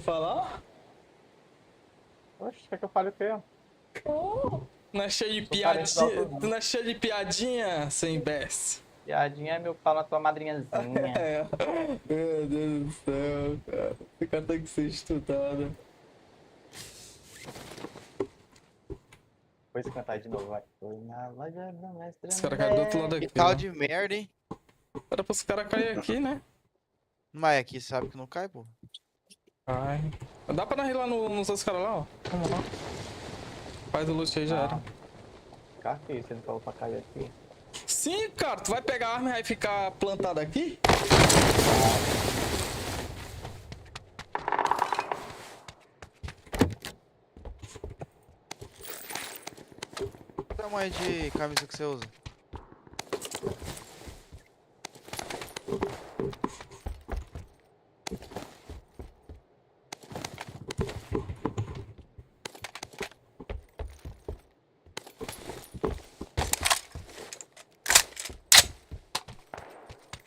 falar? Oxe, quer que eu fale o quê? Oh, não é cheio de Sou parente do piadinha. autor, Tu não é cheio de piadinha, sem imbécil. Piadinha é meu pau na tua madrinhazinha. É. Meu Deus do céu, cara. Esse cara tem que ser estudado. Depois cantar de novo, vai. Foi na loja da mestra Os caras caem do outro lado André. Que aqui, tal ó. de merda, hein? Era pros caras caírem aqui, né? Mas aqui sabe que não cai, pô. Ai. Dá pra nós ir lá nos outros caras lá, ó. Vamos lá. Faz o loot aí, já era. Ficar aqui, você não falou pra cair aqui. Sim, cara. Tu vai pegar a arma e vai ficar plantado aqui? Que tamanho de camisa que você usa?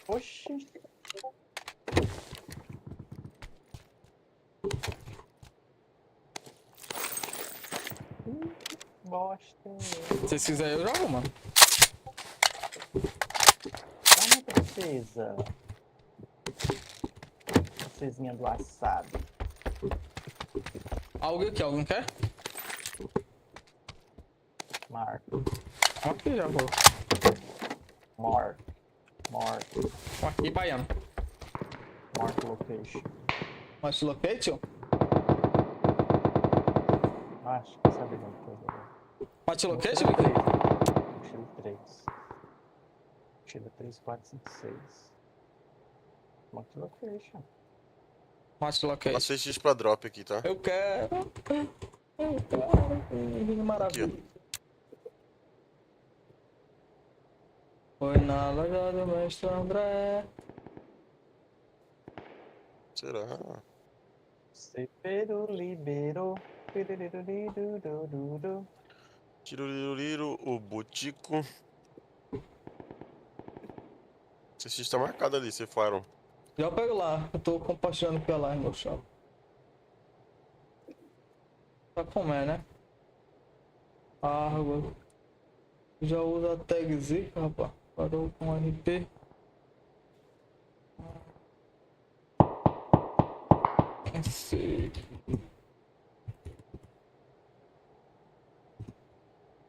Oxi. Bosta. Se vocês quiserem, eu jogo, mano. Ah, não precisa. Princesinha do assado. Alguém aqui, alguém quer? Marco. Aqui já vou. More. Aqui, baiano. Mark location. Match location? Acho que sabe de uma coisa. Match location? Mochila 3. Mochila 3, 4, 5, 6. Mark location. Match location. Passei X pra drop aqui, tá? Eu quero. Maravilha. Aqui, Foi na loja do mestre André. Será? Cepero liberou. Tiruliro, o Butico. Esse X tá marcado ali, você falaram. Já pego lá. Eu tô compartilhando pela live, meu chapa. Pra comer, né? Água. Já usa a tag zica, rapaz. Parou com RP. Não sei.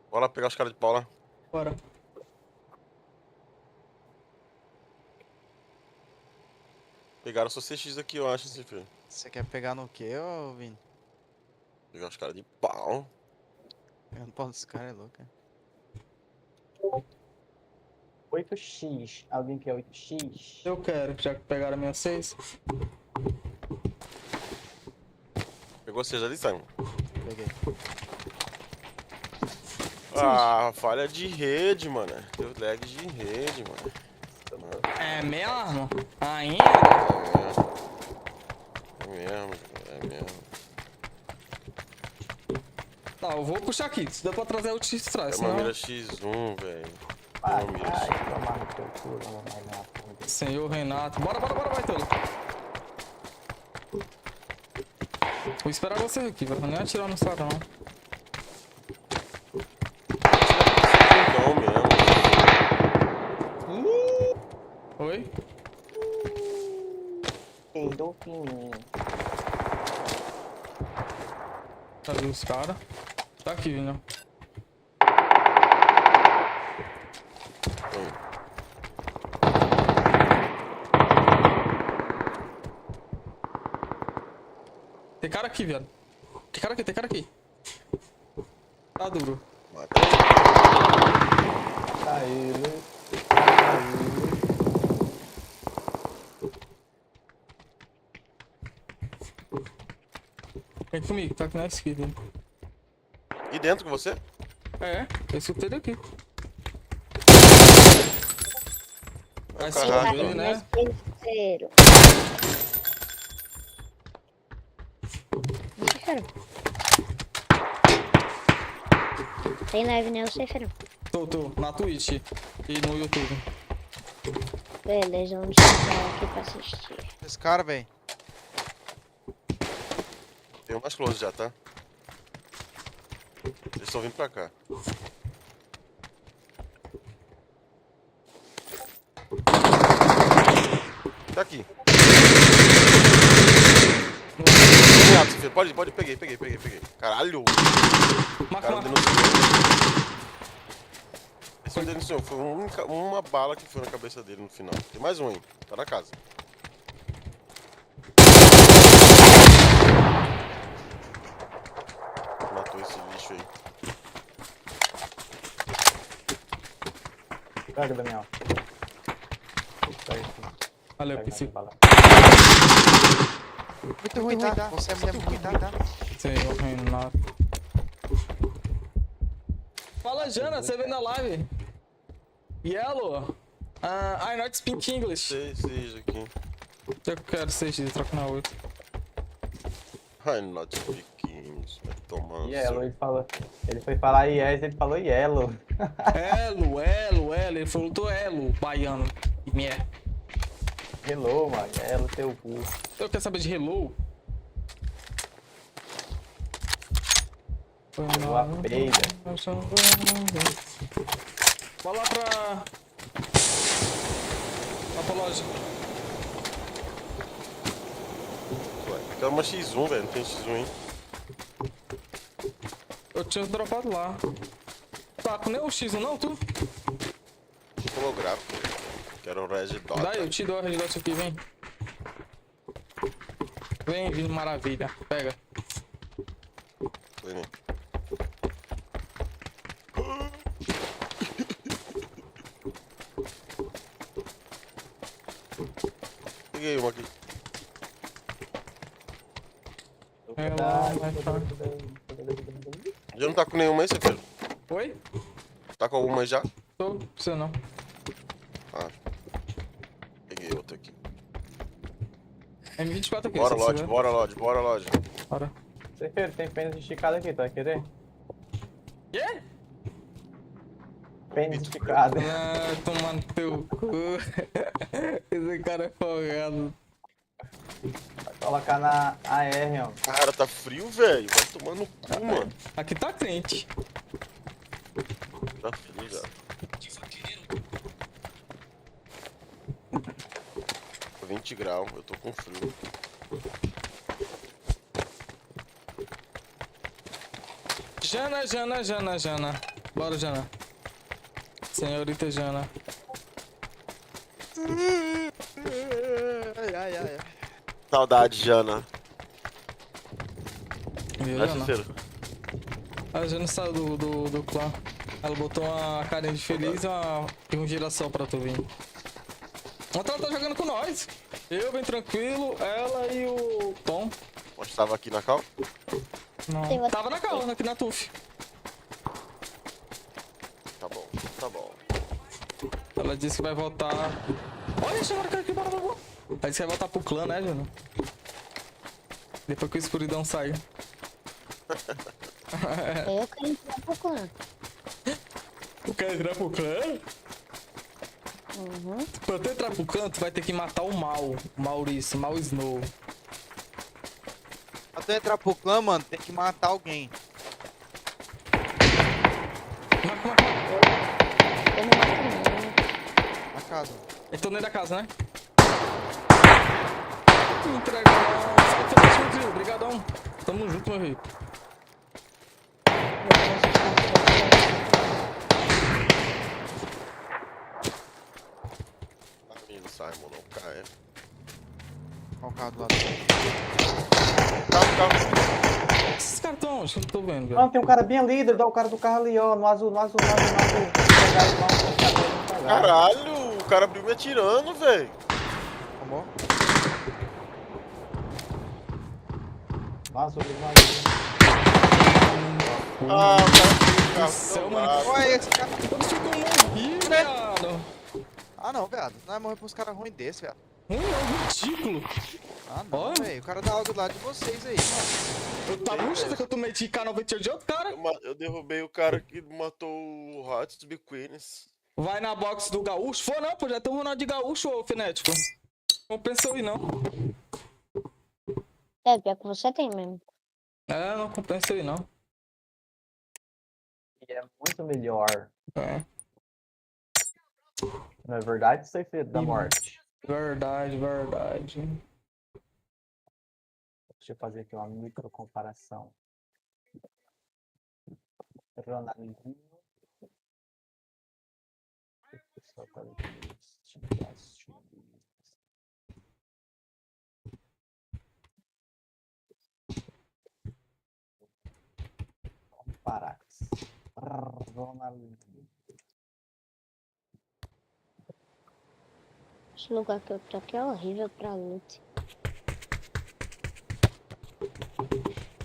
Bora lá pegar os caras de pau lá. Bora. Pegaram só CX aqui, eu acho, esse filho. Você quer pegar no quê, ô Vini? Pegar os caras de pau. Pegando pau desse cara é louco, é? 8x. Alguém quer 8x? Eu quero, já que pegaram a minha 6. Pegou vocês ali, Simon? Peguei. Ah, falha de rede, mano. Deu lag de rede, mano. É mesmo? Ainda? É mesmo. Não, eu vou puxar aqui. Se der pra trazer o X traz, É uma senão... mira X1, velho. Vai, Uma mira vai, X1. tomar no teu cu, não vai nada. Senhor Renato. Bora, vai todo. Vou esperar você aqui, velho. Nem atirar no sarão. Não mesmo. Oi? Peidou fininho. Cadê os caras? Tá aqui, Vinho. Tem cara aqui, viado. Tem cara aqui. Tá duro. Tá ele. Vem comigo, tá aqui na esquerda. E dentro com você? É, eu escutei daqui. Vai se caralho, foder, né? Terceiro. Cícero. Tem live, né, o Cícero? Tô, na Twitch e no YouTube. Beleza, vamos sentar aqui pra assistir. Esse cara, velho. Tem mais close já, tá? Eles estão vindo pra cá. Tá aqui. Pode, peguei. Caralho! O cara Marca. denunciou. Esse não denunciou, foi uma bala que foi na cabeça dele no final. Tem mais um aí, tá na casa. Matou esse lixo aí. Pega, Daniel. Pega. Valeu, Pega PC. na bala. Muito ruim, tá? Você é muito ruim, tá? Sei, eu rindo nada. Fala, Jana, você vem na live? Yellow? I not speak English. Seja aqui. Eu quero 6 troca na 8. I'm not speaking. Vai tomar. Yellow, ele falou. Ele foi falar yes, ele falou yellow. Elo. Ele falou, tô elo, baiano. Mé. Hello, mano. Yellow, teu cu. Eu quero saber de hello. Hello, a peida. Vai lá pra loja. Eu quero uma X1, velho. Não tem X1 aí. Eu tinha dropado lá. Tá com nem o X1 não, tu? Holográfico. Quero o Red Dot. Daí, eu te dou a Red Dot aqui, vem. Vem, maravilha. Pega. Foi, né? Peguei uma aqui. Já não tá com nenhuma aí, você quer? Oi? Tá com alguma aí já? Tô, você não. Ah. Peguei outra aqui. M24 aqui. Bora, se Lodge, quiser. bora, Lodge, bora, Lodge. Bora. Cefeiro, tem pênis esticado aqui, tu vai querer? Quê? Pênis esticado. Ah, tomar no teu cu. Esse cara é folgado. Vai colocar na AR, ó. Cara, tá frio, velho. Vai tomar no cu, mano. Aqui tá quente. Tá frio já. 20 graus, eu tô com frio. Jana. Bora, Jana. Senhorita Jana. Ai. Saudade, Jana. Viu, Vai, Jana? Cícero. A Jana saiu do clã. Ela botou uma carinha de feliz e um girassol pra tu vir. Ontem ela tá jogando com nós. Eu bem tranquilo, ela e o Tom. Onde tava aqui na cal? Não. Tem outra- Tava na calma, aqui na TUF. Tá bom, tá bom. Ela disse que vai voltar. Olha, chamaram o cara aqui, bora. Ela disse que vai voltar pro clã, né, Jana? Depois que a escuridão sai. Eu quero entrar pro clã. Tu quer entrar pro clã? Uhum. Pra tu entrar pro clã, tu vai ter que matar o Maurício, Mal Snow. Pra tu entrar pro clã, mano, tem que matar alguém. Marca. Eu não mato Na casa. Eu tô dentro da casa, né? Entrega não. Salve, meu trio. Obrigadão. Tamo junto, meu rei. Tá vindo, Simon, não cai. Olha o carro do lado. Calma. Esses caras tão onde? Eu não tô vendo, velho. Não, tem um cara bem líder, dá o cara do carro ali, ó. No azul. Caralho, o cara abriu me atirando, velho. Tomou? No azul. Ah, o cara abriu o carro. céu, do mano. lado. Olha esse cara. Todos ficam morridos, viado. Ah não, viado. Não é morrer pros caras ruins desse, viado. É ridículo. Ah não, Olha. velho. O cara dá algo do lado de vocês aí, mano. Eu tava achando que eu tomei de K98 de outro cara. Eu derrubei o cara que matou o Hot to be Queens. Vai na box do Gaúcho. For não, pô, já tem um Ronaldo de Gaúcho, ô Finético. Não pensou em não. É, pior que você tem mesmo. É, não compensa aí não. E é muito melhor. É. Não é verdade, seu filho da morte? Verdade, verdade. Deixa eu fazer aqui uma micro comparação. Ronaldinho. O pessoal tá assistindo. Comparar. Ronaldinho. Esse lugar que eu tô aqui é horrível pra luta.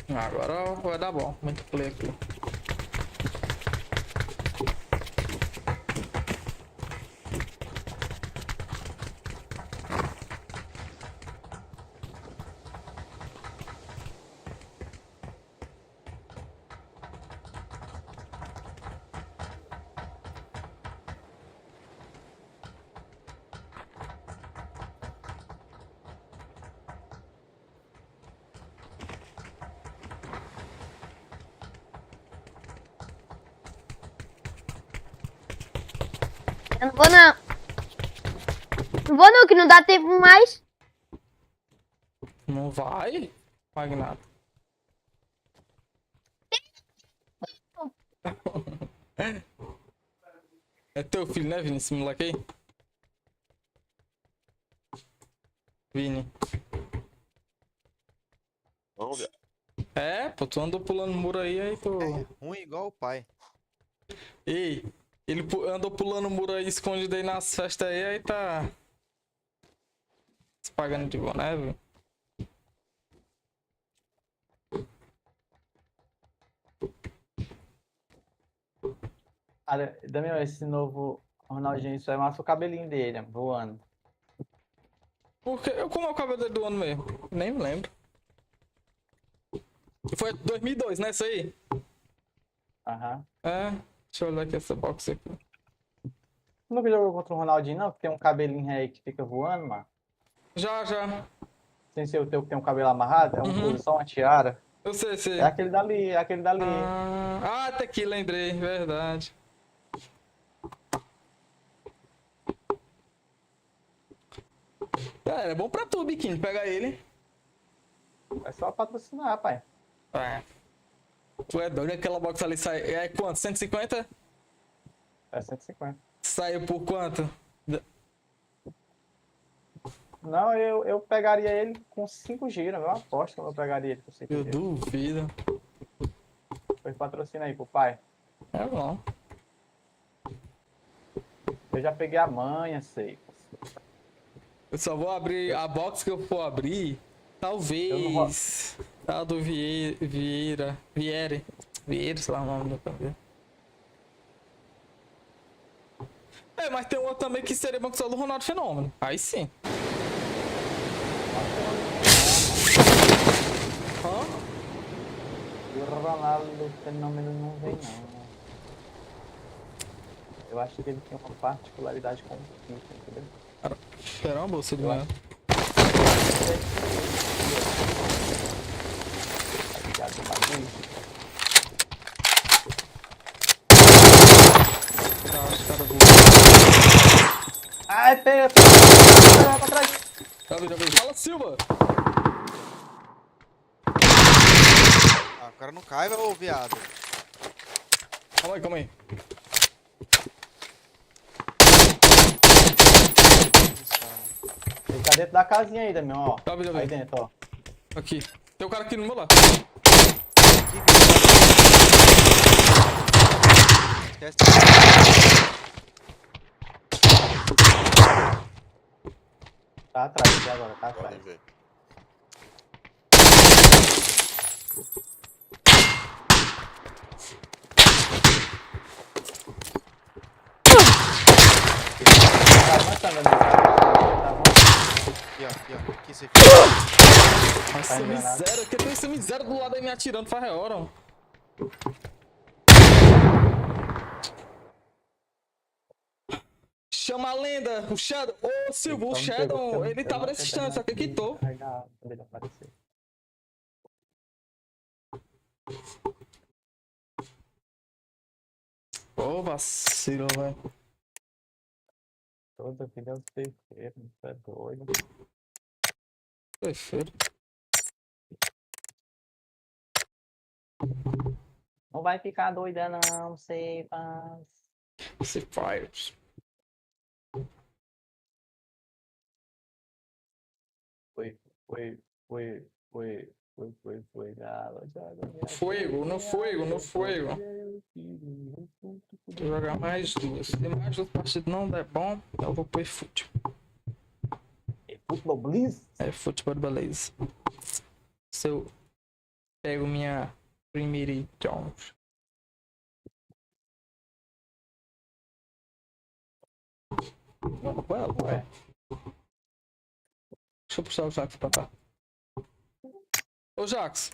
Agora vai dar bom. Muito play aqui. Eu não vou não. Não vou não, que não dá tempo mais. Não vai, Magnato. É teu filho, né, Vini? Esse moleque aí? Vini. Vamos ver. É, pô, tu andou pulando muro aí tu... É ruim igual o pai. Ei, ele andou pulando muro aí, escondido aí nas festas aí tá... Se pagando de boné, velho. Cara, Damião, esse novo Ronaldinho, isso é massa o cabelinho dele, voando. Porque como é o cabelo dele do ano mesmo? Nem me lembro. E foi 2002, né, isso aí? Aham. É, deixa eu olhar aqui essa box aqui. Tu nunca jogou contra o Ronaldinho, não? Que tem um cabelinho aí que fica voando, mano. Já, já. Sem ser o teu que tem um cabelo amarrado, é um que Uhum. usa só uma tiara. Eu sei, sei. É aquele dali, é aquele dali. Até aqui, lembrei, verdade. É bom pra tu, Biquíni, pega ele. É só patrocinar, pai. É. Tu é doido, aquela box ali sai. É quanto? 150? É 150. Saiu por quanto? Não, eu pegaria ele com 5 giros. Eu aposto que eu pegaria ele com 5 Eu giros. duvido. Pois patrocina aí pro pai. É bom. Eu já peguei a manha, sei. Eu só vou abrir a box que eu for abrir. Eu não vou. Talvez. A do Viere, sei lá o nome do cabelo. É, mas tem um outro também que seria bom que só do Ronaldo Fenômeno. Aí sim. Hã? O Ronaldo Fenômeno não vem, não. Eu acho que ele tem uma particularidade com o FIFA, entendeu? Cara, era uma bolsa de Eu manhã. acho. Tá ligado no bagulho? Tá, os caras voam. Ai, pega pra trás. Já vi. Fala, Silva! Ah, o cara não cai, ô viado. Calma aí. Ele tá dentro da casinha aí, Damião, ó. Já vi. Aí dentro, ó. Aqui. Tem um cara aqui no meu lado. Esquece. Tá atrás aqui agora, tá Podem atrás. ver. Tá avançando, Damião. Tá avançando. Aqui, ó. Aqui você Nossa, Tá enganado. miséria. Que tem essa miséria do lado aí me atirando faz hora, ó. Chama a lenda, o Shadow. Ô, Silva, o Então, não pegou, Shadow, porque eu ele não tava nesse sei instante, só que terminar de quitou. carregar quando ele aparecer. Ô, vacilo, velho. Toda vida é um terceiro, isso é doido. Perfeito. Não vai ficar doida não, Cepas. Se faz. Foi, foi, foi, foi, galo, joga minha Fuego, no fuego, no fuego. Vou jogar mais duas. Se mais duas partidas não der bom, eu vou pro fute. Futebol Blitz? É futebol, beleza. Se eu pego minha primeira então. Ué. Deixa eu puxar o Jax pra cá. Ô Jax,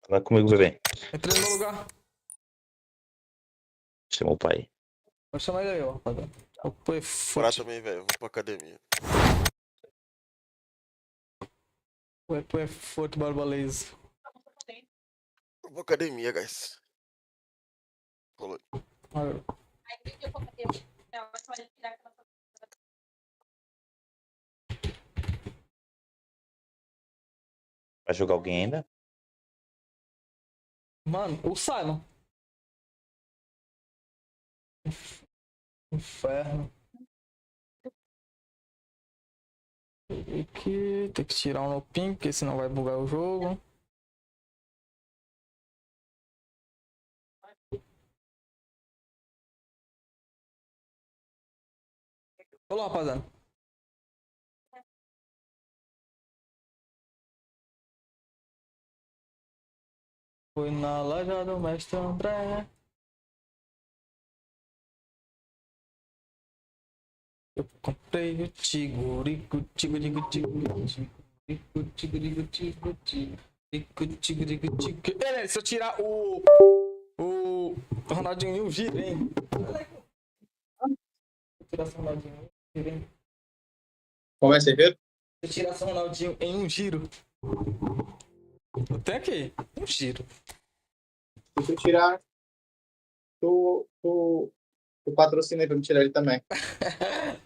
Fala comigo, bebê. entrei no meu lugar. Chamou o pai. Vou chamar ele aí, ó, rapaziada. Vou pro Bora fute. também, velho. Vou pra academia. Vou pro futebol, beleza. Vou pra academia, guys. Falou. Valeu. Vai jogar alguém ainda? Mano, o Simon. Inferno. Aqui, tem que tirar um no ping, porque senão vai bugar o jogo. Olá, rapaziada. Foi na loja do mestre André. Eu comprei o tigurico, tigurico, tigurico, tigurico, tigurico, tigurico, tigurico. Ei, se eu tirar o Ronaldinho gira, hein? Se eu tirar o Ronaldinho gira, hein? Como é que você vê? Se eu tirar o Ronaldinho em um giro. Eu tenho aqui, um giro. Se tu tirar, tu patrocina aí pra me tirar ele também.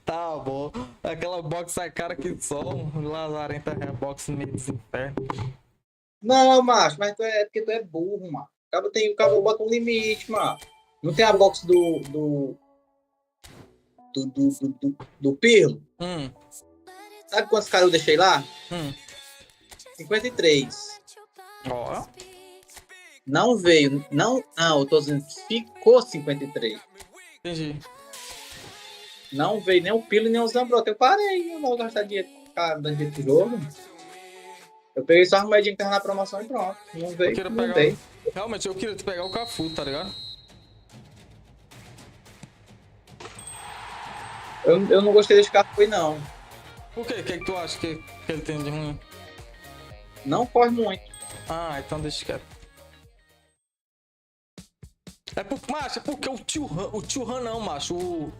Tá bom. Aquela box sai cara que só. Um lazarenta box no meio dos infernos. Não, macho, mas porque tu é burro, mano. O cabo bota um limite, mano. Não tem a box do Pirlo? Sabe quantos caras eu deixei lá? 53. Ó. Não veio, não, eu tô dizendo, ficou 53. Entendi. Não veio nem o Pirlo nem o Zambrota. Eu parei, eu não vou gastar dinheiro dando dinheiro pro jogo. Eu peguei só a moedinha que tava na promoção e pronto. Não Eu veio, queria não pegar. veio. Realmente, eu queria pegar o Cafu, tá ligado? Eu não gostei desse carro, foi não. Por quê? O que tu acha que ele tem de ruim? Não corre muito. Ah, então deixa quieto. Macho, é porque o tio Han não, macho.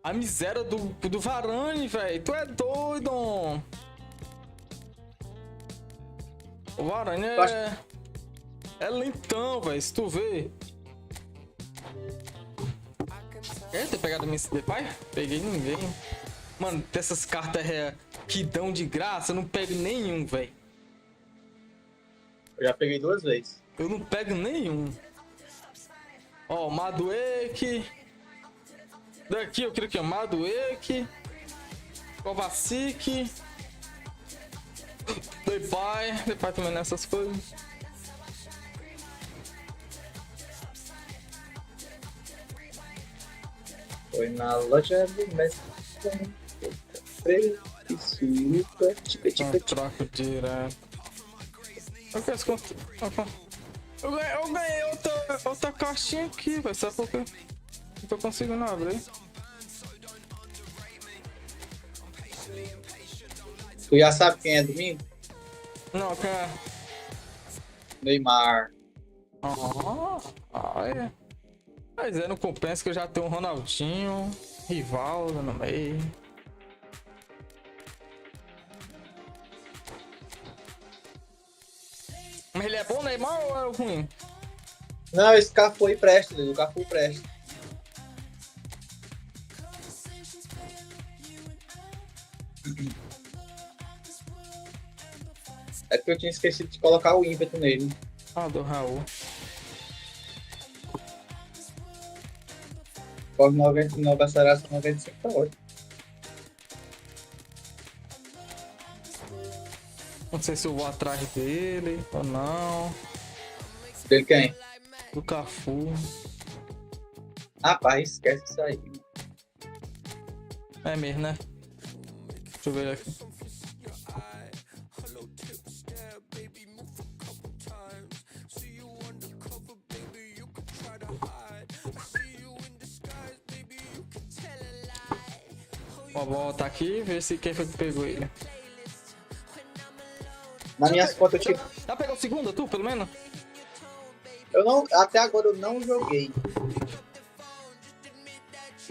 A miséria do Varane, velho. Tu é doido. O Varane é lentão, velho. Se tu vê. Ter pegado minha CD, pai? Peguei ninguém. Mano, dessas cartas que dão de graça, eu não pego nenhum, velho. Eu já peguei 2 vezes. Eu não pego nenhum. Ó, Madueke. Daqui eu queria que é Madueke. Kovacic. Depay também nessas coisas. Foi na loja do mestre. Freio e suíta. Tica. Troco direto. Eu ganhei outra caixinha aqui, velho. Sabe por quê? Não tô conseguindo abrir. Tu já sabe quem é domingo? Não, quem é? Neymar. É. Mas não compensa que eu já tenho um Ronaldinho, Rivaldo no meio. Mas ele é bom, Neymar, ou é ruim? Não, esse Cafu aí presta, o Cafu presta. É porque eu tinha esquecido de colocar o ímpeto nele. Ah, do Raul. Corre 99, aceleração 95, tá ótimo. Não sei se eu vou atrás dele ou não. Dele quem? Do Cafu. Rapaz, esquece isso aí. É mesmo, né? Deixa eu ver aqui. Ó, vou voltar aqui e ver se quem foi que pegou ele. Na minha conta eu tive. Já pegou a segunda, tu, pelo menos? Eu não. Até agora eu não joguei.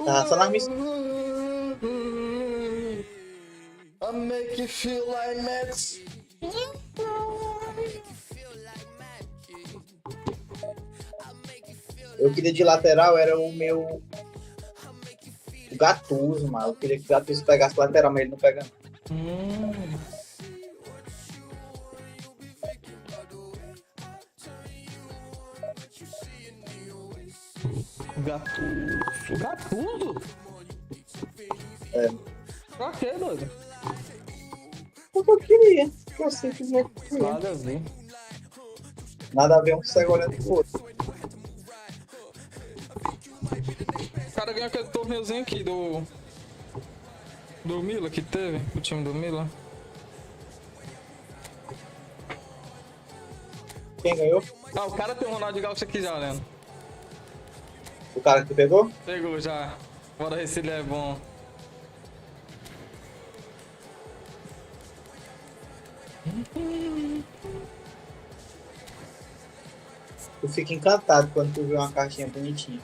Tá, só nas minhas. I make you feel like Max. Eu queria de lateral, era o meu. O Gattuso, mano. Eu queria que o Gattuso pegasse lateral, mas ele não pega. Gatuso. Gatuso? É. Pra quê, doido? Porque eu queria. Eu simplesmente queria. Nada a ver. Nada a ver um cego olhando pro outro. O cara ganhou aquele torneuzinho aqui do Mila que teve, o time do Mila. Quem ganhou? Ah, o cara tem o Ronaldo Gaúcho aqui já, Leandro. O cara que tu pegou? Pegou já. Bora ver se ele é bom. Tu fica encantado quando tu vê uma caixinha bonitinha.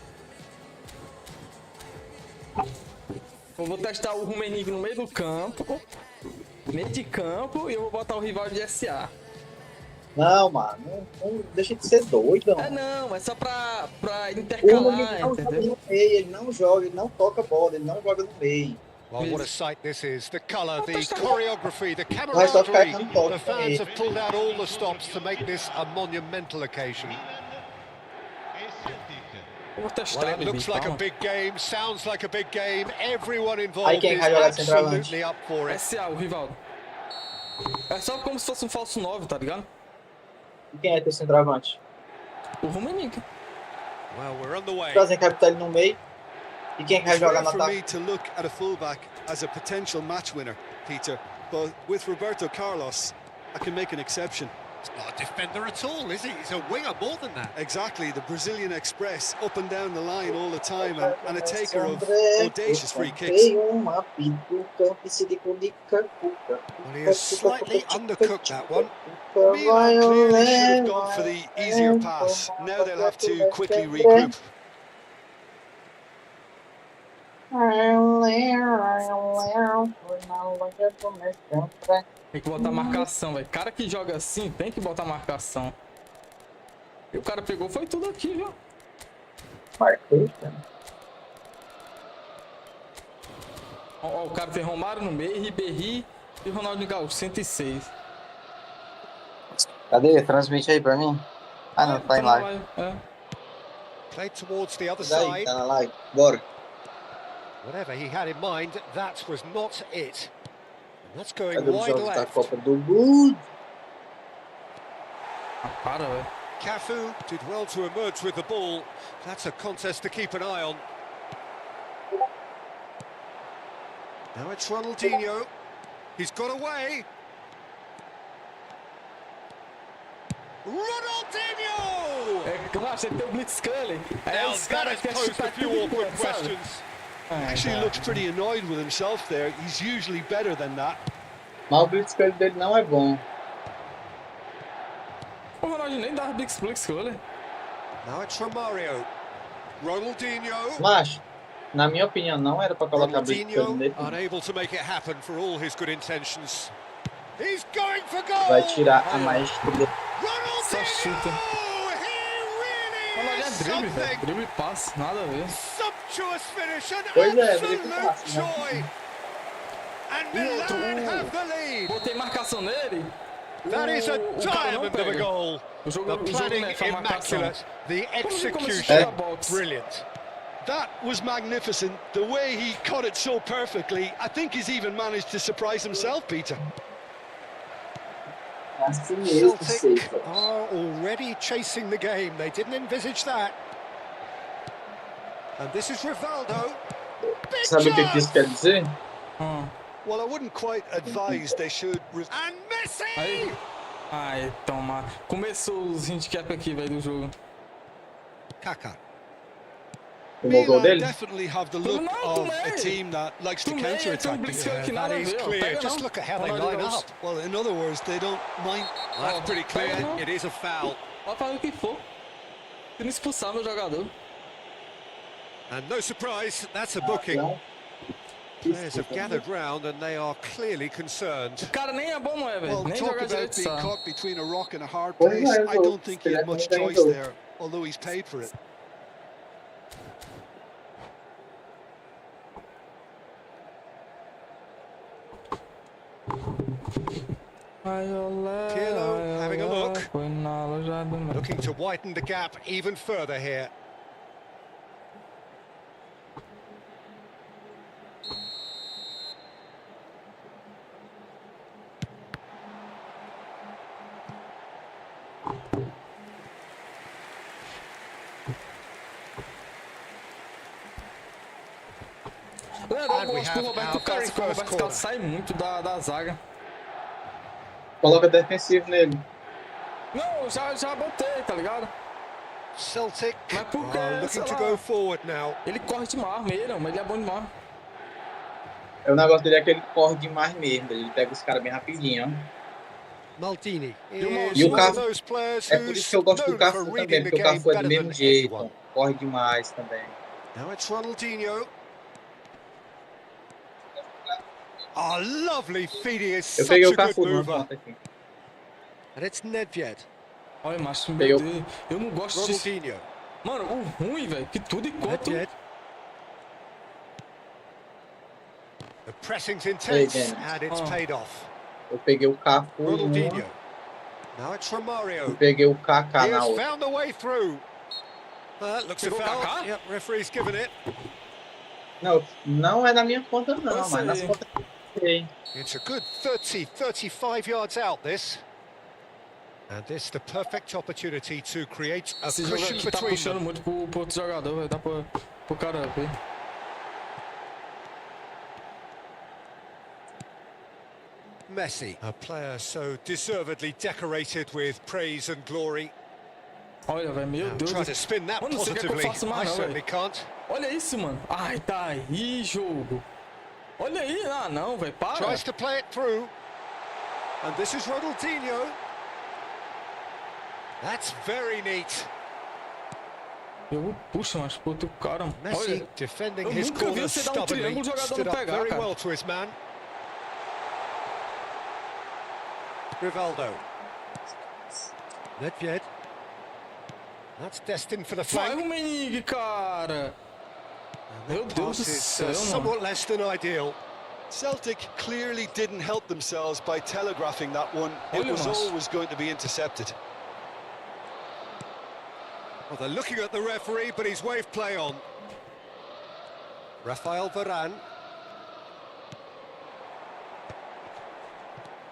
Eu vou testar o Rummenigge no meio do campo. Meio de campo e eu vou botar o rival de SA. Não, mano. Não deixa de ser doido, É mano. não, é só pra O intercalar, Rummenigge não joga entendeu? no meio, ele não joga, ele não toca bola, ele não joga no meio. Well, what a sight this is. The colour, the Touchdown. choreography, the Mas só ficar camaraderie. dando toque The pra fans ele. have pulled out all the stops to make this a monumental occasion. Eu vou testar, Well, it bebê, looks like a calma. big game, sounds like a big game. Everyone Aí involved quem is vai jogar de centroavante? absolutely up for it. SA, o Rivaldo. É só como se fosse um falso 9, tá ligado? E quem é teu centroavante? O Rummenigge. Well, we're on the way. Trazem capital ele no meio. E quem vai It's jogar rare no for ataque? me to look at a fullback as a potential match winner, Peter, but with Roberto Carlos, I can make an exception. He's not a defender at all, is he? He's a winger more than that. Exactly, the Brazilian Express, up and down the line all the time, and a taker of audacious free kicks. Uma pituca que se liculica, cuca. Well, he has slightly undercooked that one. Milan clearly should have gone for the easier pass. Now they'll have to quickly regroup. Tem que botar marcação, velho. Cara que joga assim, tem que botar marcação. E o cara pegou, foi tudo aqui, viu? Marquei, cara. Ó, o cara tem Romário no meio, Ribéry e Ronaldo Gaúcho, 106. Cadê? Transmite aí pra mim. Ah, não, tá em live. É. Played towards the other Daí, side. tá na live. Bora. Whatever he had in mind, that was not it. And that's going Cadê os wide jogos da left. Copa do Mundo? Ah, para, velho. Cafu did well to emerge with the ball. That's a contest to keep an eye on. Now it's Ronaldinho. He's got away. Ronaldinho! É claro, você tem o Blitzscully. Aí Now os that caras has querem posed chutar a few tudo awkward enquanto, sabe? questions. Actually looks pretty annoyed with himself there. He's usually better than that. Mas o Blitzkrieg dele não é bom. O Ronaldo nem dava Blitzscully. Now it's Romario. Ronaldinho. Macho, na minha opinião, não era pra colocar Blitzkrieg Ronaldinho nele. unable to make it happen for all his good intentions. He's going for goal! Vai tirar a maestria. Só chuta. Mas não é drible, velho. Something. Drible e passe, nada a ver. Sumptuous finish, an Pois é, absolute drible e passe, né? joy. And E outro, Milan have the lead. botei marcação nele. That is a o cara não diamond of a pega. goal. O jogo, The o jogo planning né, foi marcação. immaculate, the Como se execution a boxe. brilliant. That was magnificent. The way he caught it so perfectly. I think he's even managed to surprise himself, Peter. Assim mesmo, Celtic Seifa. are already chasing the game. They didn't envisage that. And this is Rivaldo. Big Sabe o que chance! isso quer dizer? Hum. Well, I wouldn't quite advise they should. And Messi! Aí. Ai, toma. Começou os handicap aqui, velho, do jogo. Kaká. O gol Milan dele? definitely have the look of a team that likes to counter-attack. That is clear. Just look at how they line up. Well, in other words, they don't mind. That's pretty clear. It is a foul. Pode fazer o que for. Se não expulsar meu jogador. And no surprise, that's a booking. Não. Players have gathered round and they are clearly concerned. O cara nem é bom, não é, velho? Well, Nem talk jogar about direito being sabe. caught between a rock and a hard Pois place. é, I don't think he had much choice jogo. there, although he's paid for it. Pirlo having a look. Looking to widen the gap even further here. Leandro, eu And we gosto do have Roberto our very Carlos, porque o first Roberto corner. Carlos sai muito da zaga. Coloca defensivo nele. Não, já botei, tá ligado? Celtic Mas por que, are sei looking to lá, go forward now. ele corre demais mesmo, mas ele é bom demais. O negócio dele é que ele corre demais mesmo. Ele pega os caras bem rapidinho, ó. Maldini E o is E o one of Cafu- those players É por isso que eu who's gosto do known Cafu for também, reading the porque o game Cafu é do better mesmo than jeito. anyone. Corre demais também. Now it's Ronaldinho. Oh, lovely feeding is Eu such peguei a o good Cafu numa mover. conta aqui. And it's Nedved. Olha, macho, Peguei meu o- Deus. Eu não gosto disso. Ronaldinho. Mano, o ruim, velho, que tudo e quanto. Nedved. The pressing's intense Dennis. and it's Oh. paid off. Eu peguei o Cafu Ronaldinho. numa Now it's e Romario. peguei o Kaká He na has outra. found the way through. Looks a Pegou foul. Kaká? Yep, referee's given it. Não, não é na minha conta não, Eu mas nas sei. contas eu peguei. It's a good 30, 35 yards out, this. And this the perfect opportunity to create a Esse jogo cushion aqui tá between puxando them. muito pro outro jogador, velho. Dá pro cara ver. Messi, a player so deservedly decorated with praise and glory. Olha, velho, meu Now, Deus. try to spin that Mano, não sei o que é que eu positively. faço I mais não, certainly velho. can't. Olha isso, mano. Ai, tá aí, jogo. Olha aí. Ah, não, velho, para. Tries to play it through. And this is Ronaldinho. That's very neat. Eu puxo, mas pro outro cara. Messi Olha, defending eu his nunca vi corner você dar um stubbornly. triângulo, o jogador Stood não up pegar, very cara. well to his man. Rivaldo. Nedved. That's destined for the vai flank. o Menig, cara. Meu Deus do Pass is céu, mano. somewhat less than ideal. Celtic clearly didn't help themselves by telegraphing that one. It Olha, was mas- always going to be intercepted. Well, they're looking at the referee, but he's waved play on. Rafael Varane.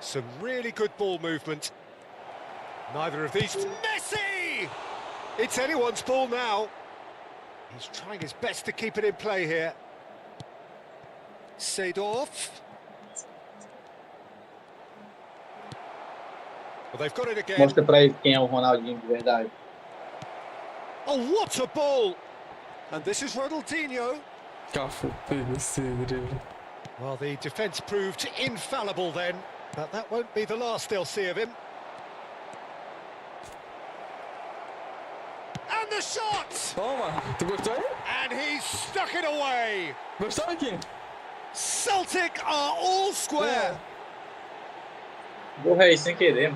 Some really good ball movement. Neither of these... Messi! It's anyone's ball now. He's trying his best to keep it in play here. Seedorf. Well, they've got it again. Mostra pra ele quem é o Ronaldinho de verdade. Oh, what a ball! And this is Ronaldinho. Cafu, pegou esse drible. Well, the defence proved infallible then, but that won't be the last they'll see of him. And the shot! Toma, tu gostou aí? And he's stuck it away! Gostou aqui? Celtic are all square! Gol rei sem querer.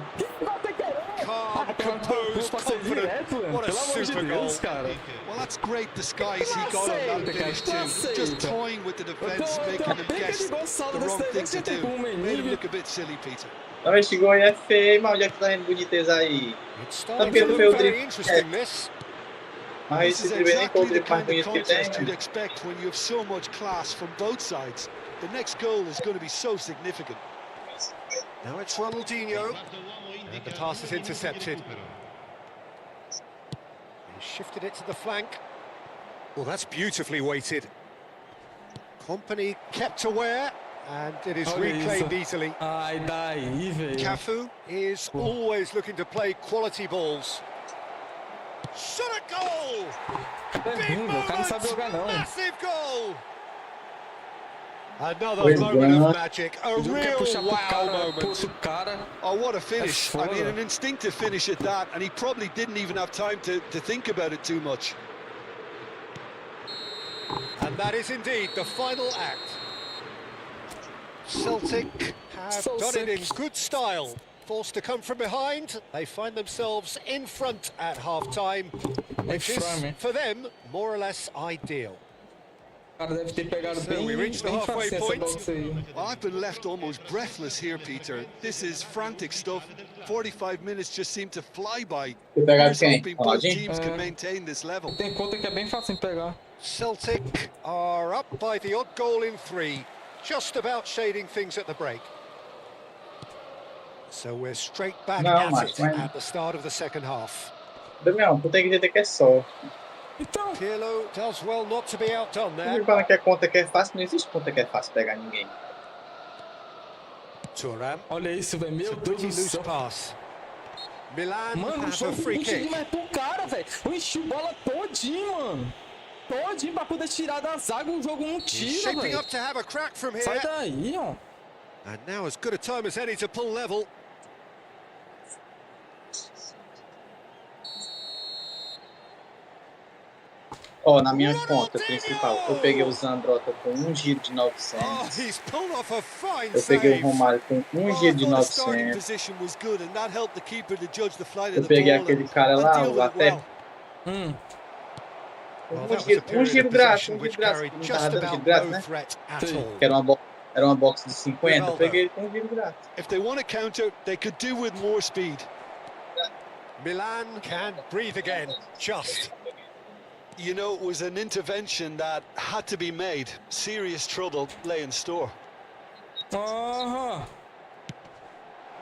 calm, composed, confident. What a Pelo amor de super Deus, goal. cara. Well, that's great disguise he got on that finish too. Just toying with the defence, making them guess the wrong thing to do. Made him look a bit silly, Peter. Não, esse gol aí é feio, mas onde é que tá indo boniteza aí? It's Sabe starting que to ele fez look o very drible? interesting, this. Mas This esse is drible nem foi o exactly the drible mais kind of bonito que tem, contest you'd né? expect when you have so much class from both sides. The next goal is going to be so significant. Now it's Ronaldinho. And the pass is intercepted. He shifted it to the flank. Well, that's beautifully weighted. Company kept aware, and it is Olha reclaimed isso. easily. Ai, daí, velho. Cafu is always looking to play quality balls. Shot a goal! É ruim, velho. O cara não sabe jogar, não. Massive goal! Another Pois moment é. of magic, a O jogo quer real puxar pro wow cara, pro moment. outro cara. Oh, what a finish. I mean, foda. an instinctive finish at that, and he probably didn't even have time to think about it too much. And that is indeed the final act. Celtic have done it in good style. Forced to come from behind, they find themselves in front at half-time, which is, frame. for them, more or less ideal. O cara deve ter pegado So bem, we reached the bem halfway facinho essa point. box aí. Well, I've been left almost breathless here, Peter. This is frantic stuff. 45 minutes just seem to fly by. Você pegar Here's quem? hoping both Ronaldinho? teams can maintain this level. Tem conta que é bem fácil de pegar. Celtic are up by the odd goal in 3, just about shading things at the break. So we're straight back Não, at mas it vai. at the start of the second half. Damião, tu tem que entender que é sorte. Então, Pirlo does well not to be outdone Ele there. fala que a conta que é fácil, não existe conta que é fácil pegar ninguém. Thuram. olha isso, velho. Meu It's a Deus pretty do loose céu. pass. Milan Mano, have a free enchi kick. demais pro cara, velho. Eu enchi o bola todinho, mano. Todinho pra poder tirar da zaga, o jogo não He's tira, shaping velho. up to have a crack from Sai here. daí, ó. And now as good a time as any to pull level. Ó, na minha conta principal, eu peguei o Zandrota com um giro de Oh, 900. he's pulled off a fine Eu peguei o save. Romário com um Oh, I giro de thought the starting 900. position was good, and that helped the keeper to judge the flight Eu of the peguei ball aquele and, cara and lá, deal o with it até well. Well, um that was a giro period of grátis, possession um giro which grátis, carried que não just tava dando giro about grátis, no né? threat at Sim. all. Que era uma box de 50, eu peguei ele com um giro grátis. If they want to counter, they could do with more speed. Milan can breathe again, just. You know, it was an intervention that had to be made. Serious trouble lay in store. Aham.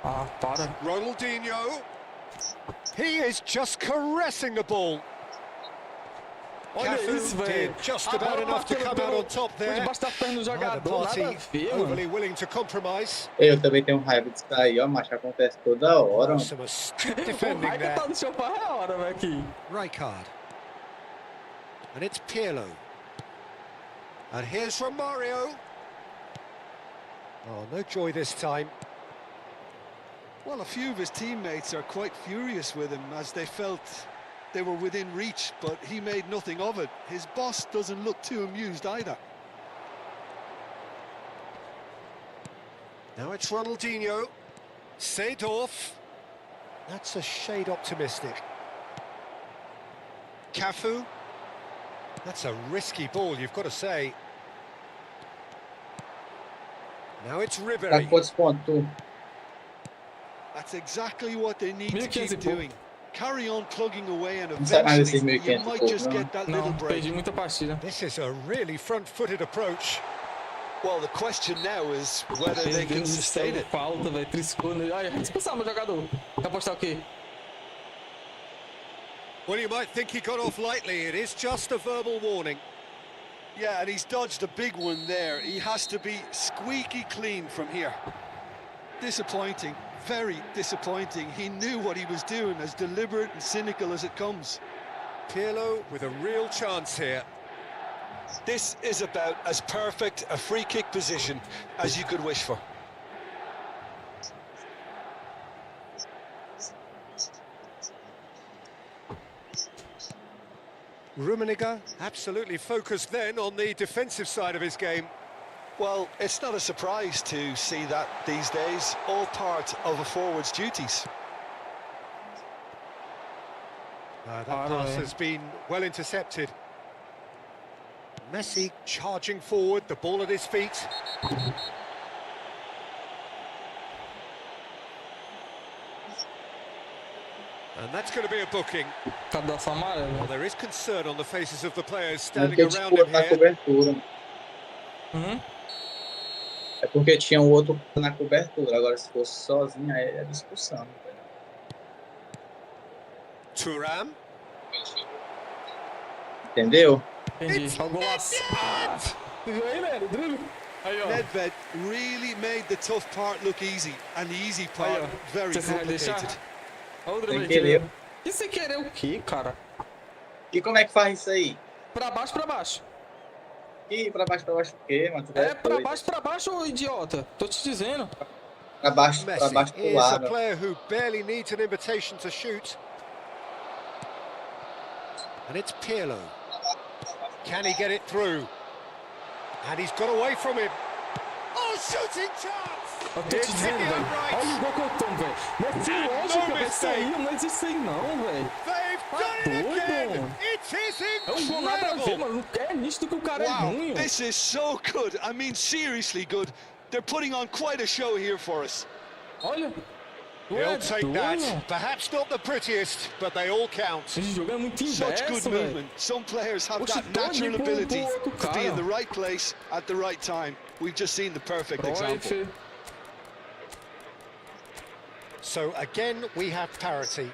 Ah, para. Ronaldinho. He is just caressing the ball. Olha Cafu isso, velho. did just about enough to come out on top Por there. debaixo da perna do Neither jogador, party nada a ver, mano. overly willing to compromise. Eu também tenho raiva disso aí, ó, mas acontece toda hora. Oh, Mano. some astute O defending Raika there. tá no chão pra hora, velho, aqui. Rijkaard. And it's Pirlo. And here's Romario. Oh, no joy this time. Well, a few of his teammates are quite furious with him as they felt they were within reach, but he made nothing of it. His boss doesn't look too amused either. Now it's Ronaldinho. Seedorf. That's a shade optimistic. Cafu. That's a risky ball, you've got to say. Now it's Tá Ribery. com quantos pontos, tu? That's exactly what they need to 1500 keep e pouco. doing. Carry on plugging away and Não sai mais desses eventually you 1500 might e just pouco, get that Não, little break. perdi muita partida. This is a really front-footed approach. Well, the question now is whether they Meu can Deus do sustain céu, it. falta, velho. Triscou nele. Olha, expulsar meu jogador. Quer apostar o quê? Well, you might think he got off lightly. It is just a verbal warning. Yeah, and he's dodged a big one there. He has to be squeaky clean from here. Disappointing, very disappointing. He knew what he was doing, as deliberate and cynical as it comes. Pirlo with a real chance here. This is about as perfect a free kick position as you could wish for. Rummenigge absolutely focused then on the defensive side of his game. Well, it's not a surprise to see that these days, all part of a forward's duties. That pass has been well intercepted. Messi charging forward, the ball at his feet. And that's going to be a booking. Cadastro amarelo. Well, there is concern on the faces of the players Não standing porque tinha around o him outro na here. cobertura. Uhum. É porque tinha o outro na cobertura. Agora, se fosse sozinho, aí era expulsão. Thuram. Entendeu? Entendi. Olha o golaço. Você viu aí, velho? Drible. Aí, ó. Nedved really made the tough part look easy, and the easy part Aí, ó. very Você vai deixar? complicated. Olha o drible Sem aqui, querer. velho. E você querer o quê, cara? E como é que faz isso aí? Pra baixo, pra baixo. E pra baixo o quê, mano? Tu É doido. pra baixo, ô idiota. Tô te dizendo. Pra baixo pro Messi is a lado. player who barely needs an invitation to shoot. And it's Pirlo. Can he get it through? And he's got away from him. Oh, shooting chance! Eu tô te dizendo, velho. Olha o gol que eu tomo, velho. Não é lógico, velho. Isso aí não existe isso aí, não, velho. They've Tá done it again! doido. It is É um gol nada a ver, incredible! mano. É nítido que o cara é Wow, ruim, ó. this is so good. I mean, seriously good. They're putting on quite a show here for us. Olha. Tu He'll é take doido. that. Perhaps not the prettiest, but they all count. Esse jogo é muito Such good inverso, velho. movement. Some players have Oxe, that todo natural pro ability outro to be in cara. the right place at the right time. We've just seen the perfect example. Cruyff. So again, we have parity.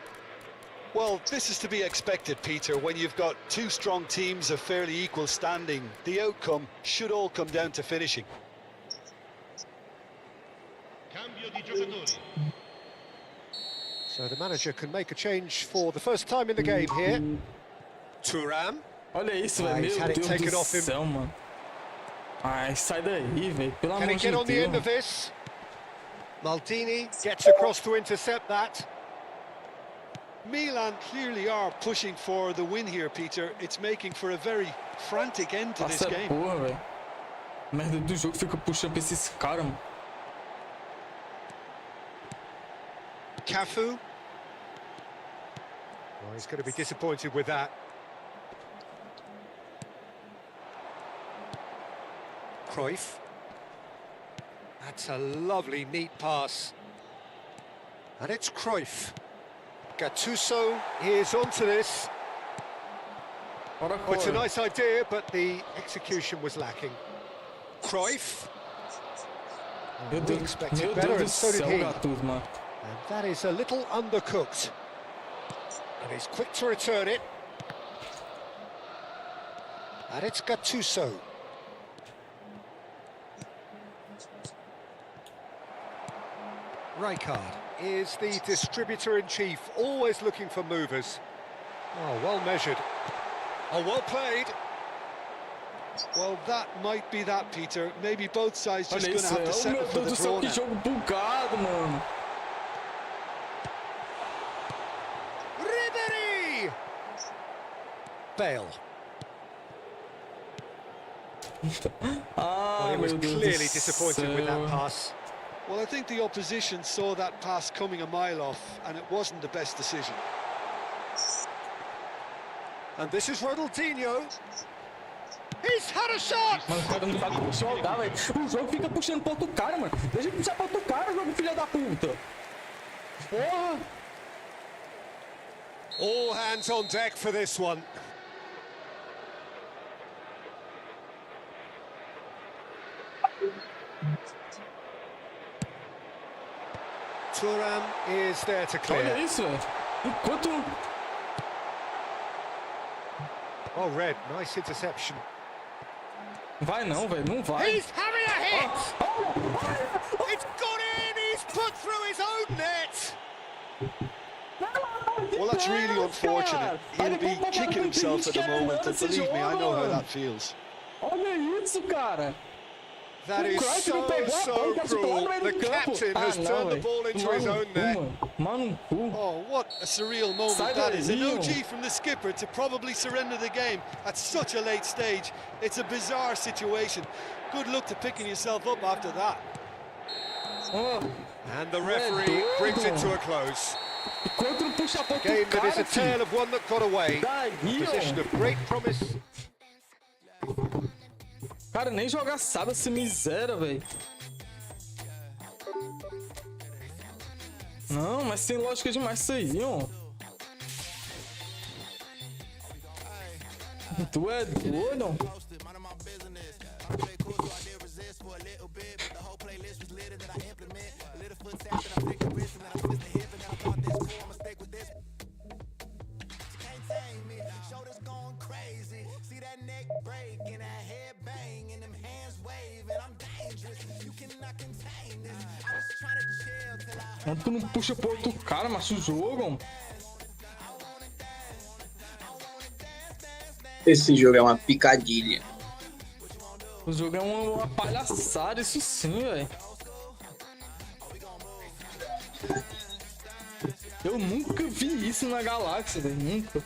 Well, this is to be expected, Peter. When you've got two strong teams of fairly equal standing, the outcome should all come down to finishing. So the manager can make a change for the first time in the game here. Thuram. Olha isso, velho. he's Meu had it Deus taken do off him. céu, mano. Ai, sai daí, velho. Pelo Can amor he de get on the Deus. end of this? Maldini gets across to intercept that. Milan clearly are pushing for the win here, Peter. It's making for a very frantic end to this Nossa, game. porra, velho. Merda do jogo fica puxando pra esses caras, mano. Cafu. Well, he's going to be disappointed with that. Cruyff. That's a lovely, neat pass. And it's Cruyff. Gattuso is onto this. Bora, Well, it's a Cora. nice idea, but the execution was lacking. Cruyff. Meu We Deus, expected meu better, Deus do and so did céu, he. Gattuso, mano. And that is a little undercooked. And he's quick to return it. And it's Gattuso. Rijkaard is the distributor-in-chief, always looking for movers. Oh, well measured. Oh, well played. Well, that might be that, Peter. Maybe both sides just Olha going to isso, have to velho. Oh, settle meu for Deus the do céu, draw que now. jogo bugado, mano. Ribéry! Bale. Ah, Well, he was meu Deus do clearly disappointed with that céu. pass. Well, I think the opposition saw that pass coming a mile off, and it wasn't the best decision. And this is Ronaldinho. He's had a shot! Mano, o cara não sabe jogar, velho. O jogo fica puxando pro outro cara, mano. Deixa ele puxar pro outro cara, jogo filha da puta. Porra. All hands on deck for this one. Thuram is there to Olha clear. isso, velho. Enquanto... Oh, Red, nice interception. Vai não, velho. Não vai. He's having a hit! It's gone in! He's put through his own net! Well, that's really unfortunate. He'll be kicking himself at the moment, and believe me, I know how that feels. Olha isso, cara. That O is Cruyff não so, pegou a so bola, que cruel. no meio The do campo. captain has não, turned the velho. ball into his Tomar no own cu, net. mano. Tomar no cu. Oh, what a surreal moment Sai that is. An daí, OG mano. from the skipper to probably surrender the game at such a late stage. It's a bizarre situation. Good luck to picking yourself up after that. Oh, And the referee brings it to a close. Enquanto não puxa ponto Game do that is cara, a tale filho. of one that got away. Daí, Position ó. of great promise. Cara, nem jogar sabe essa miséria, velho. Não, mas sem lógica demais isso aí, ó. Tu é doido? Mano, tu não puxa pro outro cara, macho, o jogo. Esse jogo é uma picadilha. O jogo é uma palhaçada, isso sim, velho. Eu nunca vi isso na galáxia, velho. Nunca.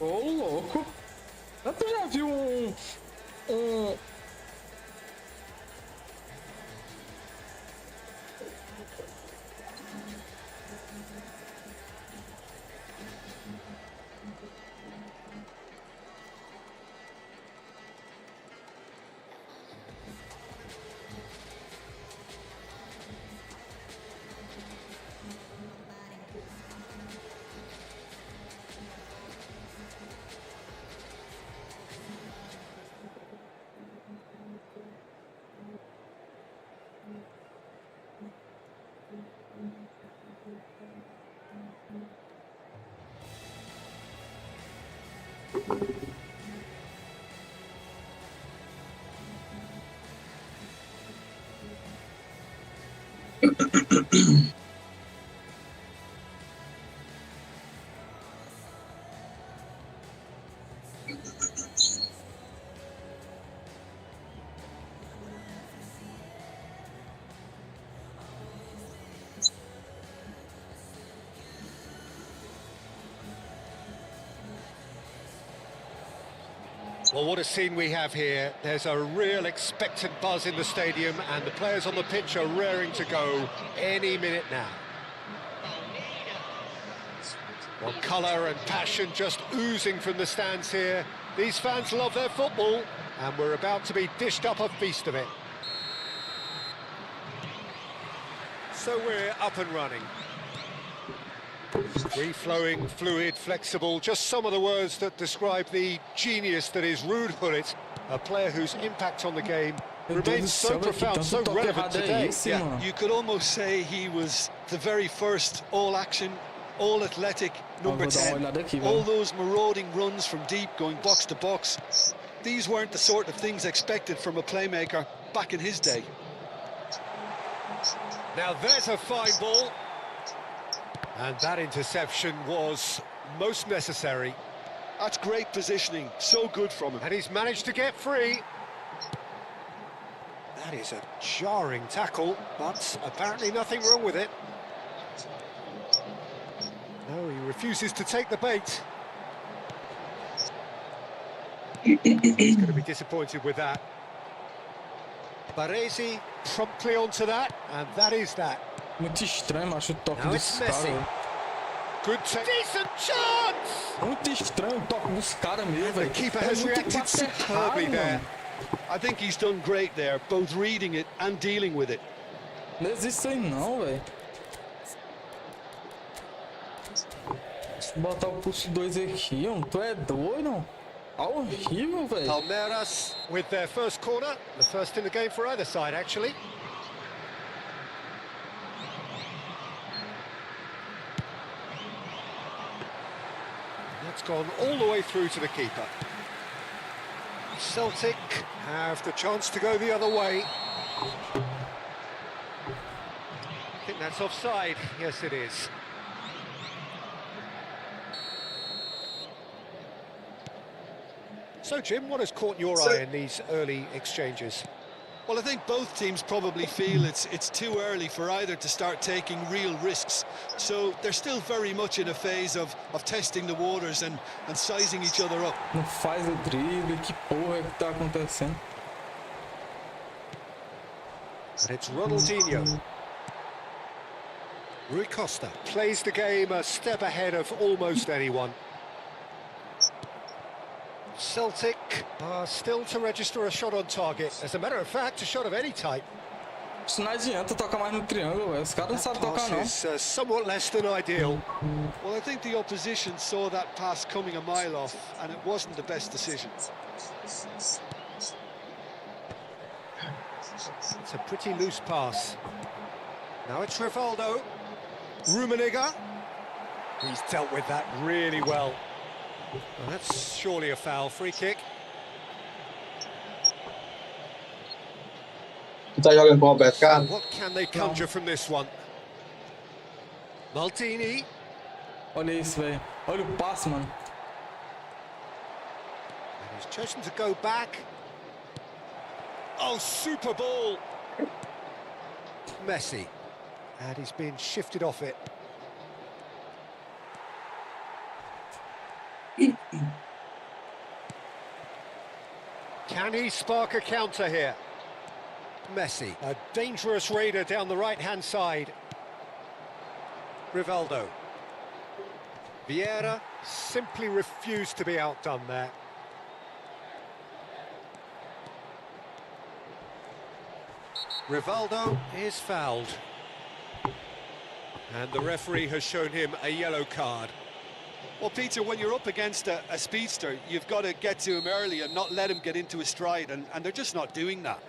Ô, louco. Tu já viu um... Well, what a scene we have here. There's a real expectant buzz in the stadium and the players on the pitch are raring to go any minute now. Well, colour and passion just oozing from the stands here. These fans love their football and we're about to be dished up a feast of it. So we're up and running. Free-flowing, fluid, flexible, just some of the words that describe the genius that is Ruud Gullit, a player whose impact on the game remains so profound, so relevant today. Yeah, you could almost say he was the very first all-action, all-athletic number 10. All those marauding runs from deep, going box to box. These weren't the sort of things expected from a playmaker back in his day. Now there's a fine ball. And that interception was most necessary. That's great positioning, so good from him. And he's managed to get free. That is a jarring tackle, but apparently nothing wrong with it. No, he refuses to take the bait. He's going to be disappointed with that. Baresi promptly onto that, and that is that. Muito estranho, acho o toque Now dos it's Messi. caras. Good decent chance! Muito estranho o toque dos caras mesmo, The velho. keeper É has muito reacted passe errado, superbly there. mano. I think he's done great there, both reading it and dealing with it. Não existe isso aí não, velho. Deixa eu botar o pulso 2 aqui, ó. Tu é doido? Tá horrível, velho. Palmeiras with their first corner, the first in the game for either side, actually. That's gone all the way through to the keeper. Celtic have the chance to go the other way. I think that's offside. Yes, it is. So, Jim, what has caught your eye in these early exchanges? Well, I think both teams probably feel it's too early for either to start taking real risks. So they're still very much in a phase of testing the waters and sizing each other up. Não faz o drible, que porra que tá acontecendo? And it's Ronaldinho. Rui Costa plays the game a step ahead of almost anyone. Celtic are still to register a shot on target. As a matter of fact, a shot of any type. Isso não adianta tocar mais no triângulo, velho. Os caras não sabem tocar, não. Pass is somewhat less than ideal. Well, I think the opposition saw that pass coming a mile off, and it wasn't the best decision. It's a pretty loose pass. Now it's Rivaldo. Rummenigge. He's dealt with that really well. Well, that's surely a foul. Free kick. Tu tá jogando com o Roberto Carlos? What can they conjure from this one? Maldini. Olha isso, velho. Olha o passe, mano. And he's chosen to go back. Oh, super ball. Messi. And he's been shifted off it. Can he spark a counter here? Messi, a dangerous raider down the right-hand side. Rivaldo. Vieira simply refused to be outdone there. Rivaldo is fouled. And the referee has shown him a yellow card. Well, Peter, when you're up against a speedster, you've got to get to him early and not let him get into a stride, and they're just not doing that.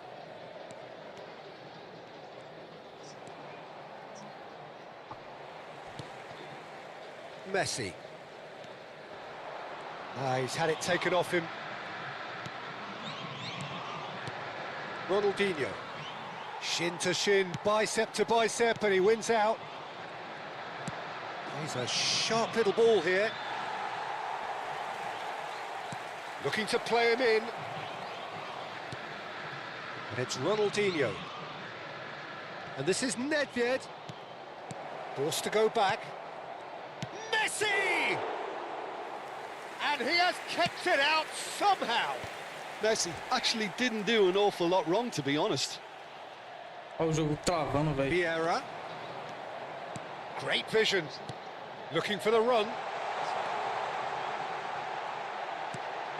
Messi. He's had it taken off him. Ronaldinho. Shin to shin, bicep to bicep, and he wins out. He's a sharp little ball here. Looking to play him in. And it's Ronaldinho. And this is Nedved. Forced to go back. Messi! And he has kept it out somehow. Messi actually didn't do an awful lot wrong, to be honest. Olha o jogo travando, velho. Vieira. Great vision. Looking for the run.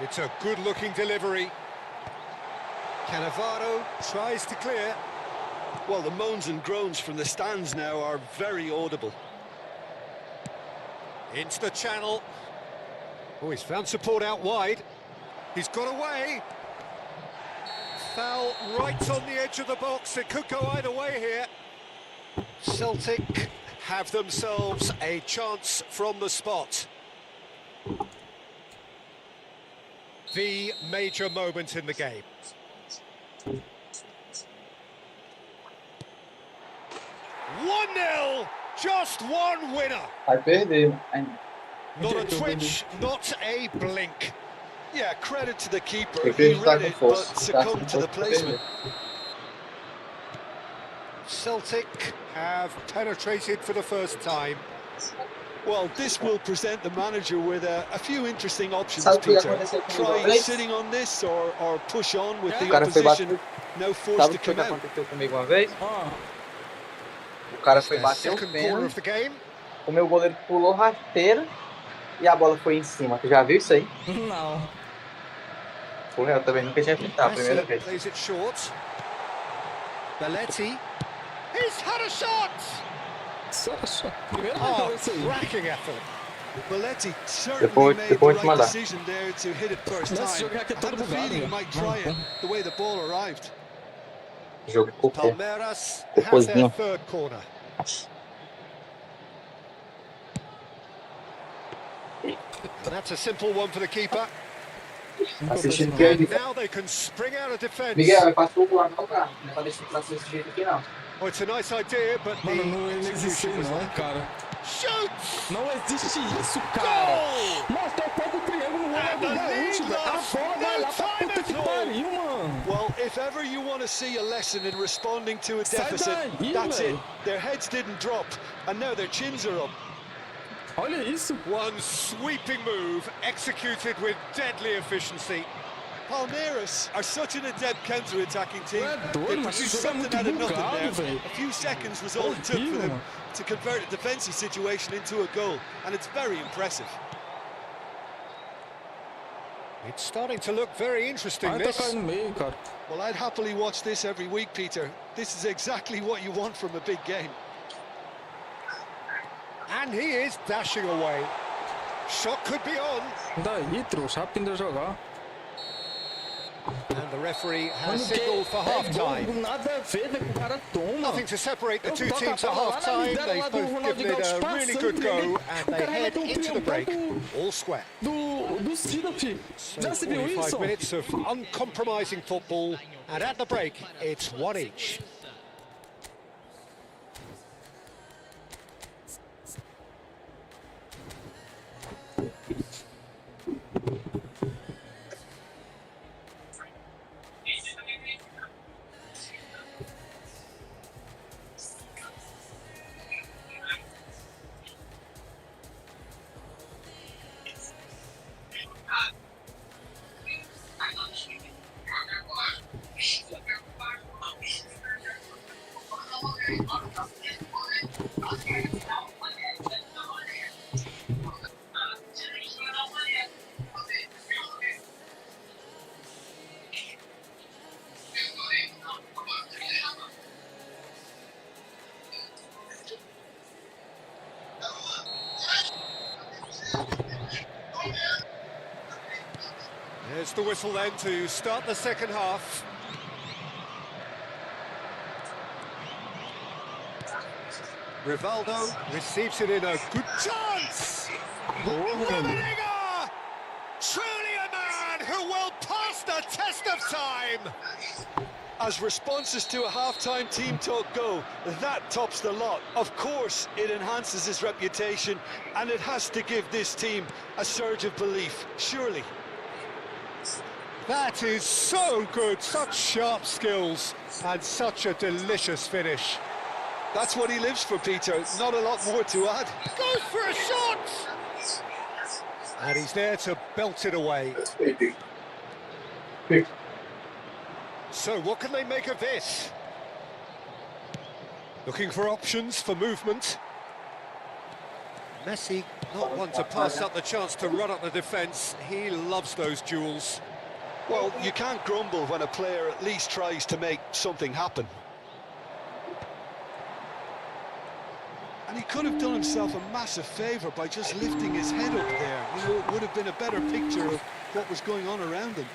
It's a good-looking delivery. Cannavaro tries to clear. Well, the moans and groans from the stands now are very audible. Into the channel. Oh, he's found support out wide. He's got away. Foul right on the edge of the box. It could go either way here. Celtic have themselves a chance from the spot. The major moment in the game. 1-0, just one winner. Vai perder. Not a twitch, not a blink. Yeah, credit to the keeper. Eu He vejo que tá read com it, força. but succumbed to the placement. Celtic have penetrated for the first time. Well, this will present the manager with a few interesting options, Sabe o que Peter. aconteceu comigo uma Try vez? sitting on this or push on with O the cara foi opposition. bater. No force Sabe to o que come out. aconteceu comigo uma vez? Ah, O cara foi Their bater o second corner pênalti, of the game. o meu goleiro pulou rasteira e a bola foi em cima. Tu já viu isso aí? não. Porra, eu também nunca tinha visto, a primeira Messi vez. plays it short. Belletti. He's had a shot! Só. Primeira Oh, vez isso aí. cracking effort. Belletti certainly Depois- made depois the de right mandar. decision there to hit it first Nesse time. jogo aqui é I todo had the bugado, feeling he velho. might try it the way the ball arrived. Jogo cocô. Palmeiras have their Depoiszinho. third corner. And that's a simple one for the keeper. Assistindo não. que And now they can spring out of defence. Miguel, eu passo pro lado do carro. Não é pra deixar pra ser desse jeito aqui, não. Oh, it's a nice idea, but Mano, the não existe isso execution was não, lacking. cara. Shoots! Não existe isso, cara. Goal! Mostra o pé do triângulo no And Ronaldo the Gaúcho, lead velho. A lost bola vai no lá pra time puta que at all. pariu, mano. Well, if ever you want to see a lesson in responding to a Sai deficit, daí, that's velho. it. Their heads didn't drop, and now their chins are up. Olha isso. One sweeping move executed with deadly efficiency. Palmeiras are such an adept counter-attacking team. É They doido, mas produced esse jogo é something muito out of nothing bugado, there. velho. A few seconds was all it took for Horrível, them mano. to convert a defensive situation into a goal, and it's very impressive. It's starting to look very interesting, Vai this. tocar no meio, cara. Well, I'd happily watch this every week, Peter. This is exactly what you want from a big game. And he is dashing away. Shot could be on. Daí, trouxa, aprende a jogar. And the referee Mano, has que signaled for é gol, half-time. nada a ver, velho, que o cara toma. Nothing to separate the Eu two toco a teams at bola lá na half-time. lidera They've lá do both Ronaldo given it Gaúcho a really passando good dele. go, O and they cara head meteu um into the break. triangão All square. do Cida, fi. So Já se viu 45 isso? minutes of uncompromising football, and at the break, it's one each. There's the whistle then to start the second half. Rivaldo receives it in a good chance. Rummenigge! Truly a man who will pass the test of time. As responses to a half-time team talk go, that tops the lot. Of course, it enhances his reputation, and it has to give this team a surge of belief, surely. That is so good, such sharp skills, and such a delicious finish. That's what he lives for, Peter. Not a lot more to add. Goes for a shot! And he's there to belt it away. So what can they make of this? Looking for options for movement. Messi, not one to pass up the chance to run up the defence. He loves those duels. Well, you can't grumble when a player at least tries to make something happen. And he could have done himself a massive favour by just lifting his head up there. You know, it would have been a better picture of what was going on around him.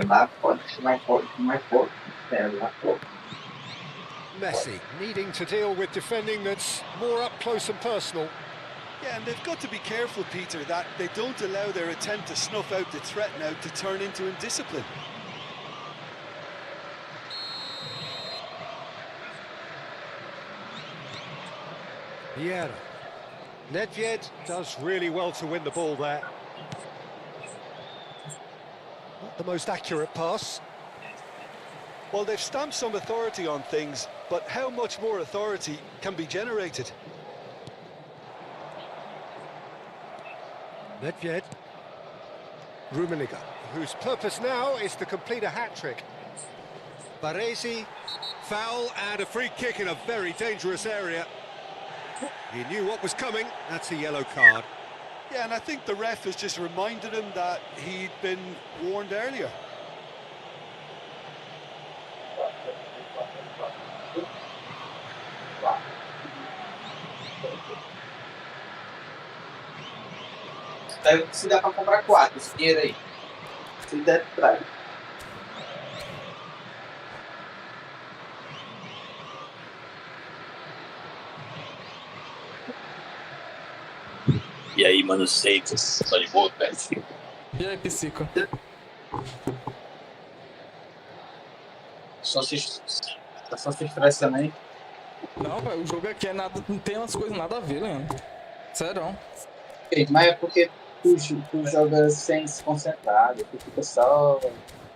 Lá pode ser mais forte. Lá pode. Messi needing to deal with defending that's more up close and personal. Yeah, and they've got to be careful, Peter, that they don't allow their attempt to snuff out the threat now to turn into indiscipline. Vieira. Nedved does really well to win the ball there. Not the most accurate pass. Well, they've stamped some authority on things, but how much more authority can be generated? Nedved. Rummenigge, whose purpose now is to complete a hat-trick. Baresi, foul and a free kick in a very dangerous area. He knew what was coming, that's a yellow card. Yeah, and I think the ref has just reminded him that he'd been warned earlier. Se dá pra comprar 4, esse dinheiro aí. Se der, traz. E aí, mano, Seitas, tá de boa, velho? E aí, Psico? Só se estressa também. Não, velho, o jogo aqui é nada, não tem umas coisas nada a ver, Leandro. Sério. Mas é porque tu joga sem se concentrar, tu fica só.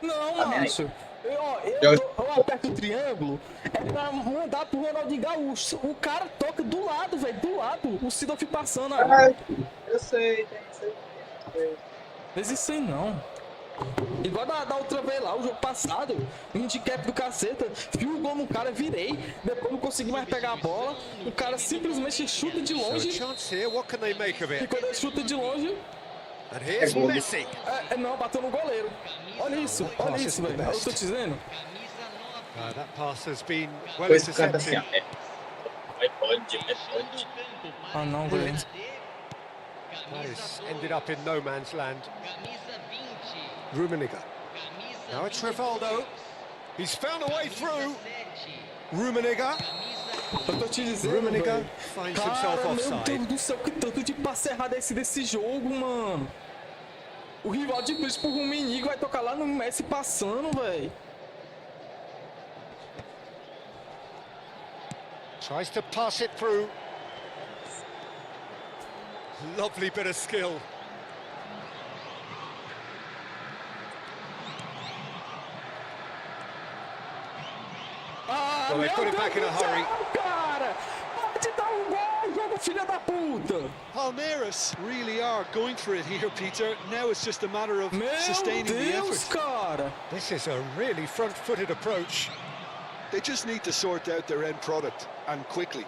Não, Tá nem aí. macho. Eu aperto o triângulo é pra mandar pro Ronaldinho Gaúcho. O cara toca do lado, velho, do lado. O Sidorf passando aí. Ah, eu sei, tem isso aí. Mas isso aí não. Igual da outra vez lá, o jogo passado, o handicap do caceta, viu o gol no cara, virei, depois não consegui mais pegar a bola, o cara simplesmente chuta de So a longe, chance here, what can they make of e it? quando ele chuta de longe, And here's gol. Messi. não, bateu no goleiro. Olha isso, velho, eu tô te dizendo. That pass has been well Depois o cara tá assim, intercepted. ó. Vai, pode. Ah não, velho. That has ended up in no man's land. Rummenigge. Now it's Rivaldo. He's found a way through. Rummenigge. Eu tô te dizendo, Rummenigge velho. finds Cara, himself meu offside. Deus do céu, que tanto de passe errado é esse desse jogo, mano. O rival de Cris pro Rummenigge vai tocar lá no Messi passando, velho. Tries to pass it through. Lovely bit of skill. Ah, Well, they meu put it Deus back in a do céu, hurry. cara! Pode dar um gol, jogo filha da puta! Palmeiras really are going for it here, Peter. Now it's just a matter of Meu sustaining the Deus, effort. cara! This is a really front-footed approach. They just need to sort out their end product, and quickly.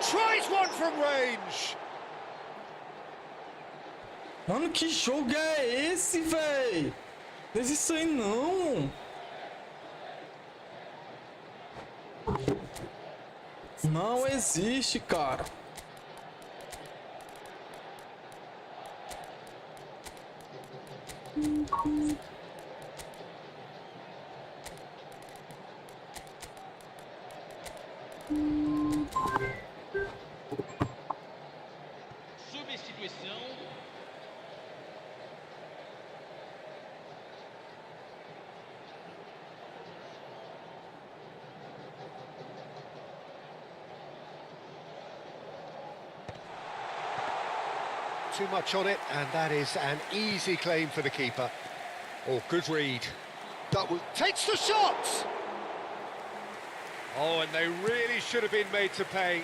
Tries one from range. Mano, que jogo é esse, véi? Não existe isso aí, não. Não existe, cara. Substituição. Too much on it, and that is an easy claim for the keeper. Oh, good read. That was Takes the shot! Oh, and they really should have been made to pay.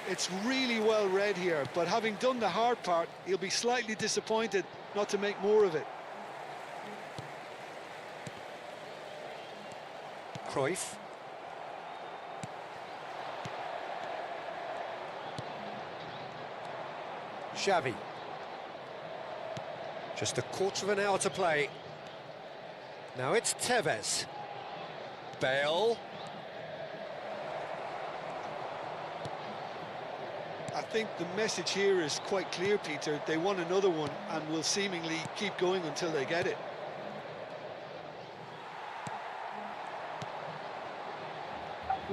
It's really well read here, but having done the hard part, he'll be slightly disappointed not to make more of it. Cruyff. Xavi. Just a quarter of an hour to play. Now it's Tevez. Bale. I think the message here is quite clear, Peter. They want another one and will seemingly keep going until they get it.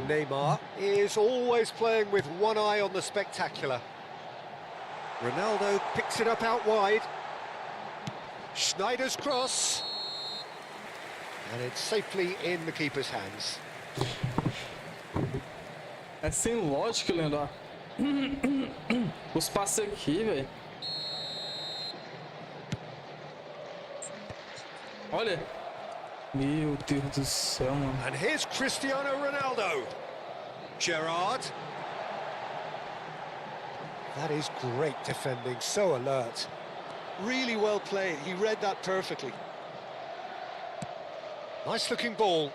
Neymar is always playing with one eye on the spectacular. Ronaldo picks it up out wide. Schneider's cross. And it's safely in the keeper's hands. É sem lógica, Leandro. Os passes aqui, velho. Olha. Meu Deus do céu, mano. And here's Cristiano Ronaldo. Gerrard. That is great defending, so alert. Really well played. He read that perfectly. Nice looking ball.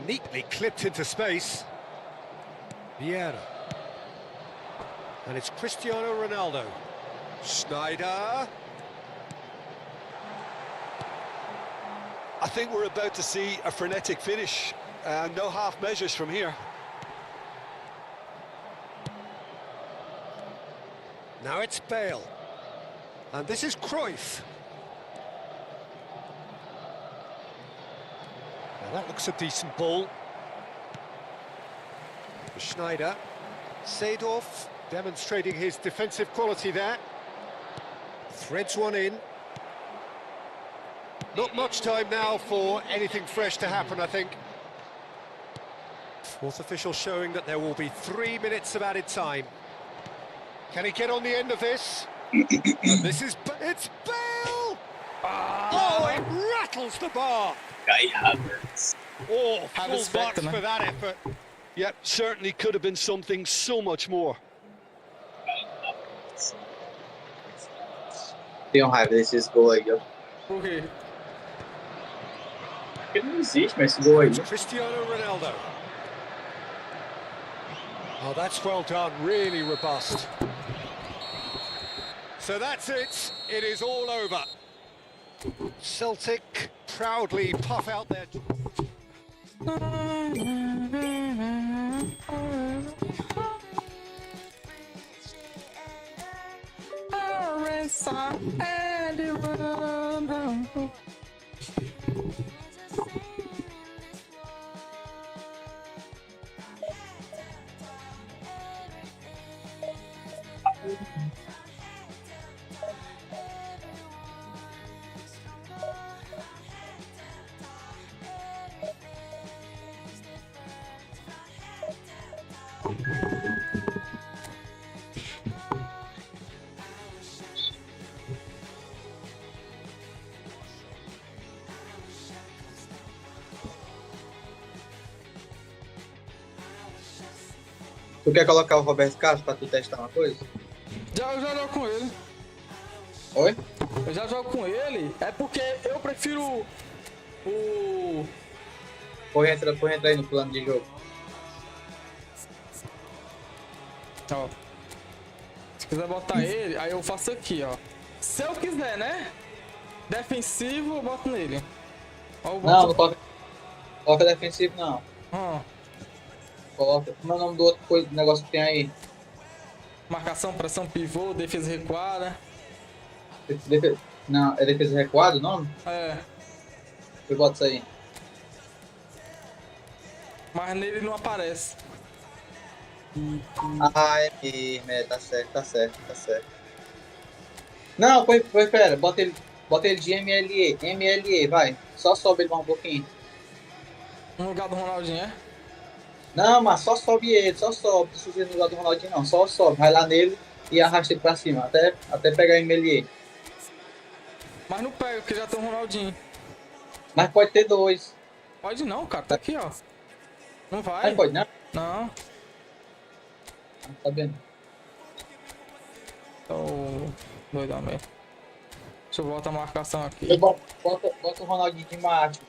Neatly clipped into space. Vieira. And it's Cristiano Ronaldo. Schneider. I think we're about to see a frenetic finish. No half measures from here. Now it's Bale. And this is Cruyff. Now that looks a decent ball. Schneider. Seedorf demonstrating his defensive quality there. Threads one in. Not much time now for anything fresh to happen, I think. Fourth official showing that there will be 3 minutes of added time. Can he get on the end of this? And this is... It's Bale! Oh, it rattles the bar! Kai Havertz. Oh, Have full respect, marks man. for that effort. Yep, certainly could have been something so much more. Tenho raiva desses gols aí, ó. Por quê? Porque não existe mais esse gol aí. Cristiano Ronaldo. Oh, that's well done, really robust. So that's it, it is all over. Celtic proudly puff out their... Tu quer colocar o Roberto Carlos pra tu testar uma coisa? Eu já jogo com ele. Oi? Eu já jogo com ele. É porque eu prefiro o... Põe entra aí no plano de jogo. Ó. Se quiser botar ele, aí eu faço aqui, ó. Se eu quiser, né? Defensivo, eu boto nele. Ó, eu boto... Não, não coloca defensivo, não. Coloca. Como é o nome do outro negócio que tem aí? Marcação, pressão, pivô, defesa recuada. Não, é defesa recuada o nome? É. Eu boto isso aí. Mas nele não aparece. Ah, é mesmo, tá certo. Não, pera, bota ele de MLE, vai. Só sobe ele mais um pouquinho. No lugar do Ronaldinho, é? Não, mas só sobe ele, só sobe. Não precisa ir no lugar do Ronaldinho, não. Só sobe, vai lá nele e arrasta ele pra cima, até pegar MLE. Mas não pega, porque já tem o Ronaldinho. Mas pode ter dois. Pode não, cara. Tá aqui, ó. Não vai. Mas pode, não? Não. Tá vendo? Tô doidão mesmo. Deixa eu voltar a marcação aqui. Bota o Ronaldinho de macho.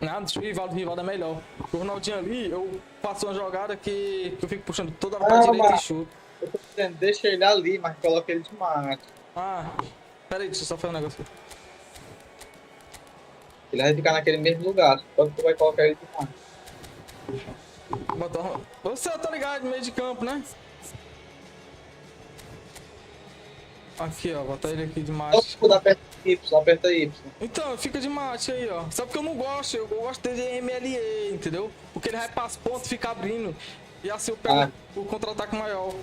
Nada, deixa o Rivaldo é melhor. O Ronaldinho ali, eu faço uma jogada que eu fico puxando toda hora pra direita e chuto. Eu tô dizendo, deixa ele ali, mas coloca ele de macho. Ah, pera aí, deixa eu só fazer um negócio aqui. Ele vai ficar naquele mesmo lugar, só que tu vai colocar ele de macho. Você tá ligado, no meio de campo, né? Aqui, ó, botar ele aqui de macho. Aperta Y. Então, fica de macho aí, ó. Só porque eu não gosto, eu gosto de MLE, entendeu? Porque ele vai para as pontas e fica abrindo. E assim eu pego o contra-ataque maior.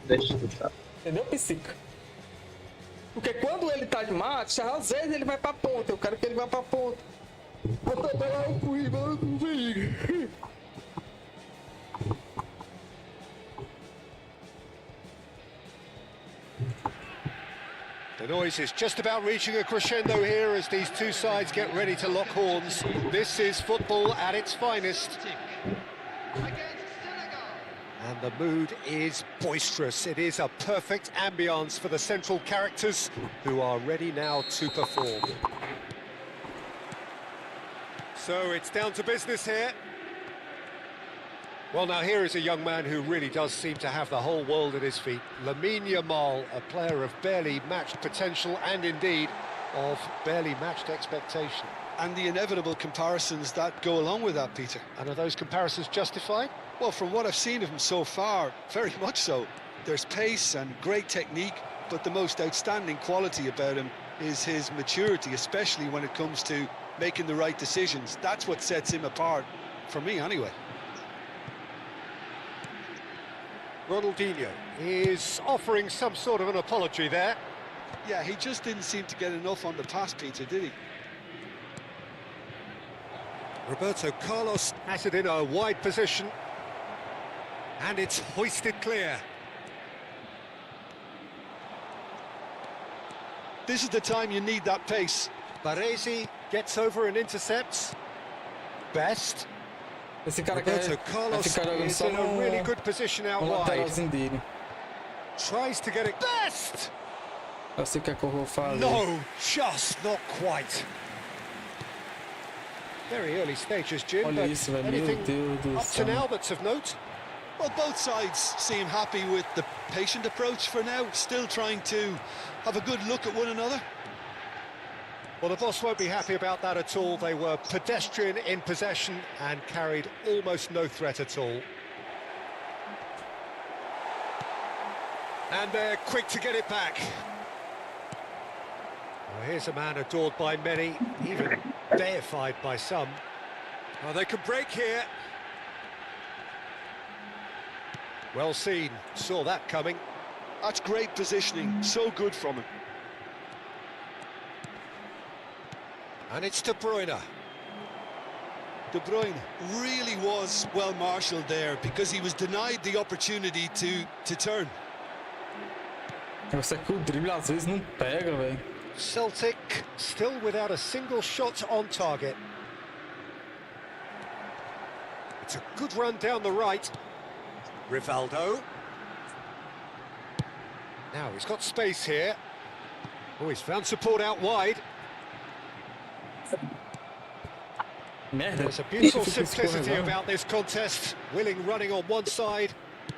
Deixa eu chutar. Entendeu, Psica? Porque quando ele tá de macho, às vezes ele vai pra ponta. Eu quero que ele vá pra ponta. Vou trabalhar o Rivaldo comigo. The noise is just about reaching a crescendo here as these two sides get ready to lock horns. This is football at its finest. And the mood is boisterous. It is a perfect ambience for the central characters who are ready now to perform. So it's down to business here. Well, now here is a young man who really does seem to have the whole world at his feet. Lamine Yamal, a player of barely matched potential and indeed of barely matched expectation. And the inevitable comparisons that go along with that, Peter. And are those comparisons justified? Well, from what I've seen of him so far, very much so. There's pace and great technique, but the most outstanding quality about him is his maturity, especially when it comes to making the right decisions. That's what sets him apart, for me anyway. Ronaldinho is offering some sort of an apology there. Yeah, he just didn't seem to get enough on the pass, Peter, did he? Roberto Carlos has it in a wide position. And it's hoisted clear. This is the time you need that pace. Baresi gets over and intercepts. Best. Esse cara Roberto quer Carlos ficar jogando is só in a really good position out wide. lateralzinho dele. Tries to get it. Best! Eu sei o que é que eu vou fazer. No, just not quite. Very early stages, Jim, Olha but isso, velho. Meu anything Deus do up to céu. now that's of note? Well, both sides seem happy with the patient approach for now, still trying to have a good look at one another. Well, the boss won't be happy about that at all. They were pedestrian in possession and carried almost no threat at all. And they're quick to get it back. Well, here's a man adored by many, even deified by some. Well, they can break here. Well seen, saw that coming. That's great positioning, so good from him. And it's De Bruyne. De Bruyne really was well marshalled there because he was denied the opportunity to turn. Você que o drible às vezes não pega, velho. Celtic still without a single shot on target. It's a good run down the right. Rivaldo. Now he's got space here. Oh, he's found support out wide. Merda. There's a beautiful Isso fica simplicity escorregando. about this contest. Willing running on one side,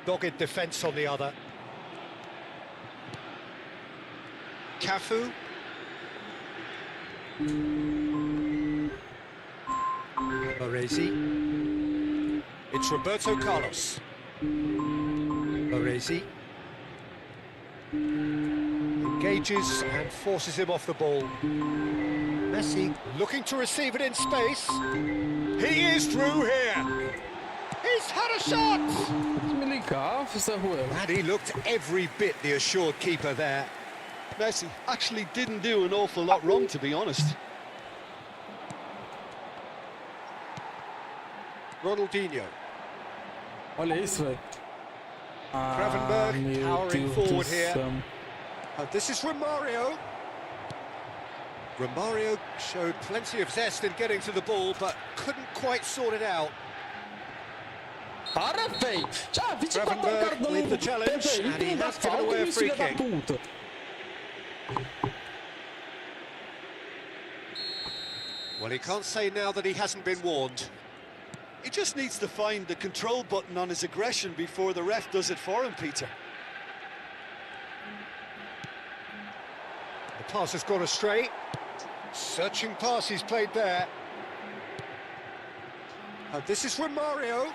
dogged defence on the other. Cafu. Baresi. It's Roberto Carlos. Baresi. Engages and forces him off the ball. Messi looking to receive it in space. He is through here. He's had a shot. Me ligar, Zé Ruel. And he looked every bit the assured keeper there. Messi actually didn't do an awful lot wrong, to be honest. Ronaldinho. Olha isso, velho. Ah, Gravenberg meu powering Deus forward do here. céu. This is Romario. Romario showed plenty of zest in getting to the ball, but couldn't quite sort it out. Para, velho! Já 24 cara Gravenberg dando with the challenge, velho. and he Tem da has given falta, away a meu free filho da kick. puta. Well, he can't say now that he hasn't been warned. He just needs to find the control button on his aggression before the ref does it for him, Peter. The pass has gone astray. Searching pass he's played there. This is Romario.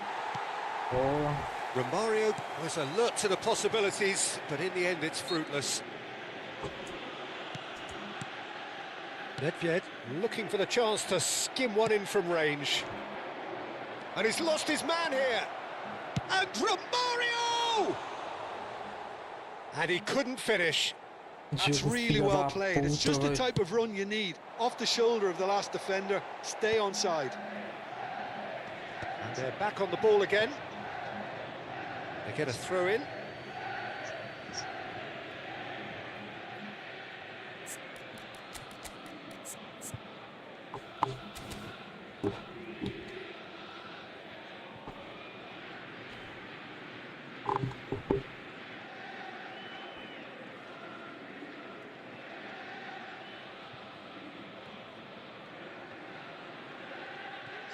Oh. Romario was alert to the possibilities, but in the end it's fruitless. Nedved looking for the chance to skim one in from range. And he's lost his man here. And Romario! And he couldn't finish. That's Diego, really filho well da played. It's puta, just the velho. type of run you need. Off the shoulder of the last defender, stay onside. And they're back on the ball again. They get a throw in.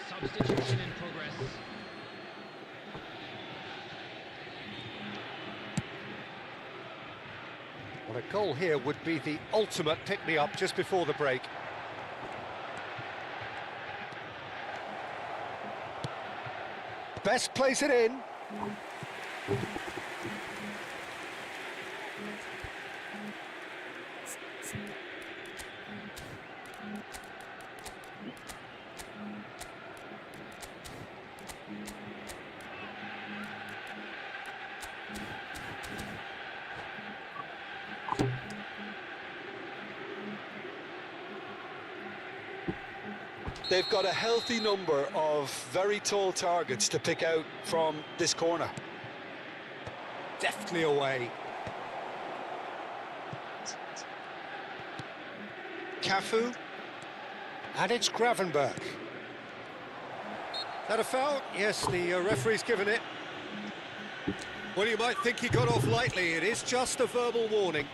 Substitution in progress. Well, a goal here would be the ultimate pick-me-up just before the break. Best plays it in. They've got a healthy number of very tall targets to pick out from this corner. Deftly away. Cafu. And it's Gravenberg. That a foul? Yes, the referee's given it. Well, you might think he got off lightly. It is just a verbal warning.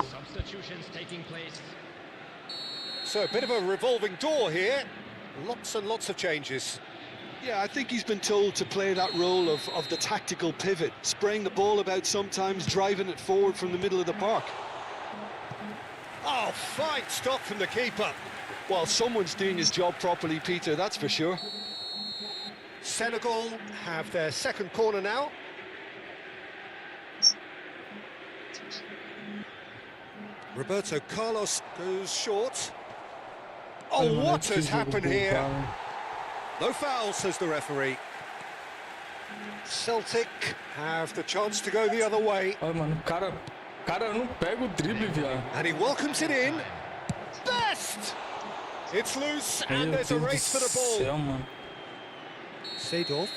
Substitutions taking place. So a bit of a revolving door here. Lots and lots of changes. Yeah, I think he's been told to play that role of the tactical pivot, spraying the ball about sometimes, driving it forward from the middle of the park. Oh, fine stop from the keeper. Well, someone's doing his job properly, Peter, that's for sure. Senegal have their second corner now. Roberto Carlos goes short. Oh, what has happened here? No foul, says the referee. Celtic have the chance to go the other way. Olha, mano, cara não pega o drible, viado. And he welcomes it in. Best! It's loose, and Meu there's a Deus do race for the ball. céu, mano. Seedorf.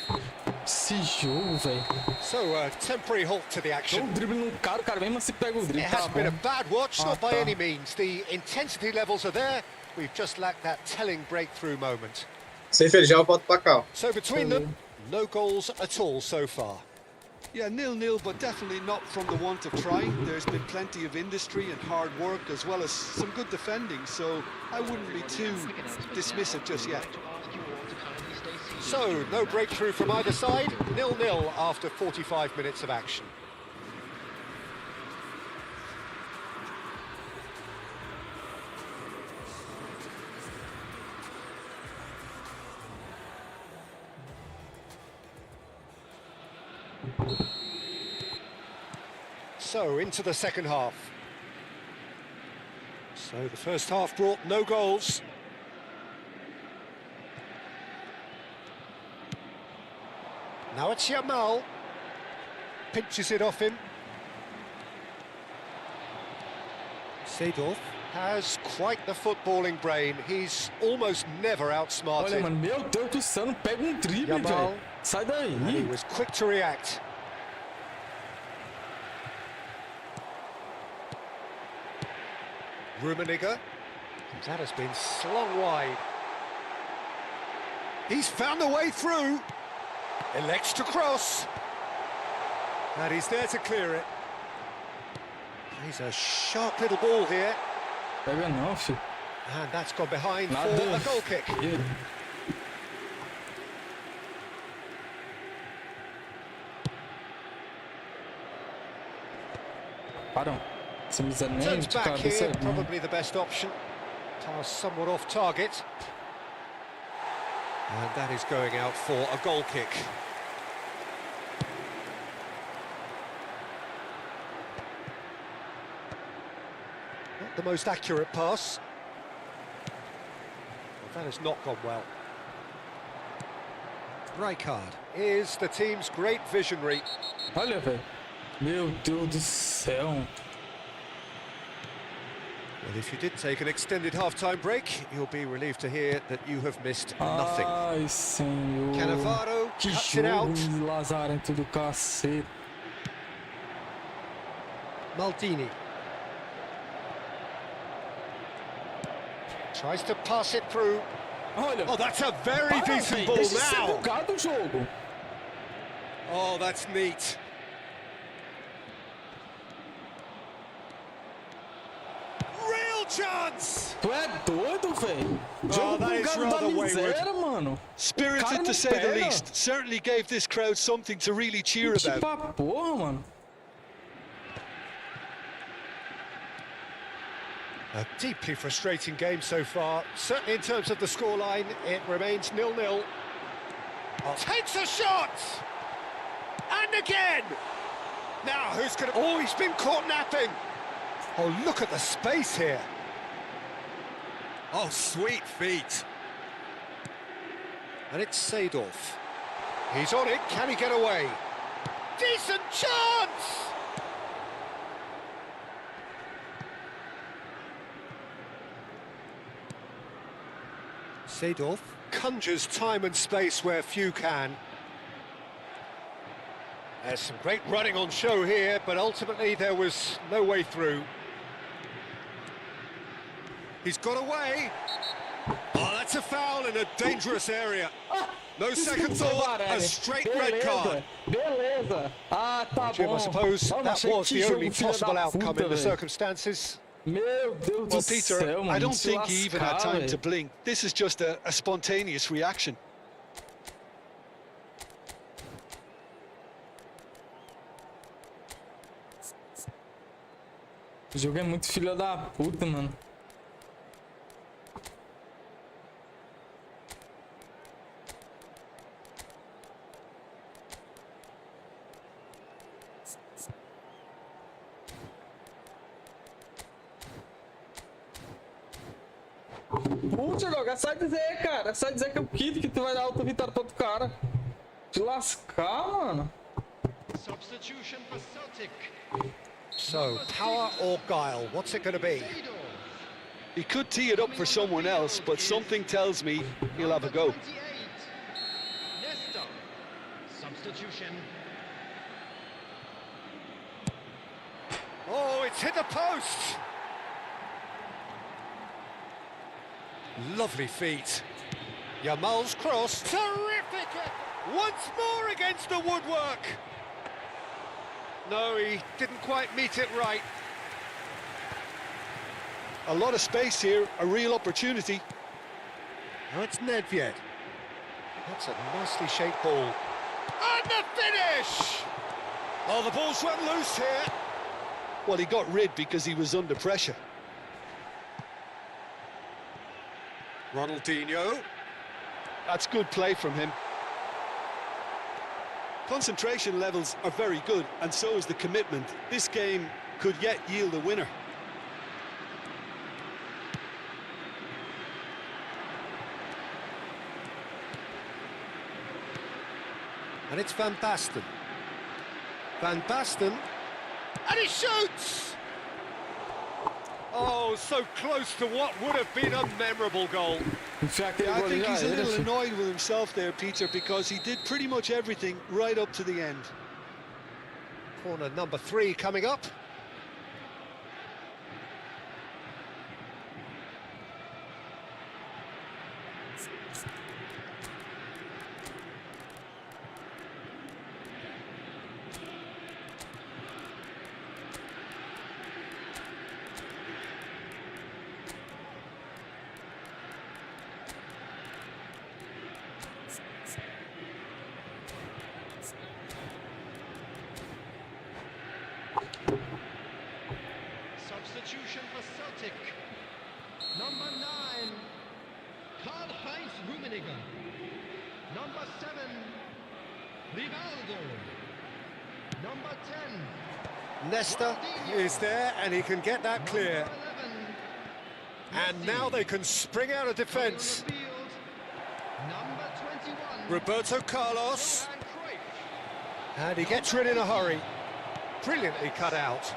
Esse jogo, velho. So, temporary halt to the Dá action. um drible no cara, o cara mesmo assim pega o drible. It Tá hasn't been a bom. bad watch, not by tá. any means. The intensity levels are there. We've just lacked that telling breakthrough moment. Sem felijar, eu volto pra cá. So between them, no goals at all so far. Yeah, 0-0, but definitely not from the want of trying. There's been plenty of industry and hard work, as well as some good defending, so I wouldn't be too dismissive just yet. So, no breakthrough from either side. 0-0 after 45 minutes of action. So, into the second half. So, the first half brought no goals. Now it's Yamal. Pinches it off him. Seedorf has quite the footballing brain. He's almost never Olha, outsmarted. mano, meu Deus do céu, não pega um drible, Yamal. velho. Sai And he daí. was quick to react. Rummenigge. That has been slung wide. He's found the way through. Elects to cross. And he's there to clear it. He's a sharp little ball here. Pega não, filho. And that's gone behind for Nada. a goal kick. Para. Essa miséria nem Turns de back cabeça here, é bom. probably the best option. Pass somewhat off target. And that is going out for a goal kick. Not the most accurate pass. Well, that has not gone well. Rijkaard is the team's great visionary. Olha, velho. Meu Deus do céu. Well, if you did take an extended half-time break, you'll be relieved to hear that you have missed nothing. Ai, senhor. Cannavaro Que cuts it jogo out. lazarento do cacete. Maldini. Tries to pass it through. Olha. Oh, that's a very Para, decent véi, ball deixa de ser now. bugado o jogo. Oh, that's neat. chance! Tu é doido, velho? Jogo that com is cara da rather wayward. miséria, mano. Spirited Cara, to não say the pega. least. Certainly gave this crowd something to really cheer about. Tipo a porra, mano. A deeply frustrating game so far. Certainly in terms of the scoreline, it remains 0-0. Takes a shot! And again! Now, who's going to... Oh, he's been caught napping! Oh, look at the space here. Oh, sweet feet. And it's Seedorf. He's on it, can he get away? Decent chance! Seedorf conjures time and space where few can. There's some great running on show here, but ultimately there was no way through. He's got away. Oh, that's a foul in a dangerous area. No second thought, a straight red card. Beleza. Ah, tá Jim, bom. I suppose Mano, that achei was que the jogo only filha possible da outcome puta, in the velho. circumstances. Meu Deus do Well, Peter, céu, mano. I don't Se think he even had lascar, time to velho. blink. This is just a spontaneous reaction. O jogo é muito filha da puta, mano. Puxa, Goga, é só dizer, cara. É só dizer que eu quito que tu vai dar outra vitória pro outro cara. Te lascar, mano. Substitution for Celtic. So, power or guile, what's it going to be? He could tee it up for someone else, but something tells me he'll have a go. 28. Nesta. Substitution. Oh, it's hit the post! Lovely feet. Yamal's cross. Terrific! Once more against the woodwork! No, he didn't quite meet it right. A lot of space here, a real opportunity. Now it's Nedved. That's a nicely shaped ball. And the finish! Oh, the ball's run loose here. Well, he got rid because he was under pressure. Ronaldinho. That's good play from him. Concentration levels are very good, and so is the commitment. This game could yet yield a winner. And it's Van Basten. Van Basten. And he shoots! Oh, so close to what would have been a memorable goal. Enfiar aquele Yeah, I gol think já he's a era, little filho. annoyed with himself there, Peter, because he did pretty much everything right up to the end. Corner number 3 coming up. Substitution for Celtic. Number 9. Karl-Heinz Rummenigge. Number 7. Rivaldo. Number 10. Nesta is there and he can get that clear. Number 11. And now they can spring out of defence. On the field. Number 21. Roberto Carlos. Johan Cruyff. And he gets rid in a hurry. Brilliantly cut out.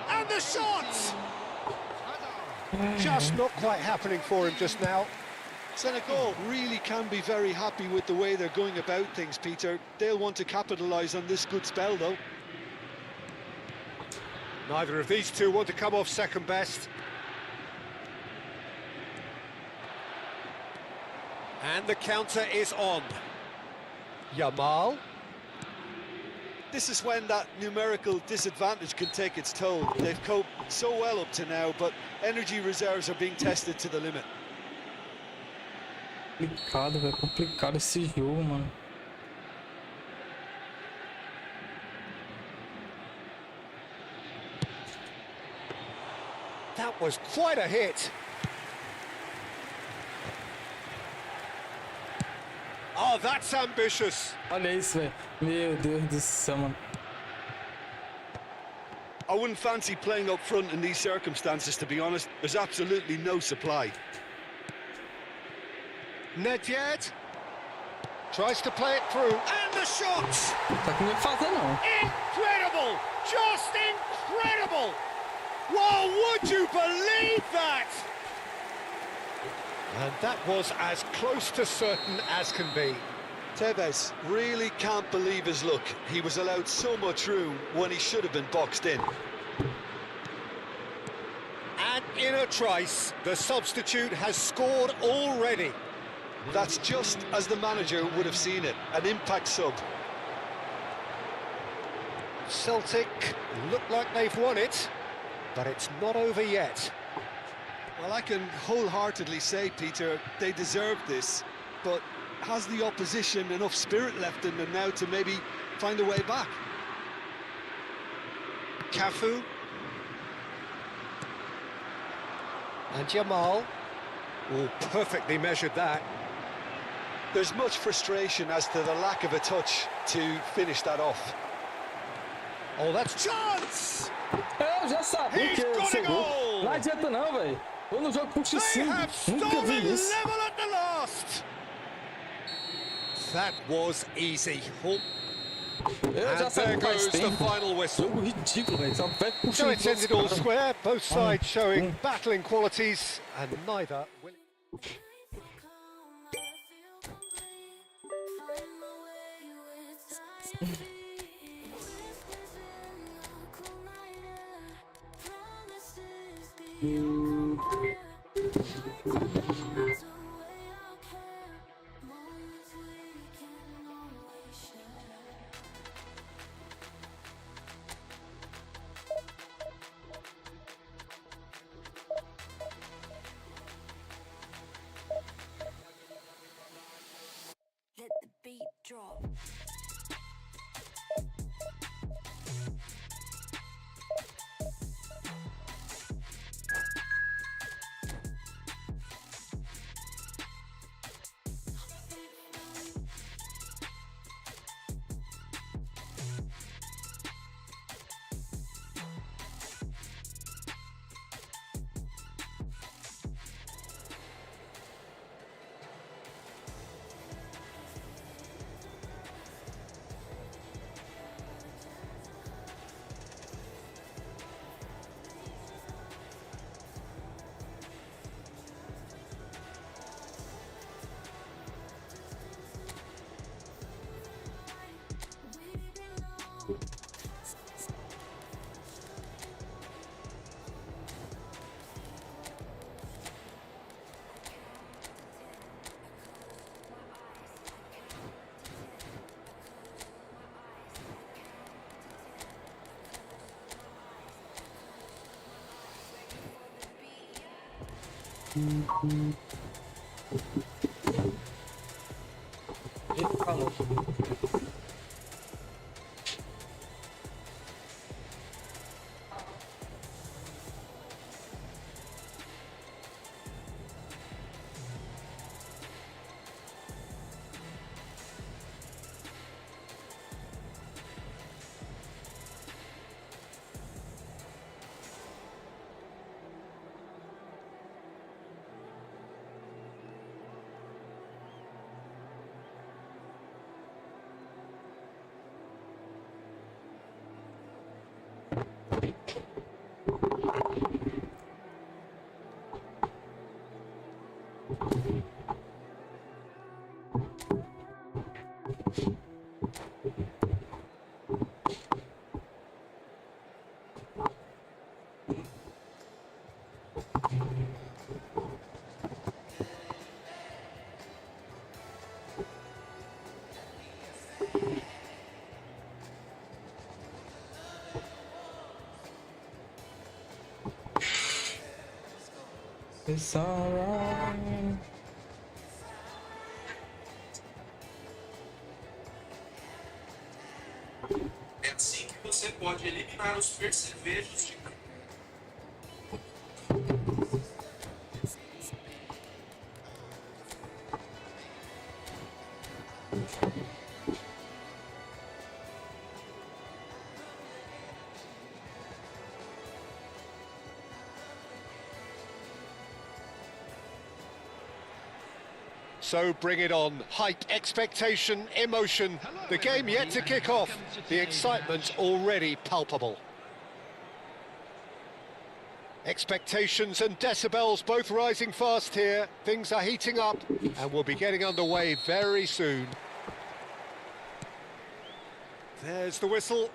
And the shot! Just not quite happening for him just now. Senegal really can be very happy with the way they're going about things, Peter. They'll want to capitalise on this good spell, though. Neither of these two want to come off second best. And the counter is on. Yamal. This is when that numerical disadvantage can take its toll. They've coped so well up to now, but energy reserves are being tested to the limit. Complicado, velho. Complicado esse jogo, mano. That was quite a hit. Oh, that's ambitious. Olha isso, velho. Meu Deus do céu, mano. I wouldn't fancy playing up front in these circumstances, to be honest. There's absolutely no supply. Nedved tries to play it through, and the shot! Tá com medo de fazer, não. Incredible! Just incredible! Well, would you believe that? And that was as close to certain as can be. Tevez really can't believe his luck. He was allowed so much room when he should have been boxed in. And in a trice, the substitute has scored already. That's just as the manager would have seen it, an impact sub. Celtic look like they've won it, but it's not over yet. Well, I can wholeheartedly say, Peter, they deserved this, but has the opposition enough spirit left in them now to maybe find a way back? Cafu. And Jamal. Oh, perfectly measured that. There's much frustration as to the lack of a touch to finish that off. Oh, that's chance! Eu já sabia que ia ser gol. goal! Não adianta não, velho. Ou no jogo puxa They 5. have Nunca stolen vi isso. level at the last. That was easy. Oh, Eu já and there sabia faz goes the tempo. final whistle. Jogo ridículo, velho. Só vai So puxando it's todos ended os all caras. square, both sides showing battling qualities, and neither will... Let the beat drop. Ele falou. It's alright. É assim que você pode eliminar os percevejos de So bring it on. Hype, expectation, emotion. The game yet to kick off. The excitement already palpable. Expectations and decibels both rising fast here. Things are heating up and we'll be getting underway very soon. There's the whistle.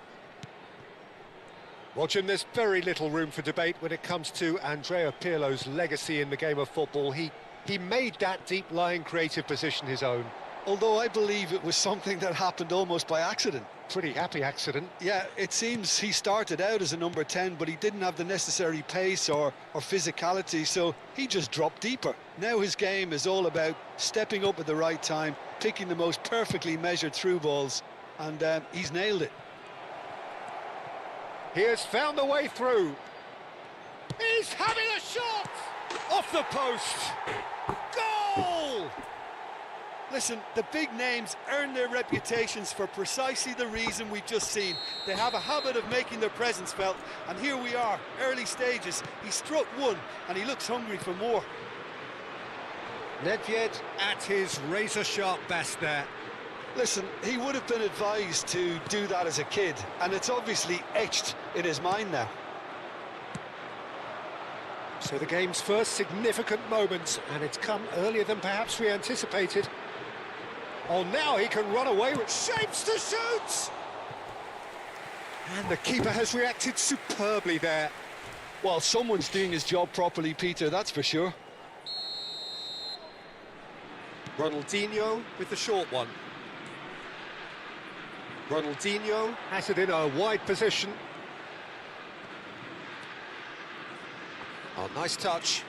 Watching, there's very little room for debate when it comes to Andrea Pirlo's legacy in the game of football. He made that deep-lying creative position his own. Although I believe it was something that happened almost by accident. Pretty happy accident. Yeah, it seems he started out as a number 10, but he didn't have the necessary pace or physicality, so he just dropped deeper. Now his game is all about stepping up at the right time, picking the most perfectly measured through balls, and he's nailed it. He has found the way through. He's having a shot! Off the post! Goal! Listen, the big names earn their reputations for precisely the reason we've just seen. They have a habit of making their presence felt, and here we are, early stages. He struck one, and he looks hungry for more. Nedved at his razor-sharp best there. Listen, he would have been advised to do that as a kid, and it's obviously etched in his mind now. So the game's first significant moment, and it's come earlier than perhaps we anticipated. Oh, now he can run away with shapes to shoot! And the keeper has reacted superbly there. Well, someone's doing his job properly, Peter, that's for sure. Ronaldinho with the short one. Ronaldinho has it in a wide position. Oh, nice touch.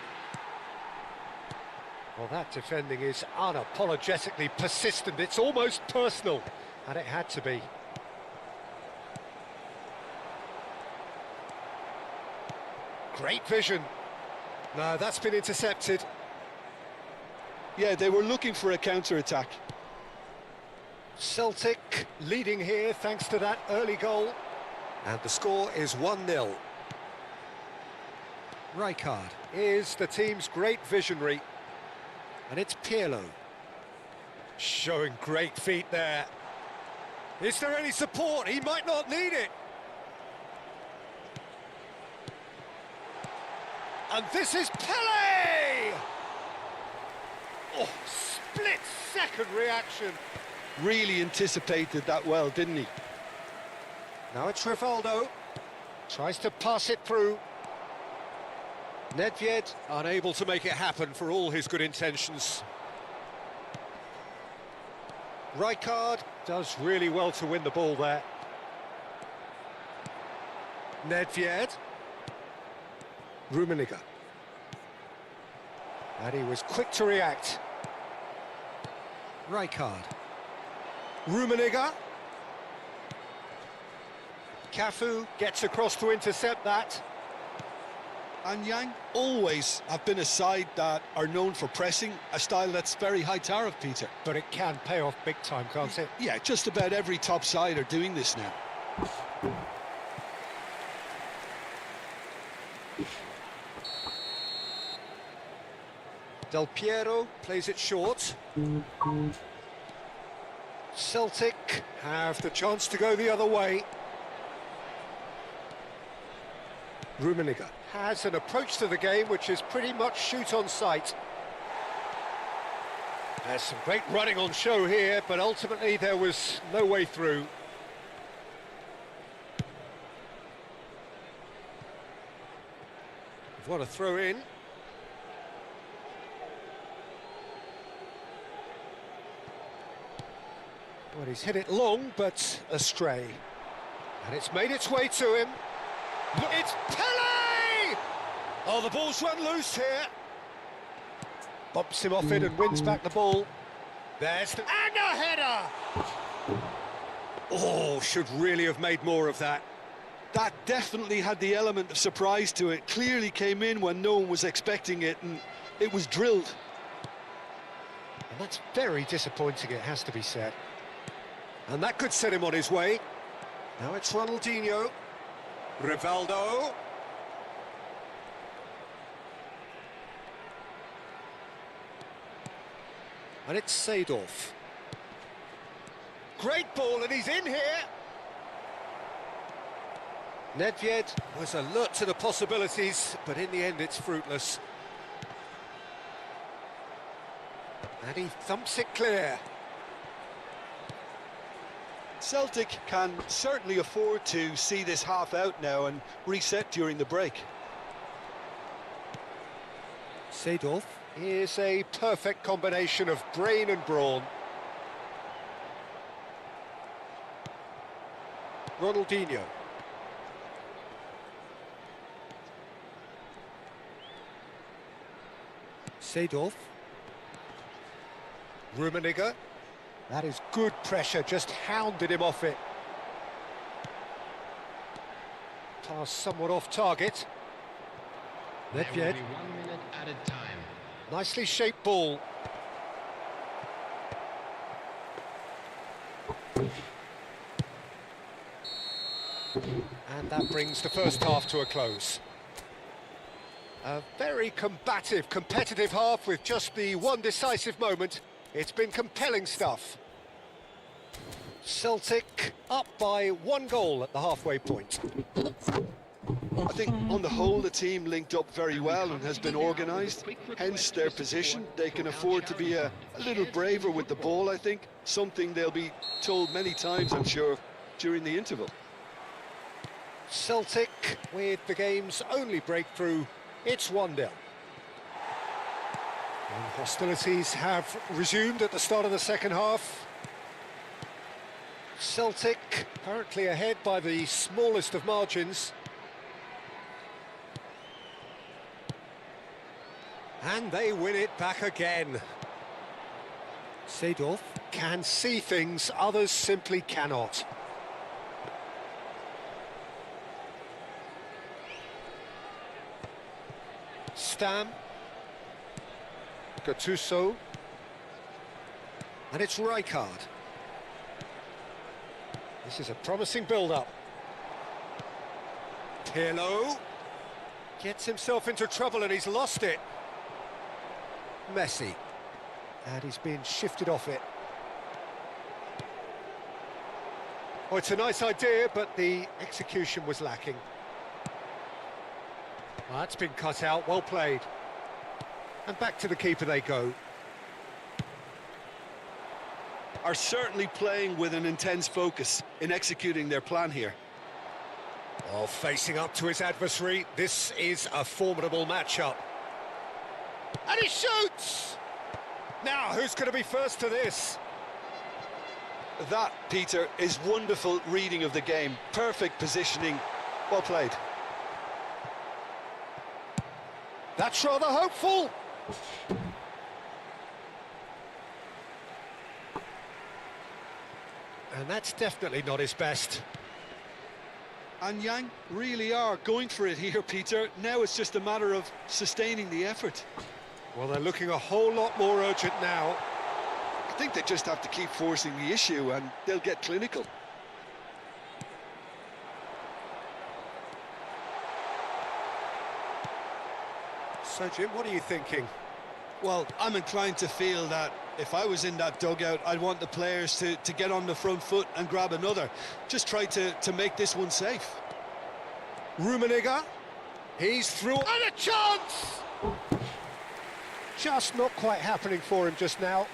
Well, that defending is unapologetically persistent. It's almost personal, and it had to be. Great vision. No, that's been intercepted. Yeah, they were looking for a counter-attack. Celtic leading here thanks to that early goal. And the score is 1-0. Rijkaard is the team's great visionary. And it's Pirlo. Showing great feet there. Is there any support? He might not need it. And this is Pele! Oh, split-second reaction. Really anticipated that well, didn't he? Now it's Rivaldo. Tries to pass it through. Nedved unable to make it happen for all his good intentions. Rijkaard does really well to win the ball there. Nedved. Rummenigge. And he was quick to react. Rijkaard. Rummenigge. Cafu gets across to intercept that. And Yang always have been a side that are known for pressing, a style that's very high tariff, Peter. But it can pay off big time, can't it? Yeah, just about every top side are doing this now. Del Piero plays it short. Celtic have the chance to go the other way. Rummenigge has an approach to the game which is pretty much shoot on sight. There's some great running on show here, but ultimately there was no way through. What a throw in. Well, he's hit it long, but astray. And it's made its way to him. It's Pele! Oh, the ball's run loose here. Bumps him off it and wins back the ball. There's the... And a header! Oh, should really have made more of that. That definitely had the element of surprise to it. Clearly came in when no one was expecting it, and it was drilled. And that's very disappointing, it has to be said. And that could set him on his way. Now it's Ronaldinho. Rivaldo. And it's Seedorf. Great ball, and he's in here. Nedved was alert to the possibilities, but in the end it's fruitless. And he thumps it clear. Celtic can certainly afford to see this half out now and reset during the break. Seedorf is a perfect combination of brain and brawn. Ronaldinho. Seedorf. Rummenigge. That is good pressure, just hounded him off it. Pass somewhat off target. Nedved. 1 minute at a time. Nicely shaped ball. And that brings the first half to a close. A very combative, competitive half with just the one decisive moment. It's been compelling stuff. Celtic up by 1 goal at the halfway point. I think on the whole the team linked up very well and has been organised, hence their position. They can afford to be a little braver with the ball, I think. Something they'll be told many times, I'm sure, during the interval. Celtic with the game's only breakthrough. It's 1-0. And hostilities have resumed at the start of the second half. Celtic currently ahead by the smallest of margins. And they win it back again. Seedorf can see things others simply cannot. Stam. Gattuso. And it's Rijkaard. This is a promising build-up. Pirlo gets himself into trouble and he's lost it. Messi. And he's been shifted off it. Oh, it's a nice idea, but the execution was lacking. Well, that's been cut out, well played. And back to the keeper they go. Are certainly playing with an intense focus in executing their plan here. Oh, facing up to his adversary, this is a formidable matchup. And he shoots! Now, who's going to be first to this? That, Peter, is wonderful reading of the game. Perfect positioning. Well played. That's rather hopeful. And that's definitely not his best. And Yang really are going for it here, Peter. Now it's just a matter of sustaining the effort. Well, they're looking a whole lot more urgent now. I think they just have to keep forcing the issue and they'll get clinical. So, Jim, what are you thinking? Well, I'm inclined to feel that if I was in that dugout, I'd want the players to get on the front foot and grab another. Just try to make this one safe. Rummenigge. He's through. And a chance! Just not quite happening for him just now.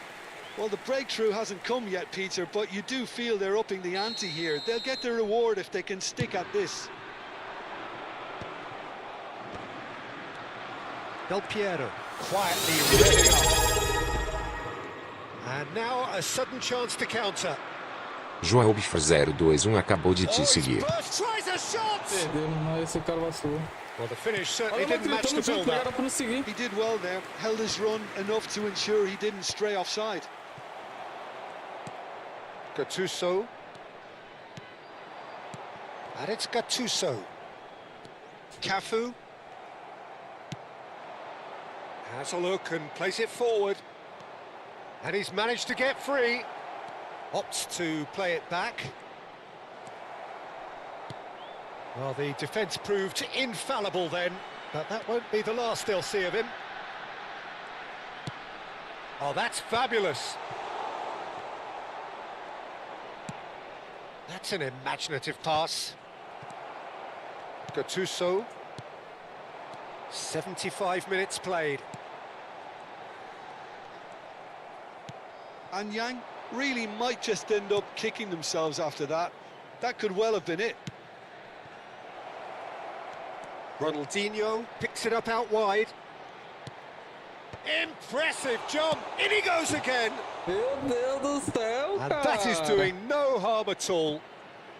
Well, the breakthrough hasn't come yet, Peter, but you do feel they're upping the ante here. They'll get their reward if they can stick at this. Del Piero quietly revving up. And now a sudden chance to counter. João Bifa 021 acabou de te seguir. Tries a shot! Perdemos, mas esse cara vacilou. Well, the finish certainly Olha o didn't match the gritando junto, build-up. era pra não seguir. He did well there, held his run enough to ensure he didn't stray offside. Gattuso. And it's Gattuso. Cafu. Has a look and plays it forward. And he's managed to get free. Opts to play it back. Well, the defence proved infallible then, but that won't be the last they'll see of him. Oh, that's fabulous. That's an imaginative pass. Gattuso. 75 minutes played. And Yang really might just end up kicking themselves after that. That could well have been it. Ronaldinho picks it up out wide. Impressive jump. In he goes again. Meu Deus do céu, And cara. that is doing no harm at all.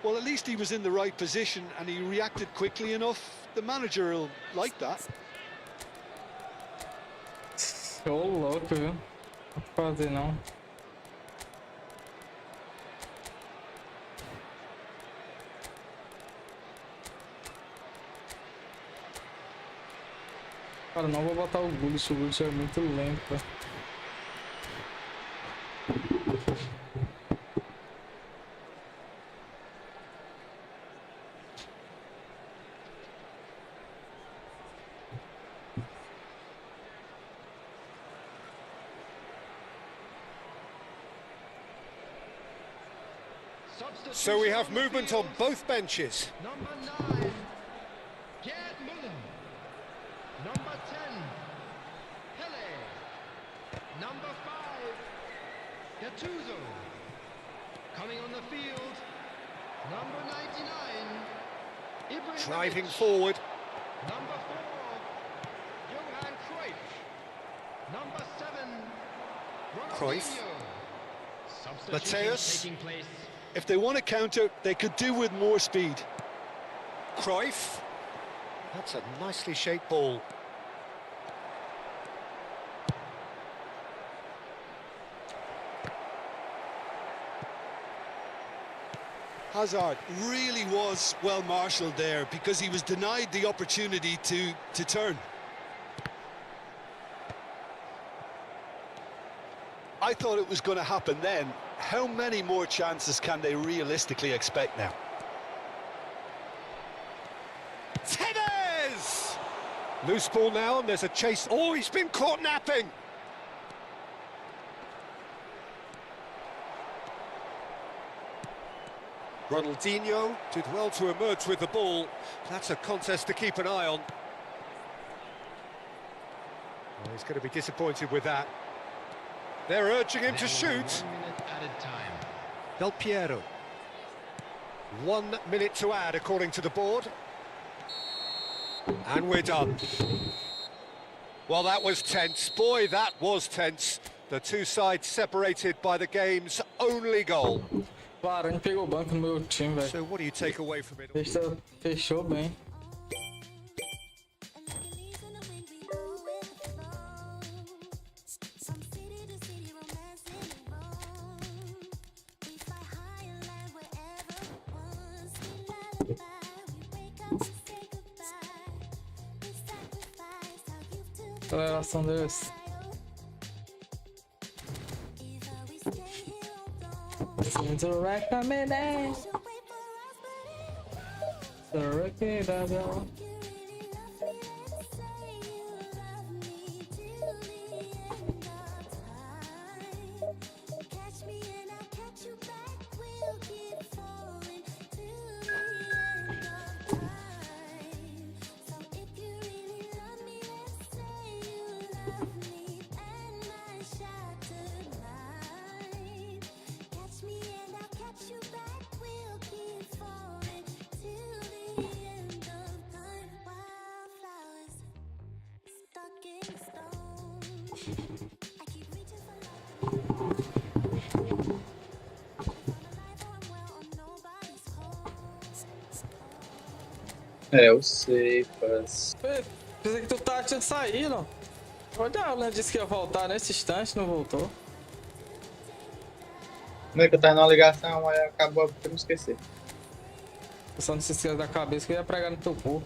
Well, at least he was in the right position and he reacted quickly enough. The manager will like that. Ô louco, viu? Não vou fazer não. Cara, não vou botar o Gullit é muito lento. So we have movement on both benches. Number 9, Gerd Müller. Number 10, Pele. Number 5, Gattuso. Coming on the field, number 99, Ibrahimovic. Driving forward. Number 4, Johan Cruyff. Number 7, Cruyff. Ronaldinho. Substitution Mateus. taking place. If they want to counter, they could do with more speed. Cruyff. That's a nicely shaped ball. Hazard really was well marshalled there because he was denied the opportunity to turn. I thought it was going to happen then. How many more chances can they realistically expect now? Tevez! Loose ball now, and there's a chase. Oh, he's been caught napping. Ronaldinho did well to emerge with the ball. That's a contest to keep an eye on. Well, he's going to be disappointed with that. They're urging him to shoot. 1 minute added time. Del Piero. 1 minute to add, according to the board. And we're done. Well, that was tense. Boy, that was tense. The two sides separated by the game's only goal. Varane pegou o banco no meu time, velho. So what do you take away from it? Fechou bem. Aceleração deles. Seems a recommendation. The recommendation. É, eu sei, mas... Pensei que tu tinha saído. Olha, ela disse que ia voltar nesse instante, não voltou. Como é que eu tava numa ligação, aí acabou por me esquecer. Eu só não se esquece da cabeça que eu ia pregar no teu corpo.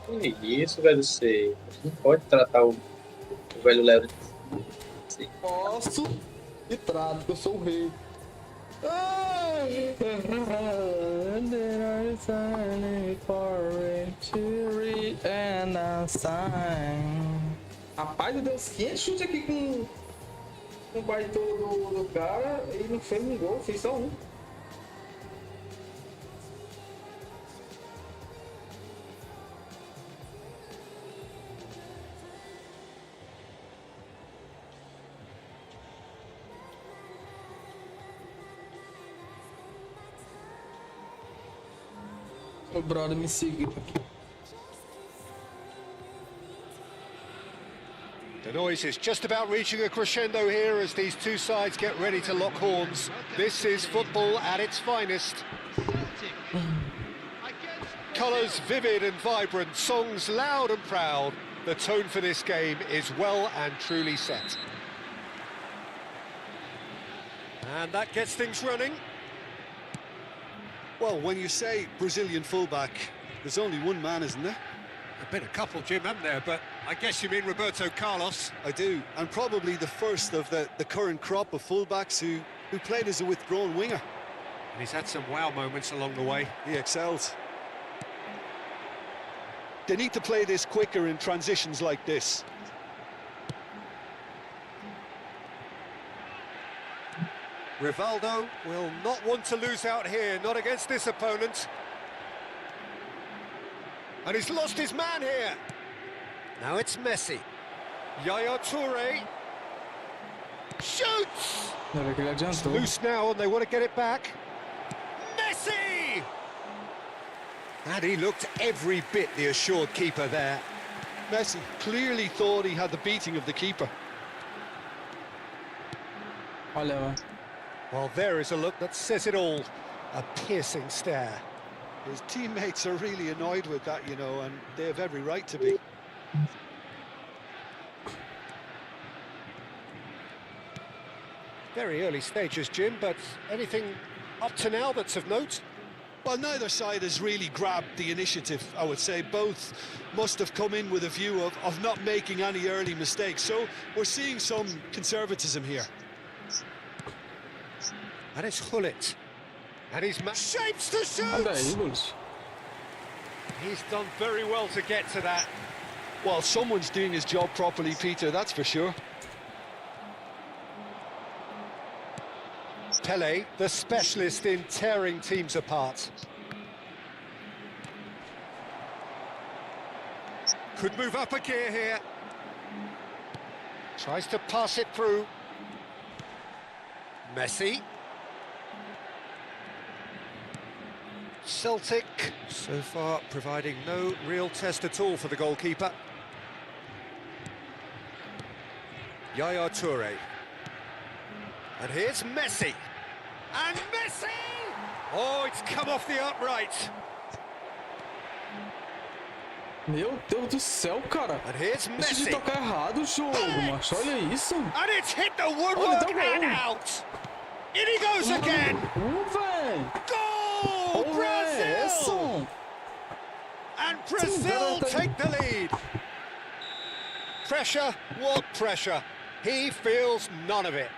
Que isso, velho, você não pode tratar o velho Léo assim. Posso e trato, que eu sou o rei. Rapaz, eu dei uns 500 chutes aqui com o baitô do cara e não fez um gol, fez só um. O brother me seguiu aqui. The noise is just about reaching a crescendo here as these two sides get ready to lock horns. This is football at its finest. Colours vivid and vibrant, songs loud and proud. The tone for this game is well and truly set. And that gets things running. Well, when you say Brazilian fullback, there's only one man, isn't there? There've been a couple, Jim, haven't there? But I guess you mean Roberto Carlos. I do, and probably the first of the current crop of fullbacks who played as a withdrawn winger. And he's had some wow moments along the way. He excels. They need to play this quicker in transitions like this. Rivaldo will not want to lose out here, not against this opponent. And he's lost his man here. Now it's Messi. Yaya Toure. Shoots! It's loose now and they want to get it back. Messi! And he looked every bit the assured keeper there. Messi clearly thought he had the beating of the keeper. Well, there is a look that says it all. A piercing stare. His teammates are really annoyed with that, you know, and they have every right to be. Very early stages, Jim, but anything up to now that's of note? Well, neither side has really grabbed the initiative, I would say. Both must have come in with a view of not making any early mistakes. So we're seeing some conservatism here. And it's Hullet. And he's shapes to shoot! He's done very well to get to that. Well, someone's doing his job properly, Peter, that's for sure. Pele, the specialist in tearing teams apart. Could move up a gear here. Tries to pass it through. Messi. Celtic, so far providing no real test at all for the goalkeeper. Yaya Toure. And here's Messi. And Messi! Oh, it's come off the upright. Meu Deus do céu, cara. And here's Isso de Messi. tocar errado o jogo, macho. Olha isso. And it's hit the woodwork and out. In he goes again. Véi. Goal! Brazil! And Brazil take the lead. Pressure, what pressure? He feels none of it.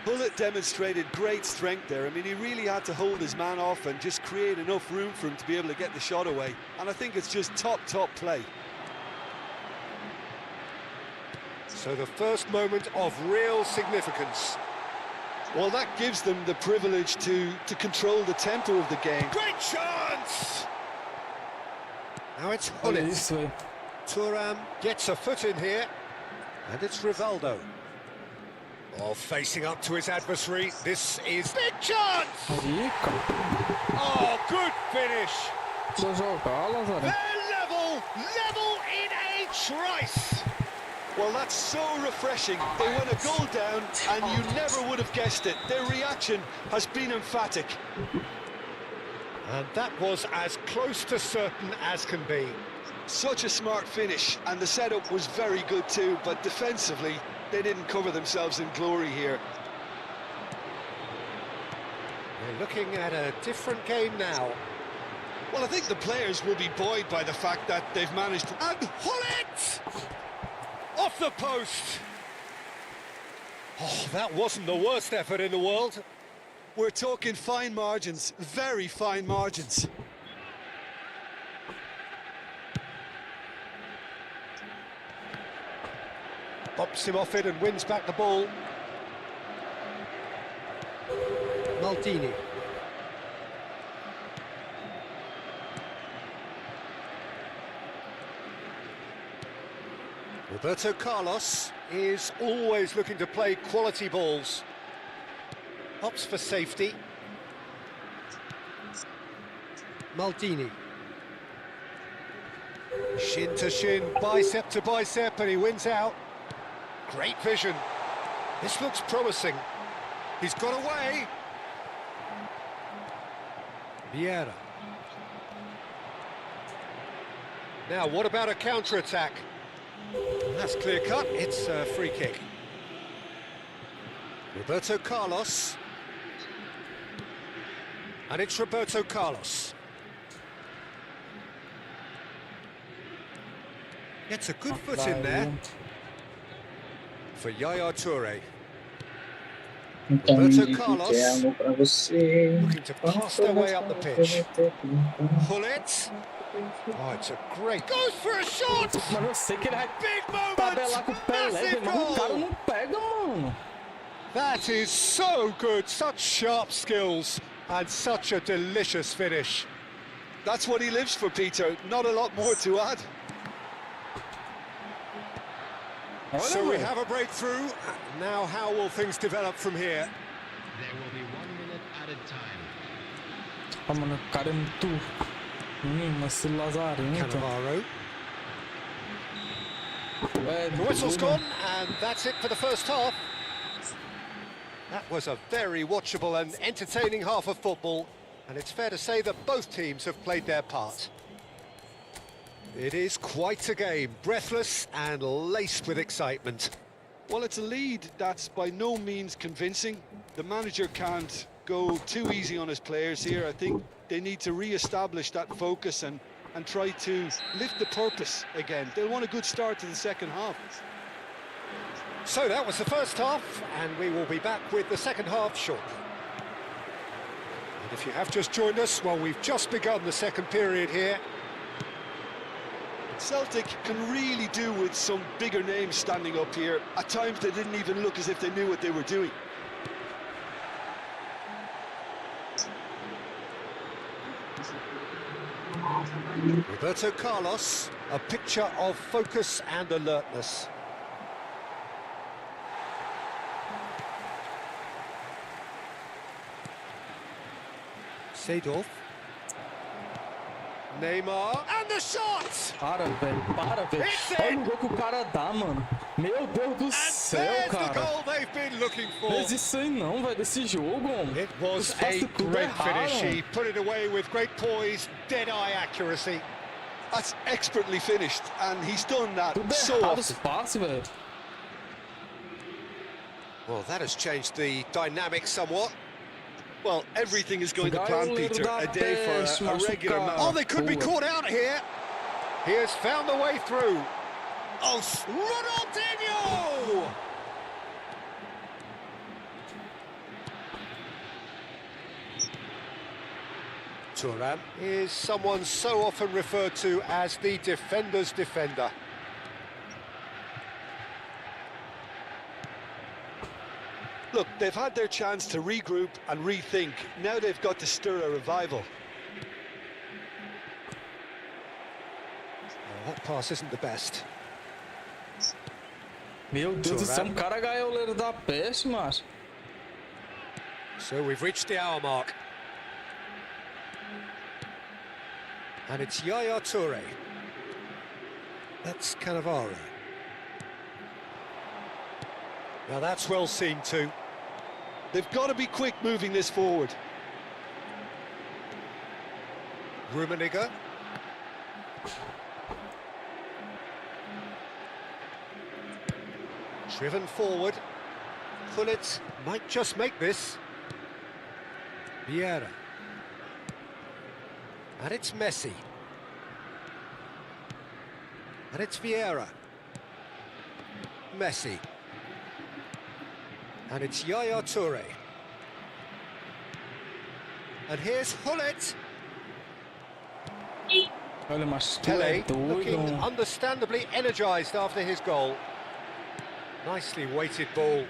Hullet demonstrated great strength there. I mean, he really had to hold his man off and just create enough room for him to be able to get the shot away. And I think it's just top play. So the first moment of real significance. Well, that gives them the privilege to control the tempo of the game. Great chance! Now it's Hullet. Thuram gets a foot in here. And it's Rivaldo. Oh, facing up to his adversary. This is big chance! Oh, good finish! They're level in a trice! Well, that's so refreshing. They went a goal down and you never would have guessed it. Their reaction has been emphatic. And that was as close to certain as can be. Such a smart finish, and the setup was very good too, but defensively, they didn't cover themselves in glory here. We're looking at a different game now. Well, I think the players will be buoyed by the fact that they've managed to... And Hullet! Off the post! Oh, that wasn't the worst effort in the world. We're talking fine margins, very fine margins. Bops him off it and wins back the ball. Maldini. Roberto Carlos is always looking to play quality balls. Opts for safety. Maldini. Shin to shin, bicep to bicep, and he wins out. Great vision. This looks promising. He's got away. Vieira. Now, what about a counter-attack? That's clear-cut. It's a free kick. Roberto Carlos. And it's Roberto Carlos. Gets a good foot in there. For Yaya Toure. Roberto Carlos looking to pass their way up the pitch. Hullet. Oh, it's a great... Goes for a shot! Mano, eu sei que ele vai Big tabelar com o moment! pé leve, Massive mas o cara goal! não pega, mano. That is so good, such sharp skills and such a delicious finish. That's what he lives for, Peter. Not a lot more to add. So we have a breakthrough. Now how will things develop from here? There will be 1 minute added time. Ah, mano, o cara é muito... Mas lazarento. Cannavaro. É, The whistle's gone, and that's it for the first half. That was a very watchable and entertaining half of football, and it's fair to say that both teams have played their part. It is quite a game, breathless and laced with excitement. Well, it's a lead that's by no means convincing. The manager can't go too easy on his players here. I think they need to re-establish that focus and try to lift the purpose again. They'll want a good start to the second half. So that was the first half, and we will be back with the second half shortly. And if you have just joined us, well, we've just begun the second period here. Celtic can really do with some bigger names standing up here. At times they didn't even look as if they knew what they were doing. Roberto Carlos, a picture of focus and alertness. Seedorf. Neymar, and the shot! Para, velho, para, velho. Olha o gol que o cara dá, mano. Meu Deus do céu, cara. The goal they've been looking for. Fez isso aí não, velho, desse jogo. It was a great finish. He put it away with great poise, dead-eye accuracy. That's expertly finished, and he's done that so errado often. os passes, velho. Well, that has changed the dynamic somewhat. Well, everything is going to plan, Peter. A day for a regular man. Oh, they could be caught out here. He has found the way through. Oh, Ronaldinho! Thuram is someone so often referred to as the defender's defender. Look, they've had their chance to regroup and rethink. Now they've got to stir a revival. Oh, that pass isn't the best. Meu Deus do céu, cara gaioleiro da peste, macho. So we've reached the hour mark. And it's Yaya Toure. That's Cannavaro. Now that's well seen too. They've got to be quick moving this forward. Rummenigge. Driven forward. Gullit might just make this. Vieira. And it's Messi. And it's Vieira. Messi. And it's Yaya Toure. And here's Gullit. Olha, mas tu Pele é looking doido. understandably energised after his goal. Nicely weighted ball.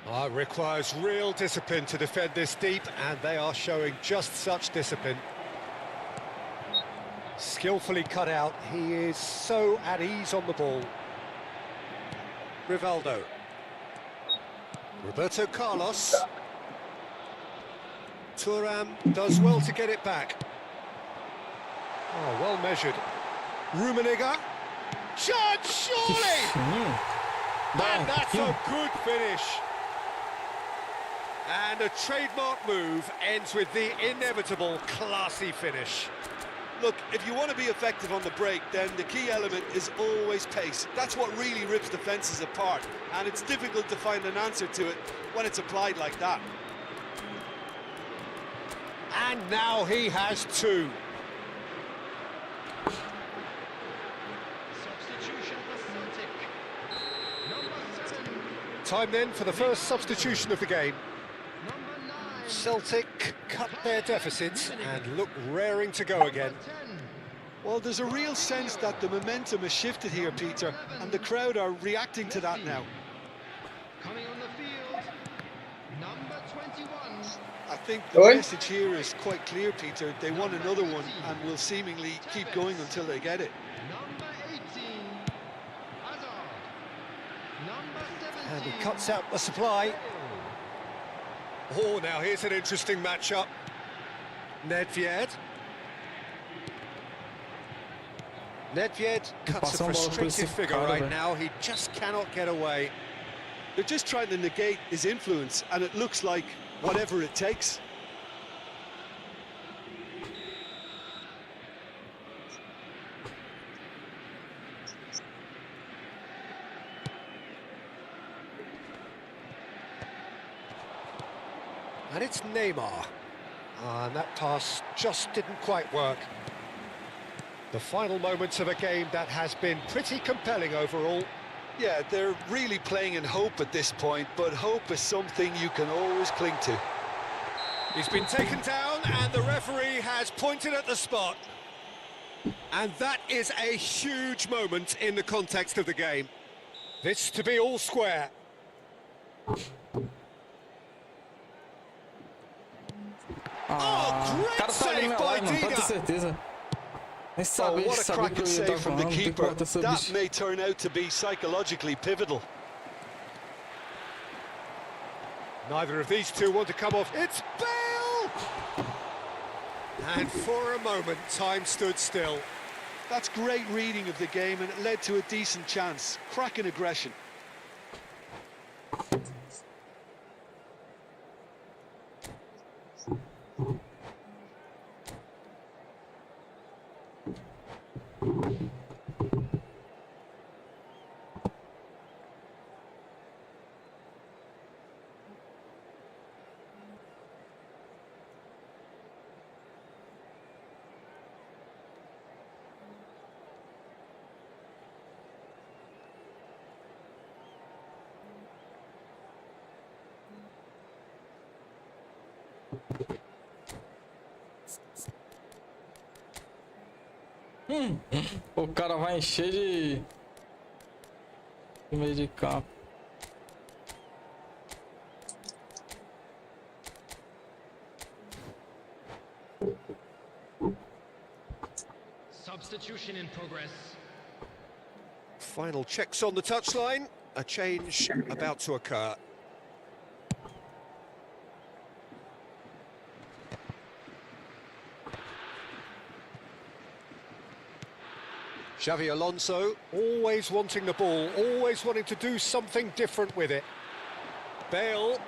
It requires real discipline to defend this deep, and they are showing just such discipline. Skillfully cut out, he is so at ease on the ball. Rivaldo. Roberto Carlos. Thuram does well to get it back. Oh, well measured. Rummenigge. Shot, surely! And that's a good finish. And a trademark move ends with the inevitable classy finish. Look, if you want to be effective on the break, then the key element is always pace. That's what really rips defences apart, and it's difficult to find an answer to it when it's applied like that. And now he has two. Substitution for Celtic. Number 7. Time then for the first substitution of the game. Number 9. Celtic cut their deficit and look raring to go again. Well, there's a real sense that the momentum has shifted here, Peter, and the crowd are reacting to that now. Coming on the field, number 21. I think the message here is quite clear, Peter. They want another one and will seemingly keep going until they get it. Number 18. Hazard. Number 17. And he cuts out the supply. Oh, now here's an interesting matchup. Nedved. Nedved cuts a frustrated figure right now. He just cannot get away. They're just trying to negate his influence, and it looks like whatever it takes. And it's Neymar. And that pass just didn't quite work. The final moments of a game that has been pretty compelling overall. Yeah, they're really playing in hope at this point, but hope is something you can always cling to. He's been taken down and the referee has pointed at the spot. And that is a huge moment in the context of the game. This to be all square. Oh, great save by Dida. Oh, what a cracking save from the keeper. That may turn out to be psychologically pivotal. Neither of these two want to come off. It's Bale! And for a moment, time stood still. That's great reading of the game, and it led to a decent chance. Cracking aggression. O cara vai encher de meio de campo. Substitution in progress. Final checks on the touchline. A change about to occur. Xavi Alonso, always wanting the ball, always wanting to do something different with it. Bale.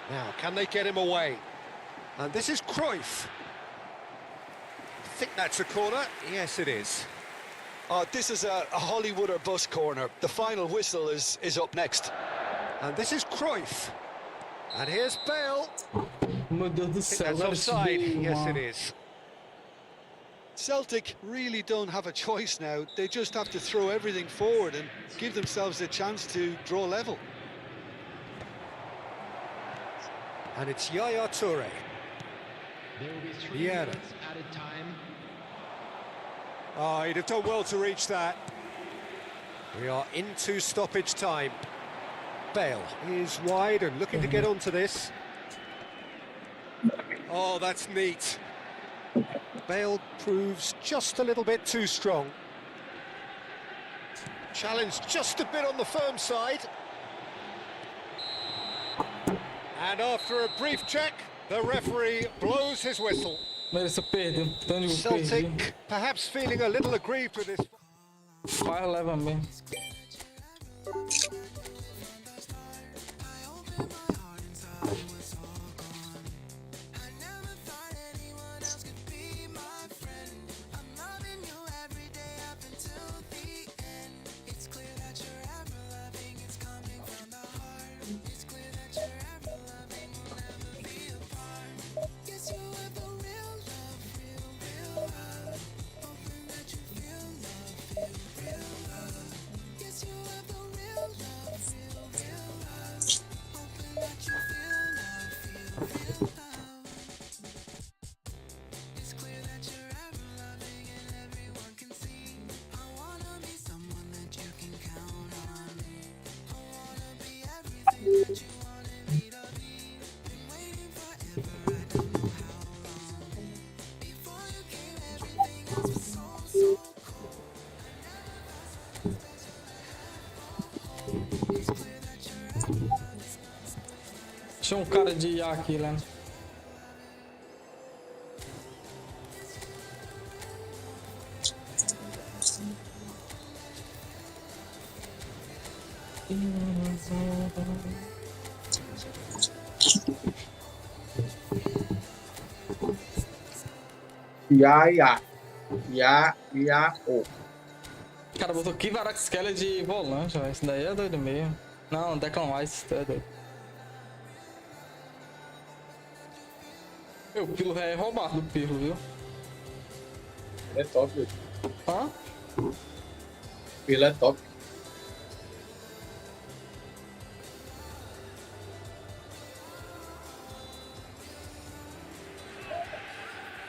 Now, can they get him away? And this is Cruyff. think that's a corner. Yes, it is. This is a Hollywood or bus corner. The final whistle is up next. And this is Cruyff. And here's Bale. Meu Deus do I think céu, that's agora offside. subiu, Yes, it mano. is. Celtic really don't have a choice now. They just have to throw everything forward and give themselves a chance to draw level. And it's Yaya Toure. There will be 3 Vieira. minutes added time. Oh, he'd have done well to reach that. We are into stoppage time. Bale is wide and looking to get onto this. Oh, that's neat. Bale proves just a little bit too strong. Challenge just a bit on the firm side. And after a brief check, the referee blows his whistle. Mereceu perder. Tanto de perdi. Celtic perhaps feeling a little aggrieved with this. Vai, leva mesmo. Tinha um cara de IA aqui, né? O Cara, botou Kivaraxkelia de volante, velho. Isso daí é doido mesmo. Não, Declan Rice, tá doido. O Pirlo é roubado do Pirlo, viu? Ele é top, velho. Hã? Ele é top.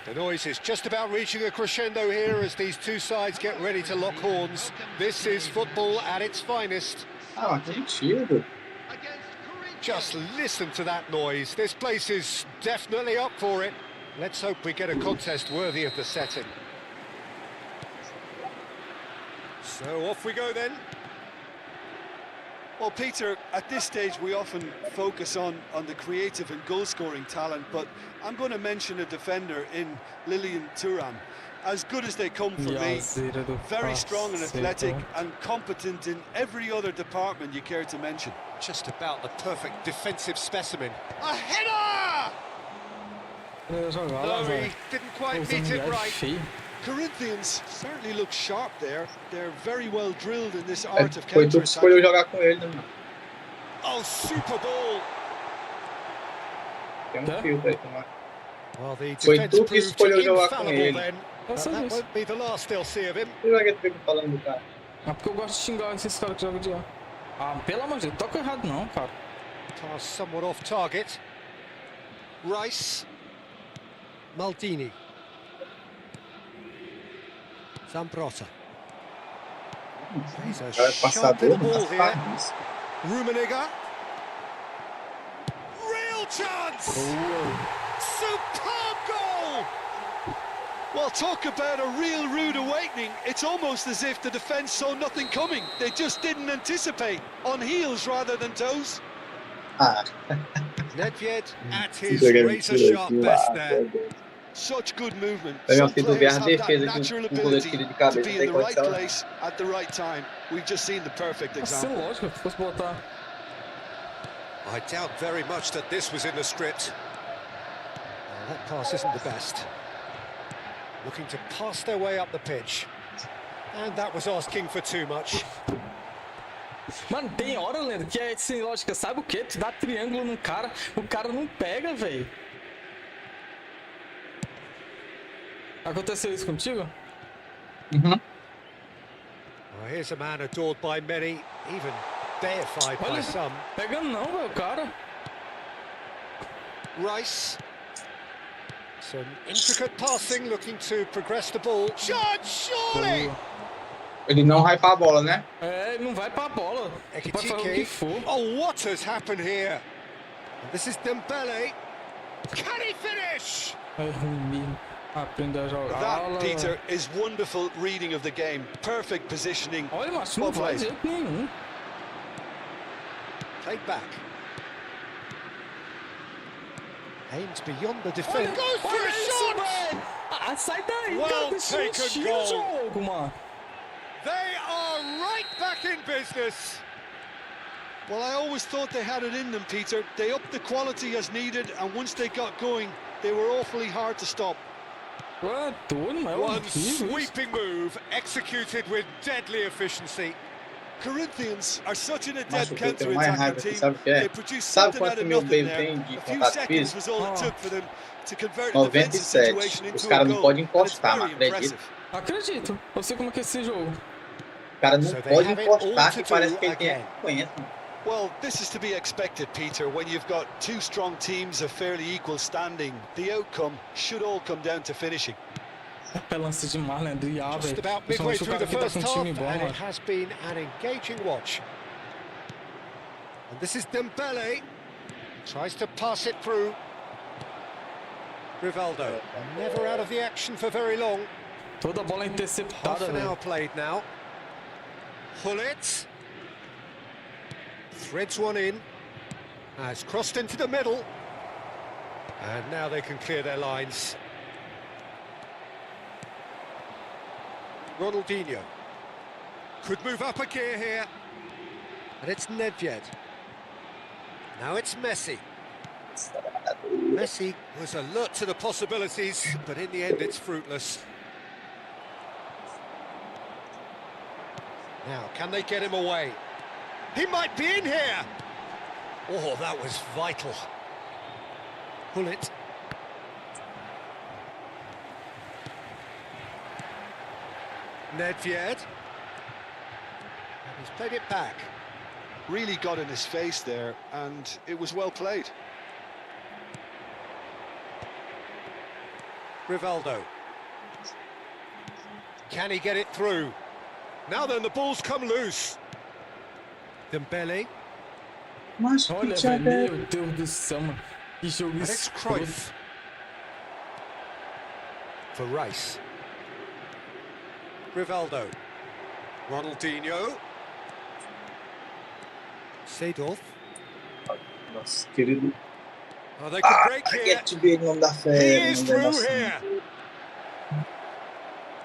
The noise is just about reaching a crescendo here as these two sides get ready to lock horns. This is football at its finest. Ah, mas mentira. Just listen to that noise. This place is definitely up for it. Let's hope we get a contest worthy of the setting. So off we go then. Well, Peter, at this stage we often focus on the creative and goal-scoring talent, but I'm going to mention a defender in Lilian Thuram. As good as they come for me, very strong and athletic and competent in every other department you care to mention. Just about the perfect defensive specimen. A header! No, he didn't quite meet it right. Corinthians certainly look sharp there. They're very well drilled in this art of Foi tu que escolheu counter-attack. jogar com ele, né, mano? Oh, super ball! Tem filtro aí, tomar. Well, the Foi defense tu que proved escolheu jogar com infallible ele. then. But that won't be the last they'll see of him. Por que tu fica falando do cara? É porque eu gosto de xingar esses caras que jogam de IA. Ah, pelo amor de Deus, toca errado não, cara. Pass somewhat off target. Rice. Maldini. Zambrota. He's a Cara, sharp little passador, ball here. faz. Rummenigge. Real chance! Superb goal! Well, talk about a real rude awakening. It's almost as if the defence saw nothing coming. They just didn't anticipate. On heels rather than toes. Ah. Nedved at his razor-sharp best there. Such good movement. Eu Some fiz o players ver a have that defesa natural com o goleiro ability tira de to cabeça, be não tem in the right condição. place at the right time. We've just seen the perfect Nossa, example. lógico, se fosse botar. I doubt very much that this was in the script. That pass isn't the best. looking to pass their way up the pitch. And that was asking for too much. Mano, tem hora, Leandro, que é sem lógica. Sabe o que? Tu dá triângulo no cara, o cara não pega, velho. Aconteceu isso contigo? Well, here's a man adored by many, even deified by some. Pega não, velho, cara. Rice. Some intricate passing, looking to progress the ball. Shot, surely! Ele não vai pra bola, né? É, ele não vai pra bola. Pode fazer o que for. Oh, what has happened here? And this is Dembele. Can he finish? É ruim mesmo. Aprender a jogar. That, Peter, is wonderful reading of the game. Perfect positioning. Olha, mas não vai de jeito nenhum. Played back. Aims beyond the defender. Goes for a shot! Ah, sai daí, well cara. taken Goal. goal. Jogo, mano. They are right back in business. Well, I always thought they had it in them, Peter. They upped the quality as needed, and once they got going, they were awfully hard to stop. One sweeping move, executed with deadly efficiency. Corinthians are such an Mas adept o que eu tenho mais counter-attacking raiva aqui, team. sabe o que é? They produced Sabe something out quanto of meu nothing baby there. tem de A few contato seconds físico? was all it took for them to convert a defensive 97. situation Os into a caras não goal. podem And it's encostar, very não acredita? impressive. Acredito. Eu sei como é que é esse jogo. O cara não pode encostar que parece que ele tem 50. Well, this is to be expected, Peter. When you've got two strong teams of fairly equal standing, the outcome should all come down to finishing. É lance demais, né? Do Iá, Just velho. about midway Principalmente o through cara the que tá first com um half, time bom, and mano. it has been an engaging watch. And this is Dembele. Tries to pass it through. Rivaldo, never out of the action for very long. Toda bola Half interceptada, an hour velho. played now. Hullet. Threads one in. Has crossed into the middle. And now they can clear their lines. Ronaldinho. Could move up a gear here. And it's Nedved. Now it's Messi. Messi was alert to the possibilities, but in the end it's fruitless. Now, can they get him away? He might be in here! Oh, that was vital. Pull it. Nedved. And he's played it back. Really got in his face there, and it was well played. Rivaldo. Can he get it through? Now then, the ball's come loose. Dembele. Mas Olha, que velho, é? meu Deus do céu, mano. Que jogo And it's escroto. Cruyff. For Rice. Rivaldo. Ronaldinho. Seedorf. Nossa, querido. Oh, they could break here. Get to be não dá He fé. is Não dá through assim. here.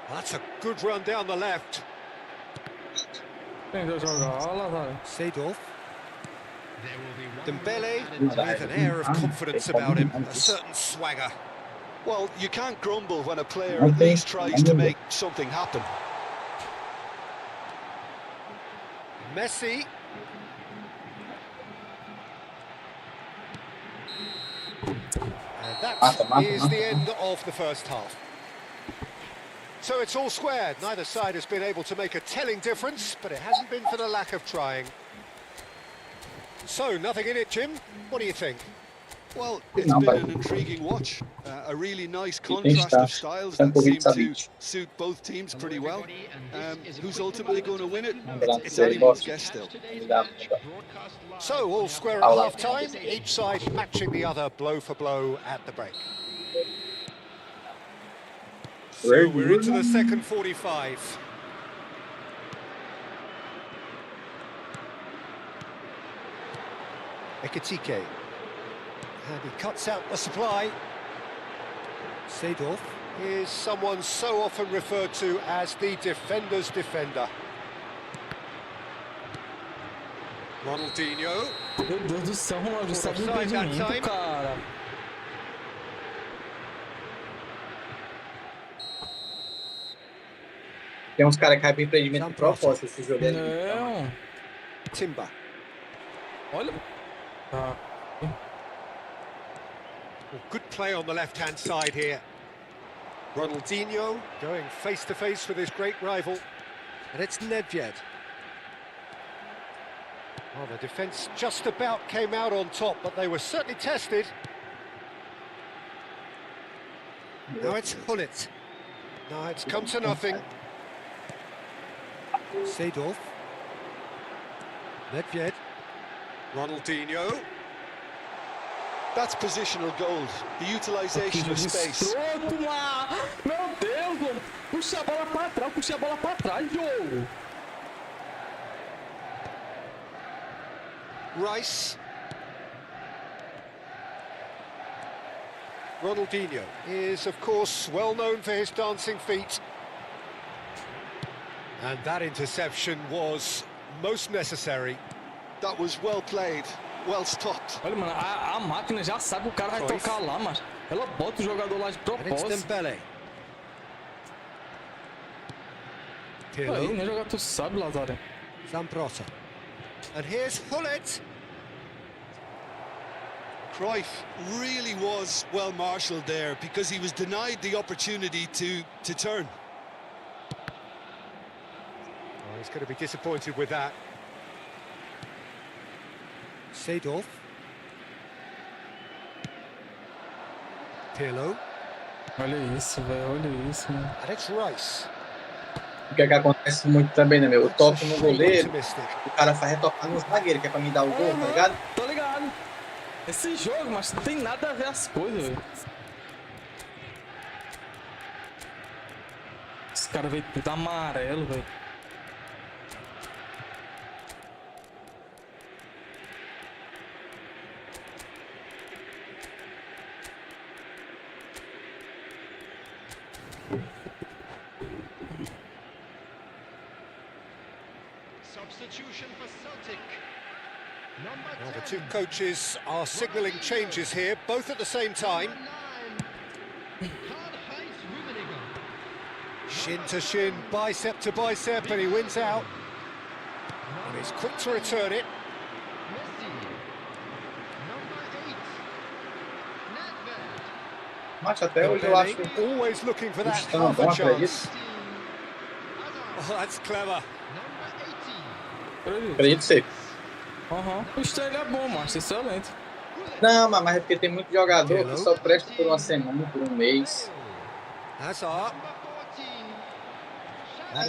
That's a good run down the left. Aprendeu a jogar, olha lá, velho. Seedorf. Dembele with an air of confidence about him, a certain swagger. Well, you can't grumble when a player at least tries to make something happen. Messi. And that is the end of the first half. So it's all squared. Neither side has been able to make a telling difference, but it hasn't been for the lack of trying. So, nothing in it, Jim. What do you think? Well, it's been an intriguing watch. A really nice contrast of styles that seem to suit both teams pretty well. Who's ultimately going to win it? It's anyone's guess still. So, all square at half-time, each side matching the other blow for blow at the break. So we're into the second 45. Ekitike. And he cuts out the supply. Seedorf is someone so often referred to as the defender's defender. Ronaldinho. Meu Deus do céu, Ronaldo, sabe o impedimento, cara. Tem uns caras que vai pro empreendimento de propósito esse jogo aí. Não. Timber. Olha. Tá. Well, good play on the left-hand side here. Ronaldinho going face-to-face with his great rival. And it's Nedved. Well, the defence just about came out on top, but they were certainly tested. Now it's Hullet. No, it's come to nothing. Seedorf. Nedved. Ronaldinho. That's positional gold. The utilization of space. Pronto, lá. Meu Deus, mano. Puxa a bola pra trás, puxa a bola pra trás, jogo. Rice. Ronaldinho is, of course, well known for his dancing feet. And that interception was most necessary. That was well played, well stopped. Olha, mano, a máquina já sabe que o cara vai tocar lá, mas ela bota o jogador lá de And it's propósito. Dembele. Aí, nem jogador sabe, Lazare. Zamprota. And here's Hullet. Cruyff really was well marshalled there because he was denied the opportunity to turn. Oh, he's going to be disappointed with that. Seedorf. Pirlo. Olha isso, velho, olha isso, mano. And it's Rice. O que é que acontece muito também, né, meu? Eu toco no goleiro, o cara faz retocar no zagueiro, que é pra me dar o gol, tá ligado? Tô ligado. Esse jogo, mas não tem nada a ver as coisas, velho. Esse cara veio tudo amarelo, velho. Substitution for Celtic. Well, the two coaches are signalling changes here, both at the same time. Shin to shin, bicep to bicep, and he wins out. And he's quick to return it. Mas até hoje eu acho Always looking for that Estão half bom, a chance. acredito. Oh, that's clever. Acredito ser. Aham. O Stanley é bom, macho, excelente. Não, mas é porque tem muito jogador que só presta por uma semana, por um mês. Hazard.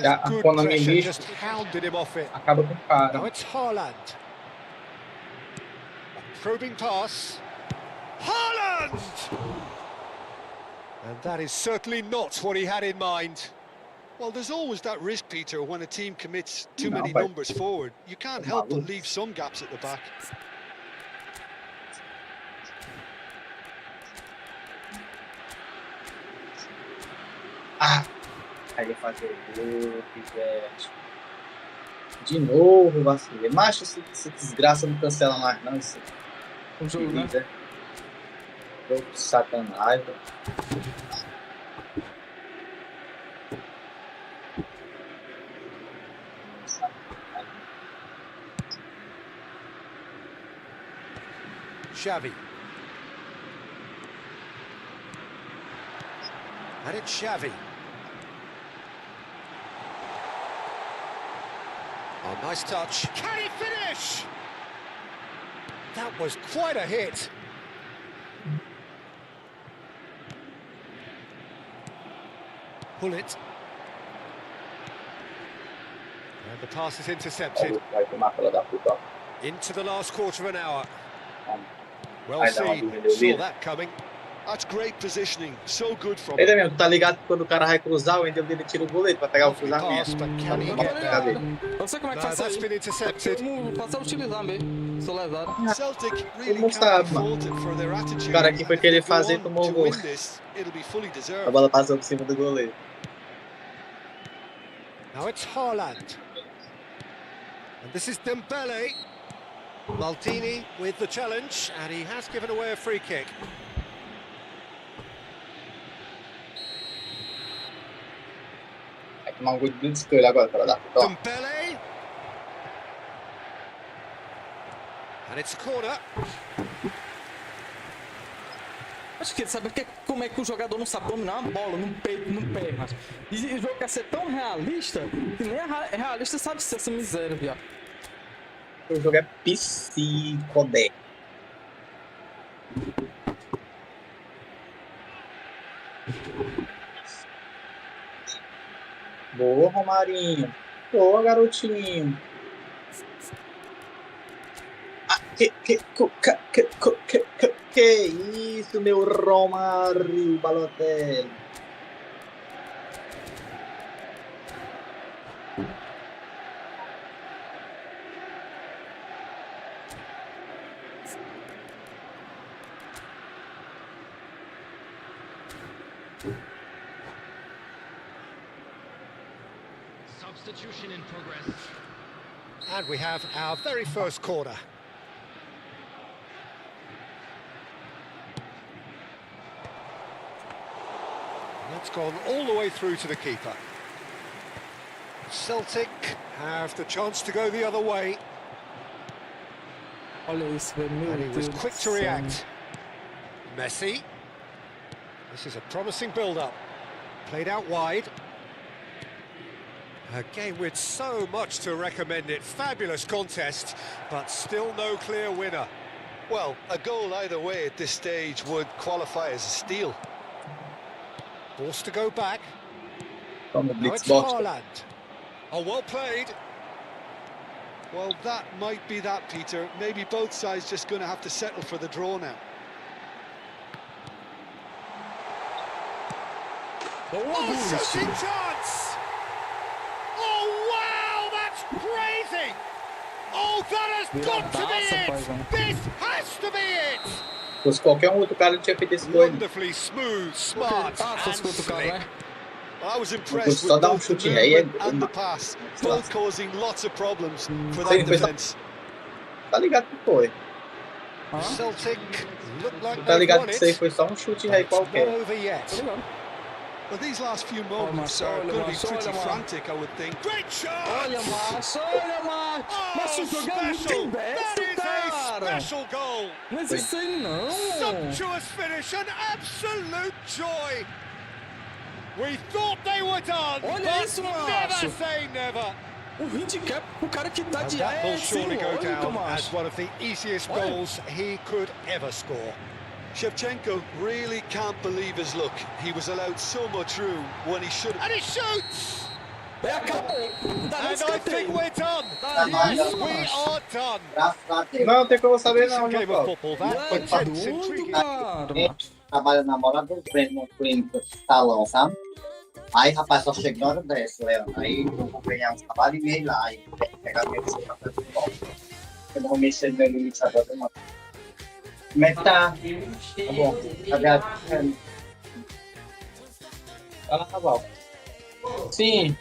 Já, Good quando me pressure, lixa, just hounded him off it. acaba com o cara. Now it's Haaland. A probing pass. Haaland! And that is certainly not what he had in mind. Well, there's always that risk, Peter, when a team commits too No, many but- numbers forward. You can't help but leave some gaps at the back. Ah! Aí ele fazer o gol, pivete. De novo, vacilei. Macho, essa desgraça não cancela mais, não. Isso O jogo, né? é jogo de sacanagem. Xavi. And it's Xavi. Oh, nice touch. Can he finish? That was quite a hit. Pull it. And the pass is intercepted. Vai tomar pela da puta. Into the last quarter of an hour. Well Vai dar uma seen. dúvida, eu Saw vi. that coming. That's great positioning. So good from Ei, him. Damião, tu tá ligado que quando o cara vai cruzar, o Endel dele tira o goleiro pra pegar o Lovely pass, cruzamento. but can he Eu tô get there? ligado. Eu sei como é que No, faz that's isso been aí. intercepted. Eu passar a utilizar mesmo. Sou lesado. Celtic really não can't sabe, be mano. faulted for their attitude. O cara aqui foi And if they querer go fazer e on tomou o to gol. win this, it'll be fully A deserved. bola passou por cima do goleiro. Now it's Haaland. And this is Dembele. Maldini with the challenge, and he has given away a free kick. tomar um gol de desespero agora para dar. Ó. Dembele. And it's a corner. Acho que ele sabe como é que o jogador não sabe dominar uma bola no peito, no pé, mas... E o jogo quer ser tão realista que nem é realista sabe ser essa miséria, viado. O jogo é psicodé. Boa, Romarinho. Boa, garotinho. Ah, que isso, meu Romário Balotelli. Substitution in progress. And we have our very first corner. That's gone all the way through to the keeper. Celtic have the chance to go the other way. Olha isso, velho. Meu And he was Deus quick do to céu. react. Messi. This is a promising build-up. Played out wide. A game with so much to recommend it. Fabulous contest, but still no clear winner. Well, a goal either way at this stage would qualify as a steal. Forced to go back. From the Now blitz it's box. Haaland. Oh, well played. Well, that might be that, Peter. Maybe both sides just going to have to settle for the draw now. Oh, shooting chance! Oh, wow, that's crazy! Oh, that has got to be it! This has to be it! Se fosse qualquer outro cara, não tinha feito esse gol. Wonderfully smooth, smart, Ah, and fosse outro cara, slick. né? I was Vou impressed só with dar both the chute rei. movement and the pass, both causing lots of problems for Sim, that foi só- defence. Tá ligado que foi. Celtic look like Tá they've ligado won que isso aí it, foi só um chute but rei it's not qualquer. over yet. Well, these last few moments Marcelo, are going to be Marcelo, pretty Marcelo. frantic, I would think. Great shot! Olha, Márcio, olha, Márcio. Oh, Márcio jogando muito special! imbecil, That is a cara. special goal! Não existe aí, não. Sumptuous finish, an absolute joy! We thought they were done, Olha but isso, never Márcio. say never! O handicap, o cara que tá And de that will é sem surely go lógica, down as Márcio. one of the easiest Olha. goals he could ever score. Shevchenko really can't believe his luck. He was allowed so much room when he should have. And he shoots! Acabou. Não dá nem And I think escanteio. we're done! Tá Yes, isso, we Márcio. are done! Graças a Deus. Não tem como saber não, Decent meu game of Paulo. football that, Ué, but tá it's doido, intriguing. cara. Trabalha na moral do Breno no clínico salão, sabe? Aí, rapaz, só chega na hora dessa, Leandro. Aí eu vou ganhar uns trabalhos e meio lá. Aí pegar meu celular pra fazer futebol. Eu não vou mexer no meu limite agora, não. Como é que tá? Tá bom. Cadê a... Tá na Caval. Sim.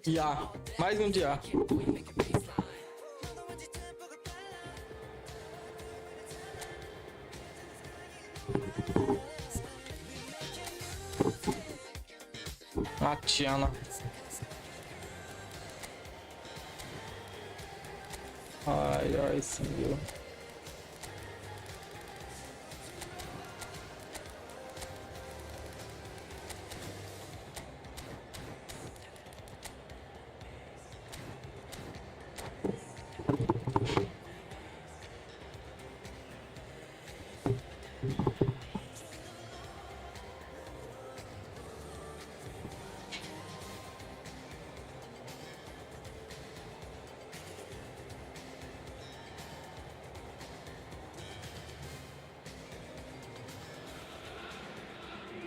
IA. Mais um de IA. A Tiana. Ai, ai, senhor.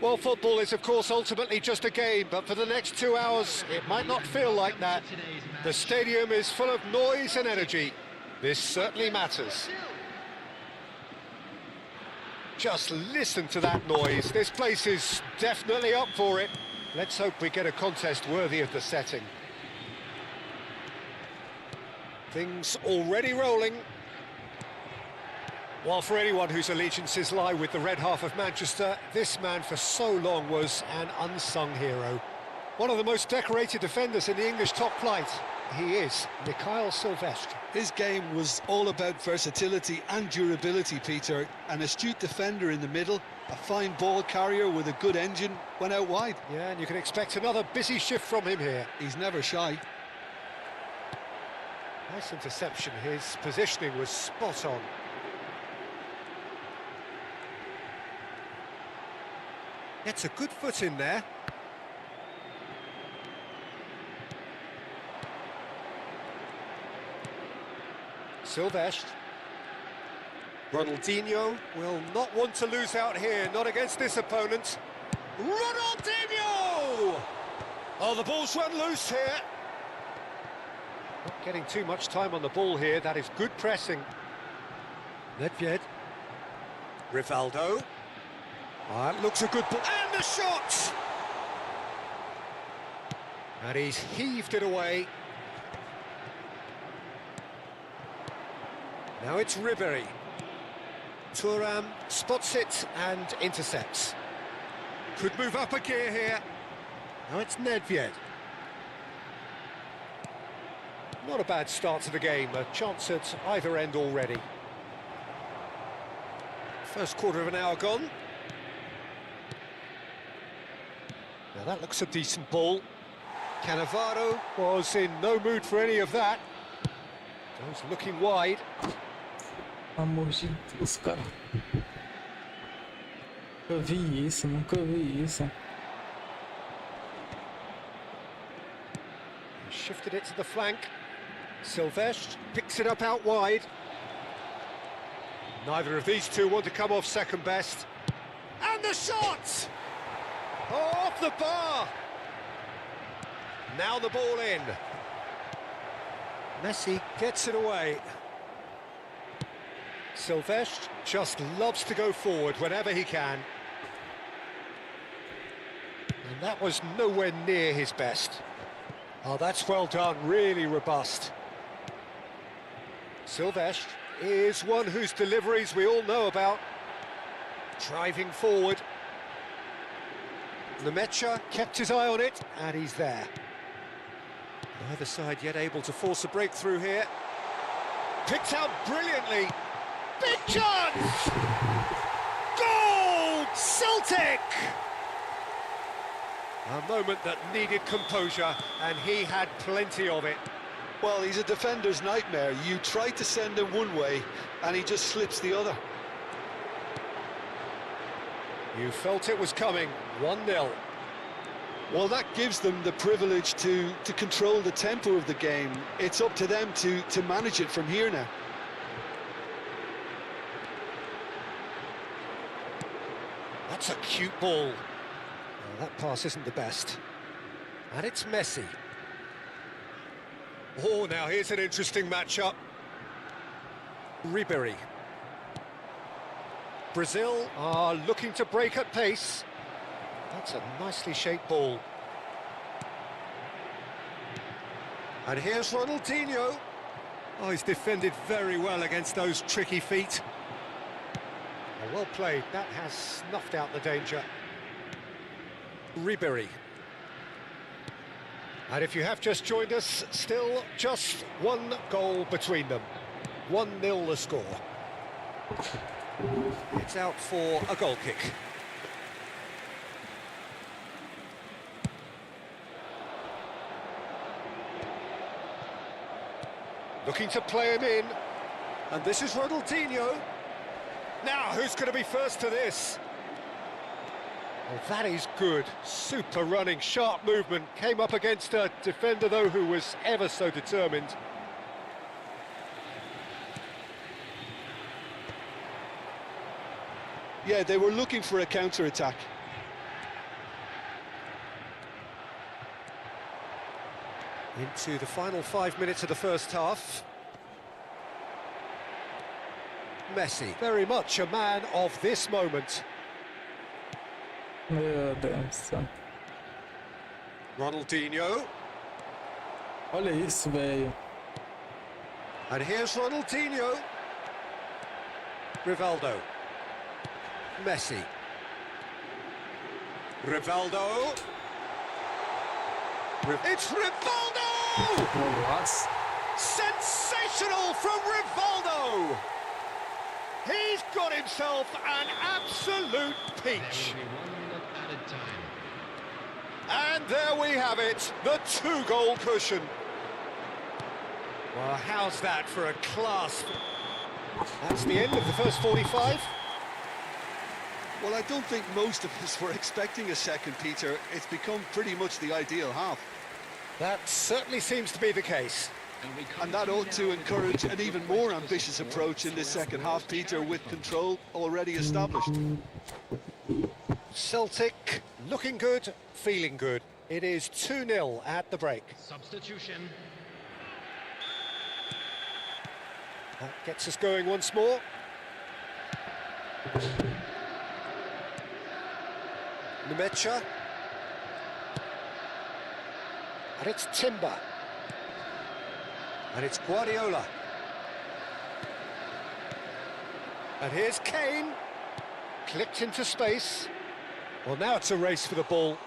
Well, football is, of course, ultimately just a game, but for the next 2 hours, it might not feel like that. The stadium is full of noise and energy. This certainly matters. Just listen to that noise. This place is definitely up for it. Let's hope we get a contest worthy of the setting. Things already rolling. While for anyone whose allegiances lie with the red half of Manchester, this man for so long was an unsung hero. One of the most decorated defenders in the English top flight. He is Mikhail Silvestre. His game was all about versatility and durability, Peter. An astute defender in the middle, a fine ball carrier with a good engine, went out wide. Yeah, and you can expect another busy shift from him here. He's never shy. Nice interception. His positioning was spot on. Gets a good foot in there. Silvestre. Ronaldinho will not want to lose out here, not against this opponent. Ronaldinho! Oh, the ball's run loose here. Not getting too much time on the ball here, that is good pressing. Nedved. Rivaldo. That looks a good ball. And the shot! And he's heaved it away. Now it's Ribéry. Thuram spots it and intercepts. Could move up a gear here. Now it's Nedved. Not a bad start to the game, a chance at either end already. First quarter of an hour gone. Now that looks a decent ball. Cannavaro was in no mood for any of that. Goes looking wide. Amor de Deus, cara. Nunca vi isso, nunca vi isso. Shifted it to the flank. Silvestre picks it up out wide. Neither of these two want to come off second best. And the shot! Oh, off the bar! Now the ball in. Messi gets it away. Silvestre just loves to go forward whenever he can. And that was nowhere near his best. Oh, that's well done, really robust. Silvestre is one whose deliveries we all know about. Driving forward. Lemaitre kept his eye on it, and he's there. Neither side yet able to force a breakthrough here. Picked out brilliantly. Big chance! Goal! Celtic! A moment that needed composure, and he had plenty of it. Well, he's a defender's nightmare. You try to send him one way, and he just slips the other. You felt it was coming, 1-0. Well, that gives them the privilege to control the tempo of the game. It's up to them to manage it from here now. That's a cute ball. Well, that pass isn't the best. And it's Messi. Oh, now here's an interesting matchup. Ribéry. Brazil are looking to break at pace. That's a nicely shaped ball. And here's Ronaldinho. Oh, he's defended very well against those tricky feet. Oh, well played. That has snuffed out the danger. Ribéry. And if you have just joined us, still just one goal between them. 1-0 the score. It's out for a goal kick. Looking to play him in. And this is Ronaldinho. Now, who's going to be first to this? Well, that is good. Super running, sharp movement. Came up against a defender, though, who was ever so determined. Yeah, they were looking for a counter-attack. Into the final 5 minutes of the first half. Messi, very much a man of this moment. Meu Deus do céu. Ronaldinho. Olha isso, velho. And here's Ronaldinho. Rivaldo. Messi. Rivaldo. It's Rivaldo! What? Sensational from Rivaldo! He's got himself an absolute peach. And there we have it, the 2-goal cushion. Well, how's that for a class? That's the end of the first 45. Well, I don't think most of us were expecting a second, Peter. It's become pretty much the ideal half. That certainly seems to be the case. And that ought to encourage an even more ambitious approach in this second half, Peter, with control already established. Celtic looking good, feeling good. It is 2-0 at the break. Substitution. That gets us going once more. Nemecha. And it's Timber. And it's Guardiola. And here's Kane. Clipped into space. Well, now it's a race for the ball.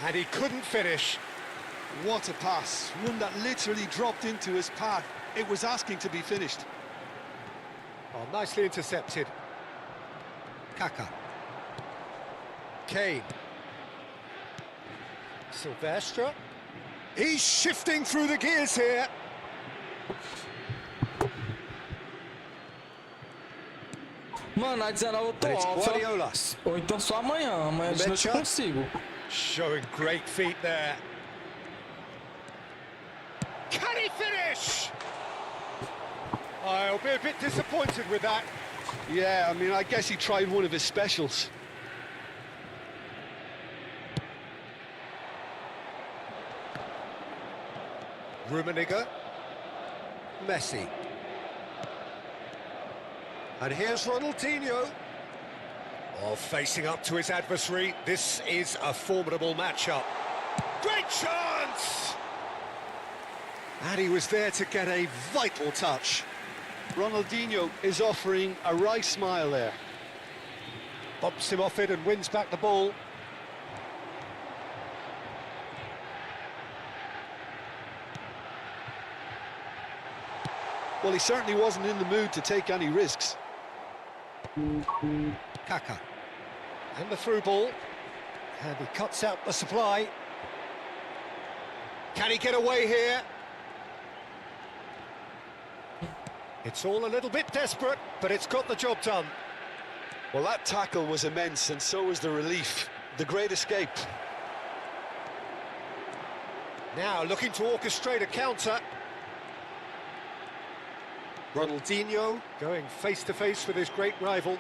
And he couldn't finish. What a pass. One that literally dropped into his path. It was asking to be finished. Oh, nicely intercepted. Kaka. Kane. Silvestre. He's shifting through the gears here. Mano, a 19 eu tô It's alfa. Guardiola. Ou então só amanhã. Amanhã de noite eu consigo. Showing great feet there. Can he finish? I'll be a bit disappointed with that. Yeah, I mean, I guess he tried one of his specials. Rummenigge. Messi. And here's Ronaldinho. Oh, facing up to his adversary. This is a formidable matchup. Great chance! And he was there to get a vital touch. Ronaldinho is offering a wry smile there. Bumps him off it and wins back the ball. Well, he certainly wasn't in the mood to take any risks. Kaka. And the through ball. And he cuts out the supply. Can he get away here? It's all a little bit desperate, but it's got the job done. Well, that tackle was immense, and so was the relief. The great escape. Now looking to orchestrate a counter. Ronaldinho going face-to-face with his great rival.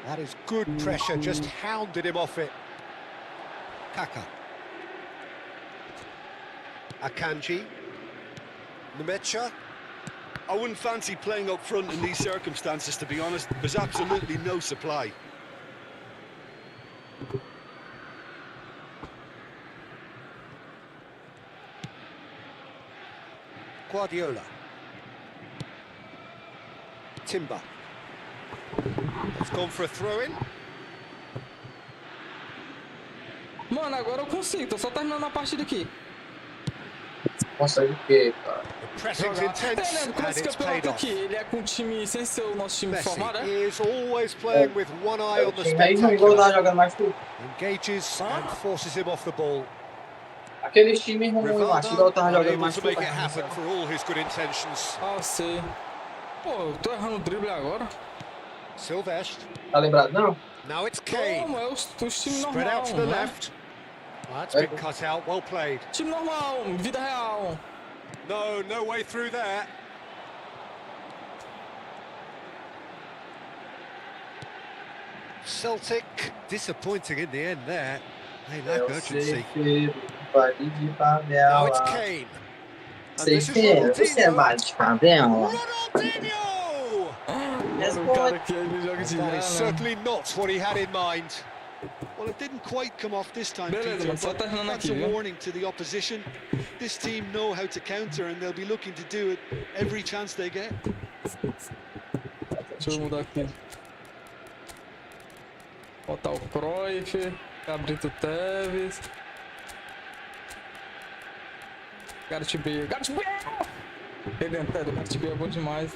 That is good pressure, just hounded him off it. Kaka. Akanji. Nemecha. I wouldn't fancy playing up front in these circumstances, to be honest. There's absolutely no supply. Guardiola. Timber. It's gone for a throw-in. Mano, agora eu consigo. Tô só terminando a partida aqui. Consegue o quê, cara? The pressing's intense Lembra como and esse it's paid campeonato off. aqui? Ele é com um time sem ser o nosso time formado, Messi é? is always playing with one eye on the Aí não vou spectacular. dar jogando mais tudo. Engages and forces him off the ball. Aqueles times ruins, macho, igual eu tava jogando Unable mais to tudo. make it happen for all his good intentions. Ah, sei. Pô, eu tô errando o drible agora. Silvestre. Tá lembrado, não? Now it's Kane. Como? É os times Spread out to normais, the né? left. That's been cut out, well played. Time normal, vida real. No way through there. Celtic disappointing in the end there. They lack urgency. Pode de Now it's favela. Kane. And Vocês this is querem? Você é Ronaldinho. baile de favela? Ronaldinho! Mano, o cara aqui ele joga de That já, is né? certainly not what he had in mind. Well, it didn't quite come off this time, Beleza, Peter, mano, só but terminando that's aqui, a viu? warning to the opposition. This team know how to counter and they'll be looking to do it every chance they get. Deixa eu mudar aqui. Botar o Cruyff, Cabrito Teves. Gareth Bale. Gareth Bale! Ele entrando, o Gareth Bale é bom demais.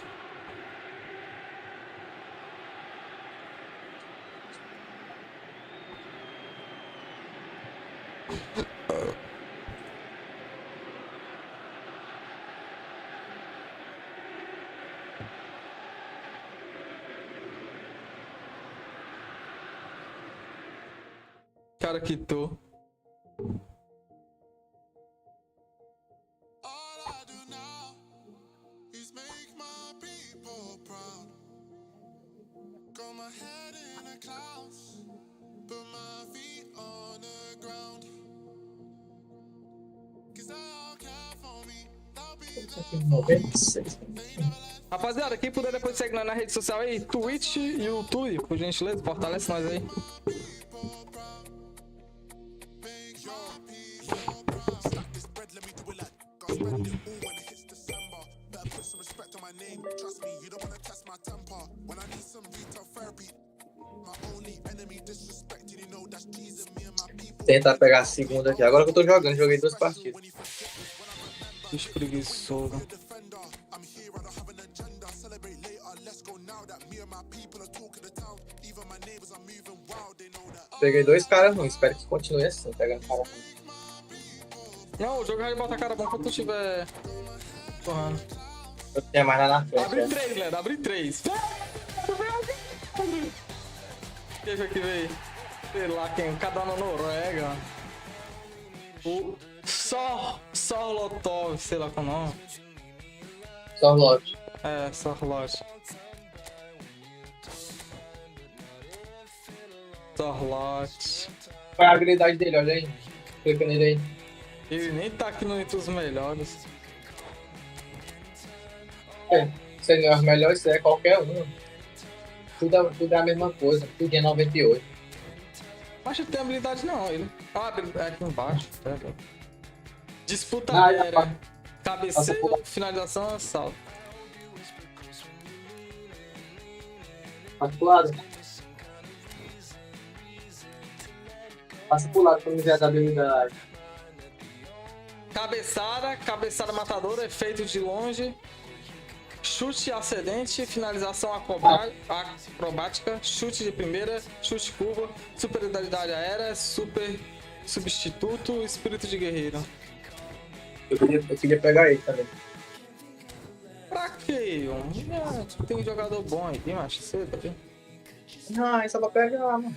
Cara, quitou. Rapaziada, quem puder depois segue na rede social aí, Twitch e YouTube, por gentileza, fortalece nós aí. Tentar pegar a segunda aqui. Agora que eu tô jogando, joguei 2 partidas. Bicho preguiçoso. Peguei 2 caras ruins, espero que continue assim, pegando cara ruim. Não, o jogo vai botar cara bom quando tu tiver torrando. Eu tenho mais lá na frente. Abre 3, Leandro, abre 3. Quem foi que veio? Sei lá quem, cada na Noruega. O Sorlotov, sei lá qual é o nome. Sorlote. É, Sorlot. Sorlot. Qual é a habilidade dele? Olha aí. Clica nele aí. Ele nem tá aqui no entre os melhores. Você não é os melhores, você é qualquer um. Tudo é a mesma coisa. Tudo é 98. Mas não tem habilidade não, ele. Ah, é aqui embaixo. Disputa Ah, aérea. Cabeceio, finalização, assalto. Passa pro lado. Passa pro lado pra me ver as habilidades. Cabeçada matadora, efeito de longe. Chute ascendente, finalização acrobática, chute de primeira, chute curva, superioridade aérea, super substituto, espírito de guerreiro. Eu queria pegar ele também. Pra quê? Tem um jogador bom aqui, macho, cedo, viu? Não, é só pra pegar, mano.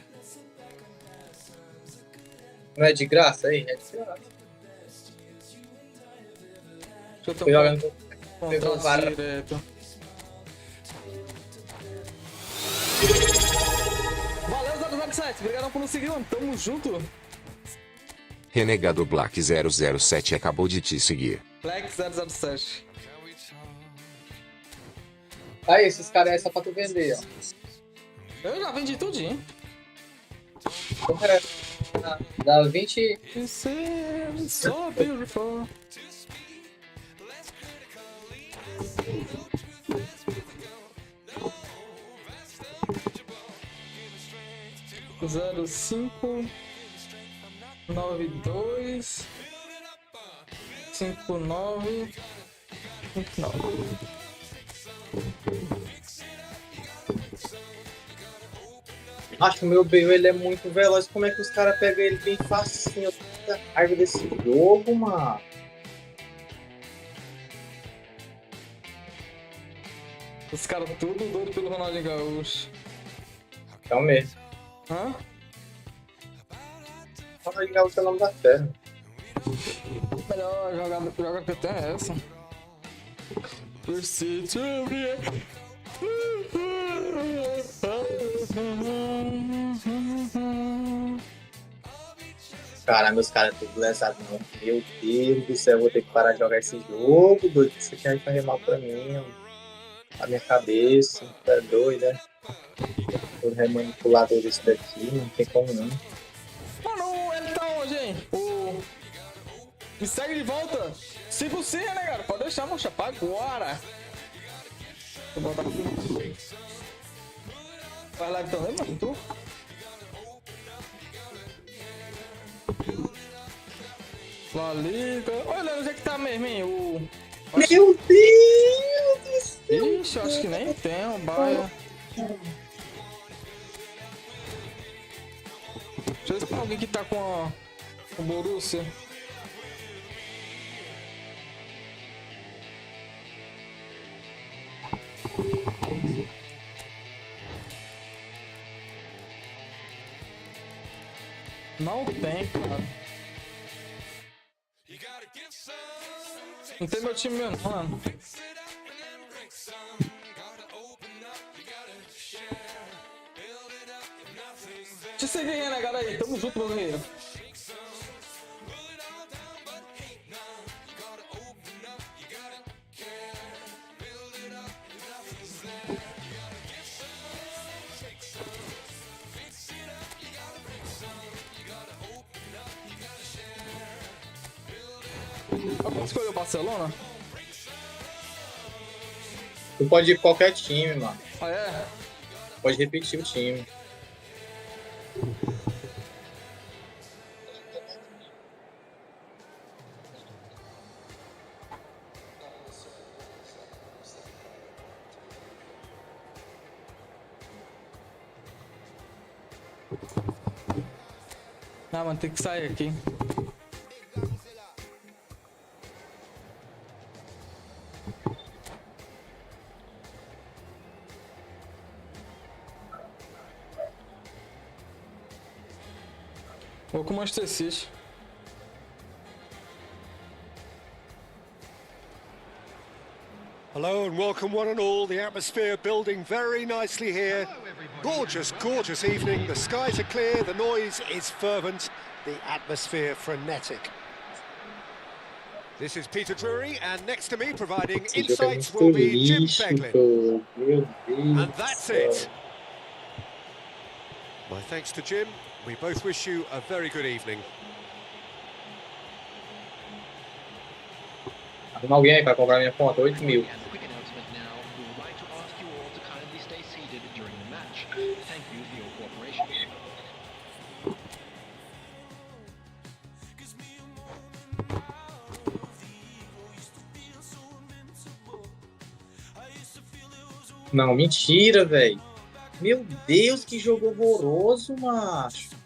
Não é de graça aí? É de graça. Deixa eu Tô jogando contra direto. Valeu, 007. Obrigadão por nos seguir, mano. Tamo junto. Renegado Black 007 acabou de te seguir. Black 007. Aí, esses caras aí é só pra tu vender, ó. Eu já vendi tudinho. Dá 20. Isso é so beautiful. Zero 5 9 2 5 9 5 9. Acho que o meu Bale ele é muito veloz. Como é que os caras pegam ele bem facinho? Eu tenho raiva desse jogo, mano. Os caras tudo doido pelo Ronaldinho Gaúcho. É o mesmo. Hã? Ronaldinho Gaúcho é o nome da terra. Melhor jogada que eu tenho é essa. Precisa abrir. Cara, meus caras tudo lesados, não. Meu Deus do céu, eu vou ter que parar de jogar esse jogo, doido. Isso aqui vai fazer mal pra mim, ó. A minha cabeça, tá doido, né? O remanipulador desse daqui, não tem como não. Mano, ele tá onde, hein? Me segue de volta. Se possível, né, cara? Pode deixar, mocha, pra agora. Vou botar aqui. Faz live também, mano? Tu? La Liga. Olha, onde é que tá mesmo, hein? Meu Deus do céu! Ixi, eu acho que nem tem um baia. Deixa eu ver se tem alguém que tá com o Borussia. Não tem, cara. Não tem meu time mesmo, mano. Deixa eu seguir, renegado aí. Tamo junto, meu guerreiro. Alguém escolheu o Barcelona? Tu pode ir pra qualquer time, mano. Ah, é? Pode repetir o time. Ah, mano, tem que sair aqui. Vou com o Manchester City. Hello and welcome one and all. The atmosphere building very nicely here. Gorgeous, gorgeous evening. The skies are clear, the noise is fervent, the atmosphere frenetic. This is Peter Drury, and next to me providing insights will be Jim Beglin. And that's it. My thanks to Jim. We both wish you a very good evening. Arruma alguém aí pra comprar minha conta, 8 mil. Não, mentira, velho. Meu Deus, que jogo horroroso, macho.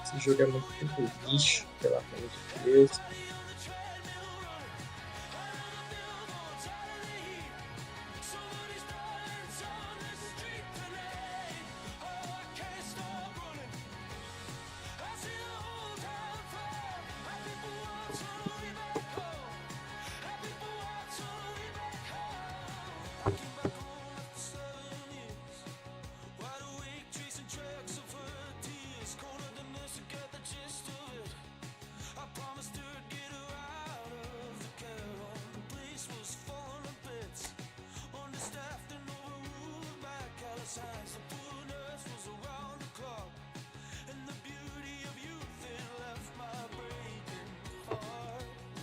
Esse jogo é muito lixo, pelo amor de Deus.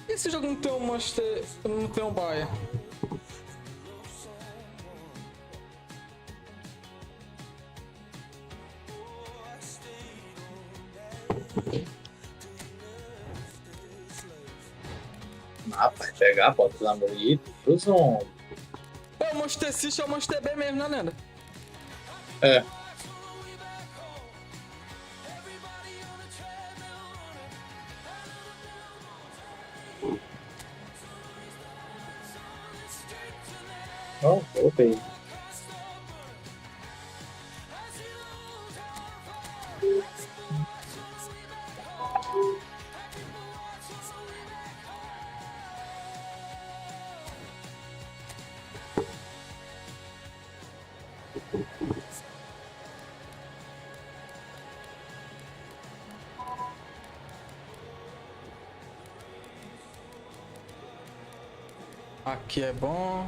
Esse jogo não tem um Manchester, não tem um Bayern. Rapaz, pegar, pode, pelo amor de Deus, homem. É o Manchester City, é o Manchester B mesmo, né, Nanda? É. Não, voltei. Aqui é bom.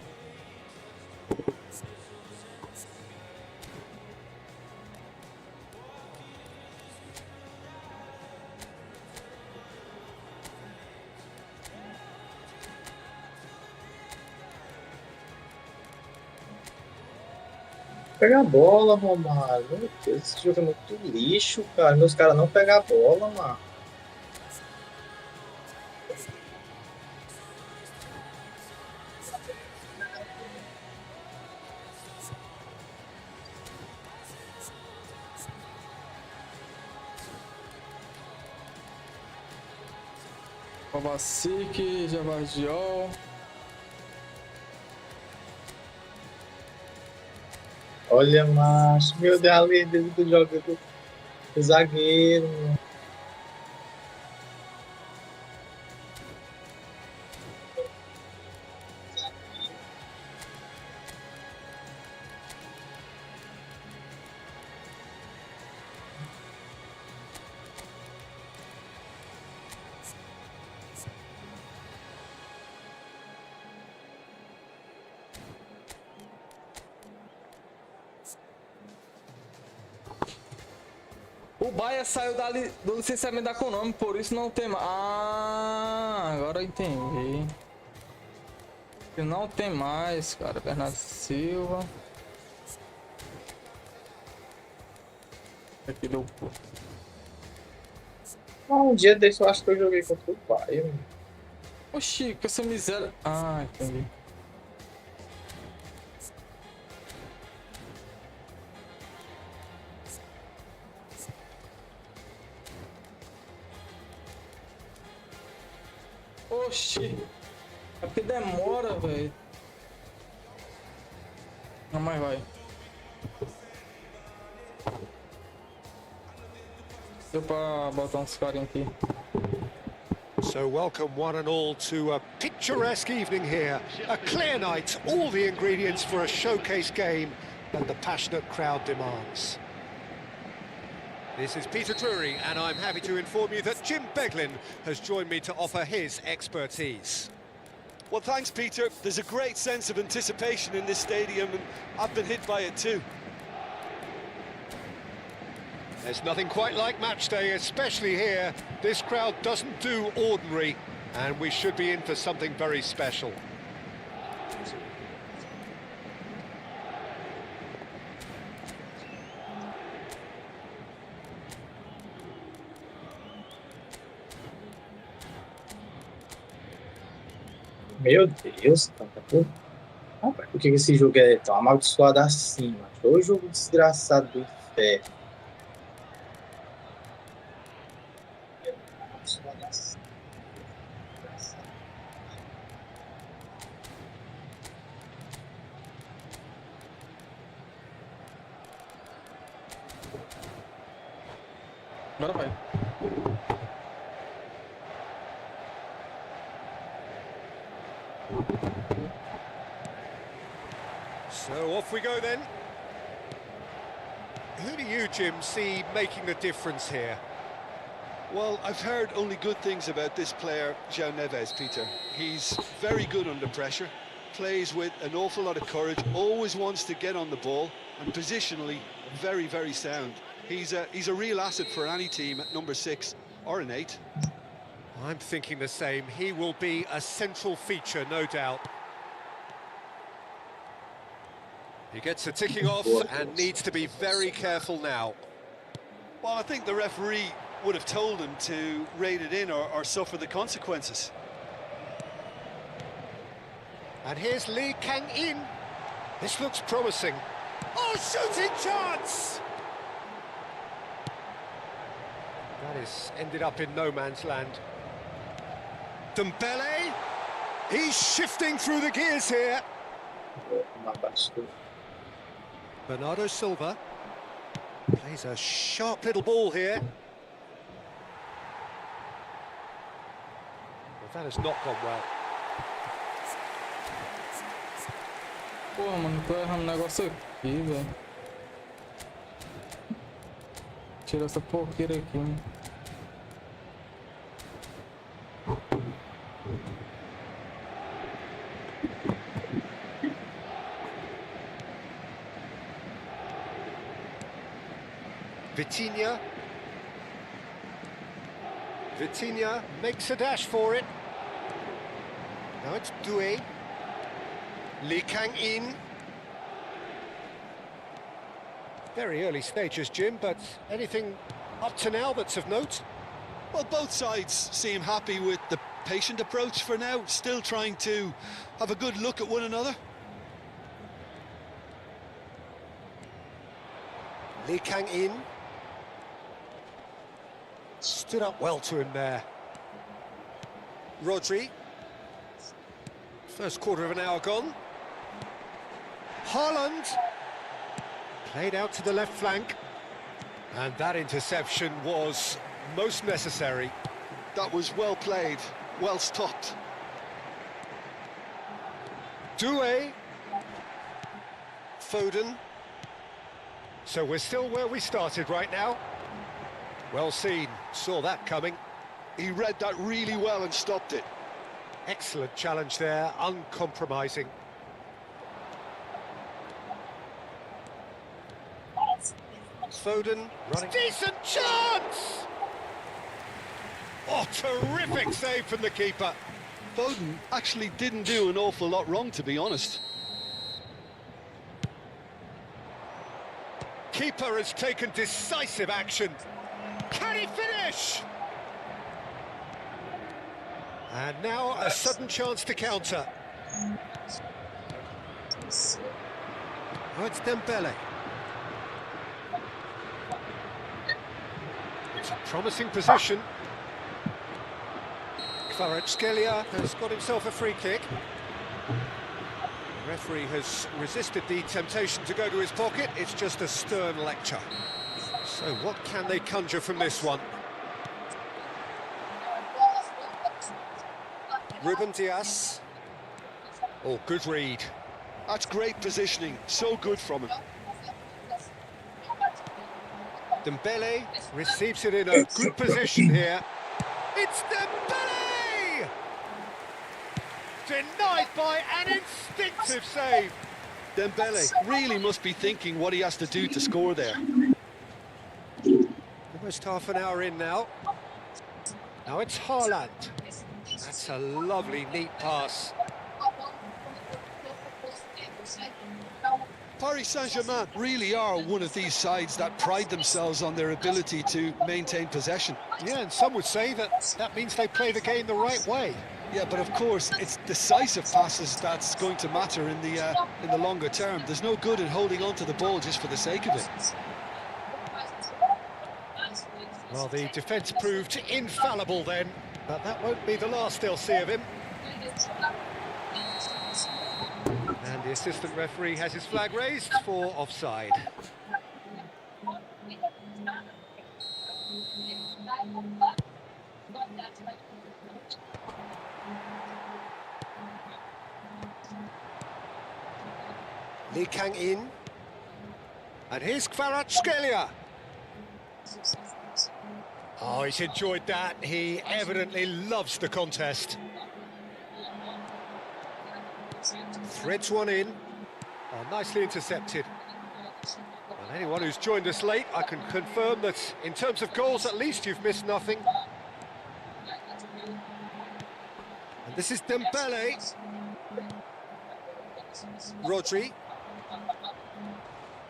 Pegar a bola, Romário. Meu Deus, esse jogo é muito lixo, cara. Meus caras não pegam a bola, mano. Kovacic, Javadiol. Olha, macho. Meu Deus, a líder do jogo do zagueiro, mano. O Bahia saiu do licenciamento da Konami, por isso não tem mais. Ah, agora eu entendi. Não tem mais, cara. Bernardo Silva. Aqui deu. Um dia desse eu acho que eu joguei contra o Bayern. Oxi, que essa miséria. Ah, entendi. Oxi. É porque demora, velho. Não, mas vai. Deu pra botar uns carinhos aqui. So welcome one and all to a picturesque evening here. A clear night, all the ingredients for a showcase game that the passionate crowd demands. This is Peter Drury, and I'm happy to inform you that Jim Beglin has joined me to offer his expertise. Well, thanks, Peter. There's a great sense of anticipation in this stadium, and I've been hit by it too. There's nothing quite like match day, especially here. This crowd doesn't do ordinary, and we should be in for something very special. Meu Deus, cara. Rapaz, por que esse jogo é tão amaldiçoado assim, mano? Ô jogo desgraçado do inferno. Amaldiçoado assim. Desgraçado. Agora vai. So off we go then. Who do you, Jim, see making the difference here? Well, I've heard only good things about this player, João Neves, Peter. He's very good under pressure, plays with an awful lot of courage, always wants to get on the ball, and positionally, very, very sound. He's a real asset for any team at number 6 or an 8. I'm thinking the same. He will be a central feature, no doubt. He gets the ticking off and needs to be very careful now. Well, I think the referee would have told him to rate it in or suffer the consequences. And here's Lee Kang-in. This looks promising. Oh, shooting chance! That is ended up in no man's land. Dembele, he's shifting through the gears here. Bernardo Silva plays a sharp little ball here. But that has not gone well. Porra, mano, tô errando um negócio aqui, velho. Tira essa porqueira aqui. Vitinha. Vitinha makes a dash for it. Now it's Due. Lee Kang-in. Very early stages, Jim, but anything up to now that's of note? Well, both sides seem happy with the patient approach for now, still trying to have a good look at one another. Lee Kang-in. Stood up well to him there. Rodri. First quarter of an hour gone. Haaland. Played out to the left flank. And that interception was most necessary. That was well played, well stopped. Due. Foden. So we're still where we started right now. Well seen, saw that coming. He read that really well and stopped it. Excellent challenge there, uncompromising. Foden running. Decent chance! Oh, terrific save from the keeper. Foden actually didn't do an awful lot wrong, to be honest. Keeper has taken decisive action. Can he finish? And now a sudden chance to counter. Oh, it's Dembele. It's a promising position. Kvaratskhelia has got himself a free kick. The referee has resisted the temptation to go to his pocket. It's just a stern lecture. So what can they conjure from this one? Ruben Dias. Oh, good read. That's great positioning, so good from him. Dembele receives it in a good position here. It's Dembele! Denied by an instinctive save. Dembele really must be thinking what he has to do to score there. Almost half an hour in now. Now it's Haaland. That's a lovely, neat pass. Paris Saint-Germain really are one of these sides that pride themselves on their ability to maintain possession. Yeah, and some would say that means they play the game the right way. Yeah, but of course, it's decisive passes that's going to matter in the longer term. There's no good in holding on to the ball just for the sake of it. Well, the defence proved infallible then, but that won't be the last they'll see of him. And the assistant referee has his flag raised for offside. Lee Kang-in. And here's Kvaratskhelia. Oh, he's enjoyed that. He evidently loves the contest. Threads one in. Oh, nicely intercepted. And anyone who's joined us late, I can confirm that in terms of goals, at least you've missed nothing. And this is Dembele. Rodri.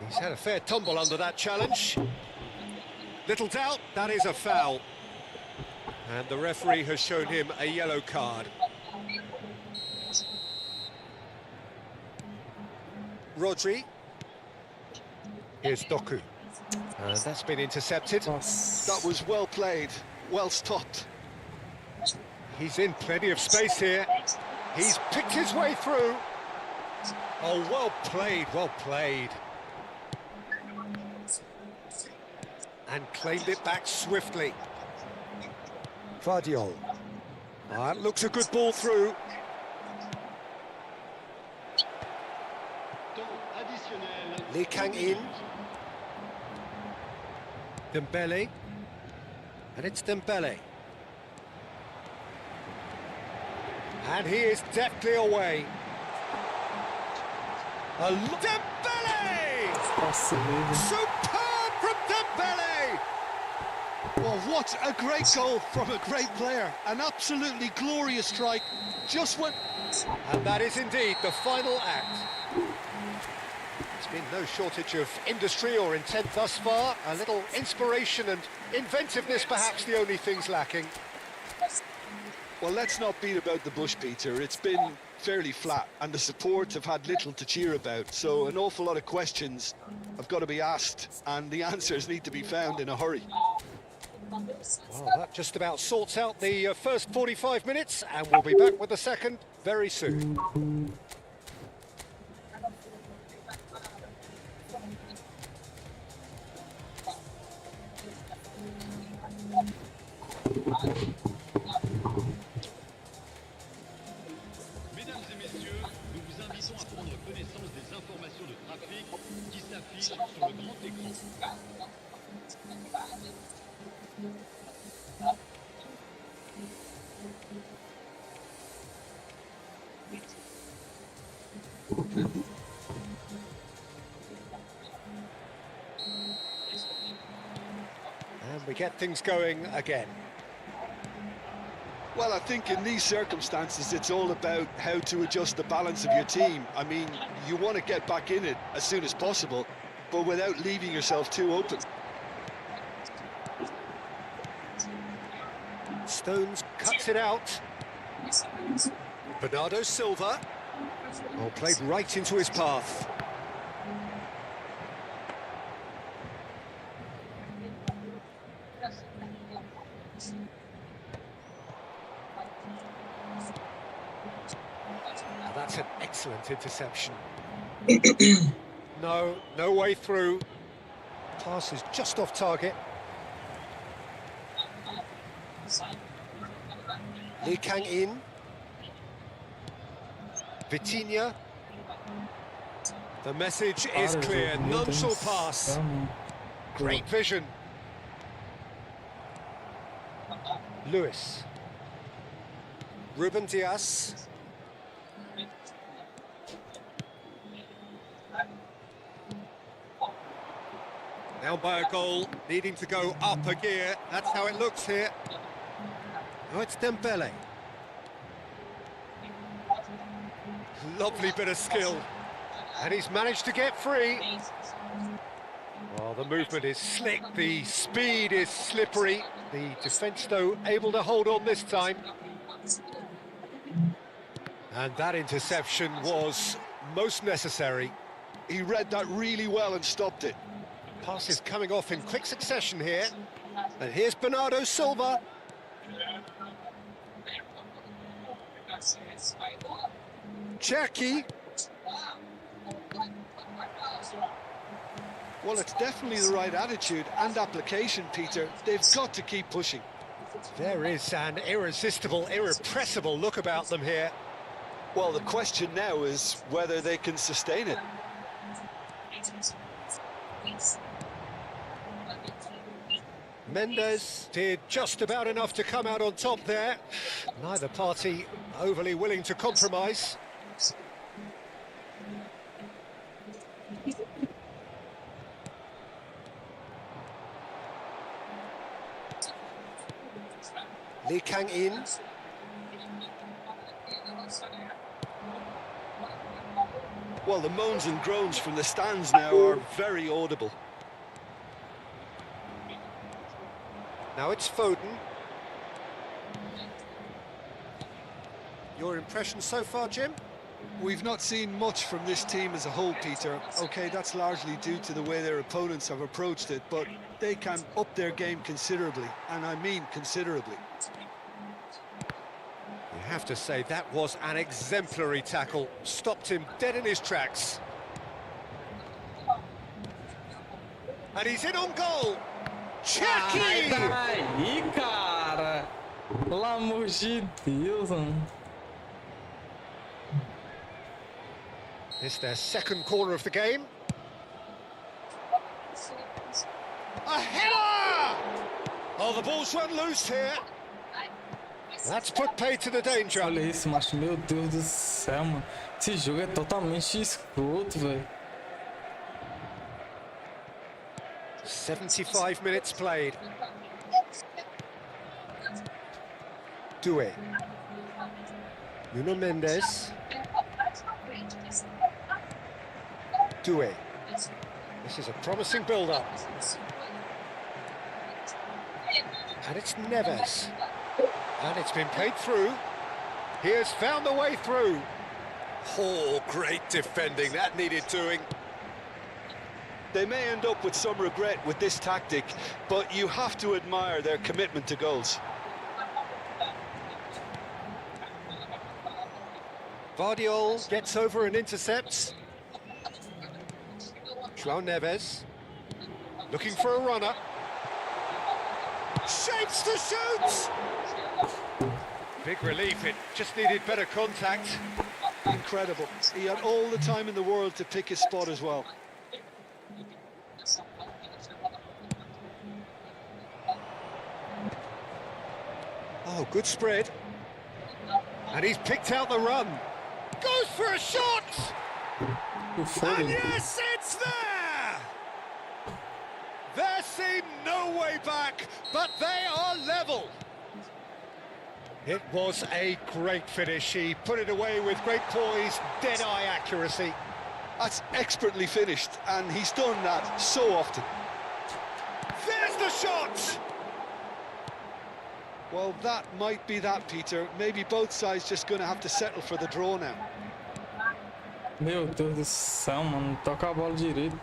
He's had a fair tumble under that challenge. Little doubt, that is a foul. And the referee has shown him a yellow card. Rodri. Here's Doku. And that's been intercepted. That was well played, well stopped. He's in plenty of space here. He's picked his way through. Oh, well played, well played. And claimed it back swiftly. Vardiol. That looks a good ball through. Lee Kang-in. Dembele. And it's Dembele. And he is deftly away. Dembele! Superb from Dembele! Well, what a great goal from a great player. An absolutely glorious strike. Just went... And that is indeed the final act. There's been no shortage of industry or intent thus far. A little inspiration and inventiveness, perhaps the only things lacking. Well, let's not beat about the bush, Peter. It's been fairly flat, and the support have had little to cheer about. So an awful lot of questions have got to be asked, and the answers need to be found in a hurry. Well, that just about sorts out the first 45 minutes, and we'll be back with the second very soon. Mesdames et messieurs, nous vous invitons à prendre connaissance des informations de trafic qui s'affichent sur le grand écran. And we get things going again. Well, I think in these circumstances, it's all about how to adjust the balance of your team. I mean, you want to get back in it as soon as possible, but without leaving yourself too open. Stones cuts it out. Bernardo Silva. Oh, played right into his path. Now that's an excellent interception. No way through. Pass is just off target. Lee Kang in. Vitinha. The message is clear. None shall pass. Great vision. Lewis. Ruben Diaz. Now by a goal, needing to go up a gear. That's how it looks here. Oh, it's Dembele. Lovely bit of skill. And he's managed to get free. Well, the movement is slick, the speed is slippery. The defence, though, able to hold on this time. And that interception was most necessary. He read that really well and stopped it. Passes coming off in quick succession here. And here's Bernardo Silva. Cherki. Well, it's definitely the right attitude and application, Peter. They've got to keep pushing. There is an irresistible, irrepressible look about them here. Well, the question now is whether they can sustain it. Mendes did just about enough to come out on top there. Neither party overly willing to compromise. Lee Kang in. Well, the moans and groans from the stands now are very audible. Now it's Foden. Your impression so far, Jim? We've not seen much from this team as a whole, Peter. OK, that's largely due to the way their opponents have approached it, but they can up their game considerably, and I mean considerably. You have to say that was an exemplary tackle. Stopped him dead in his tracks. And he's in on goal. Cherki! Daí, cara! Pelo amor de Deus, mano. It's their second corner of the game. A header! Oh, the ball's run loose here. That's put pay to the danger. Olha isso, macho. Meu Deus do céu, mano. Esse jogo é totalmente escroto, velho. 75 minutes played. Due. Nuno Mendes. Due. This is a promising build-up. And it's Neves. And it's been played through. He has found the way through. Oh, great defending. That needed doing. They may end up with some regret with this tactic, but you have to admire their commitment to goals. Vardiol gets over and intercepts. João Neves. Looking for a runner. Shapes to shoot! Big relief, it just needed better contact. Incredible. He had all the time in the world to pick his spot as well. Oh, good spread. And he's picked out the run. Goes for a shot! And yes, it's there! There seemed no way back, but they are level. It was a great finish. He put it away with great poise, dead-eye accuracy. That's expertly finished, and he's done that so often. There's the shot! Well, that might be that, Peter. Maybe both sides just going to have to settle for the draw now. Meu Deus do céu, mano. Toca a bola direito.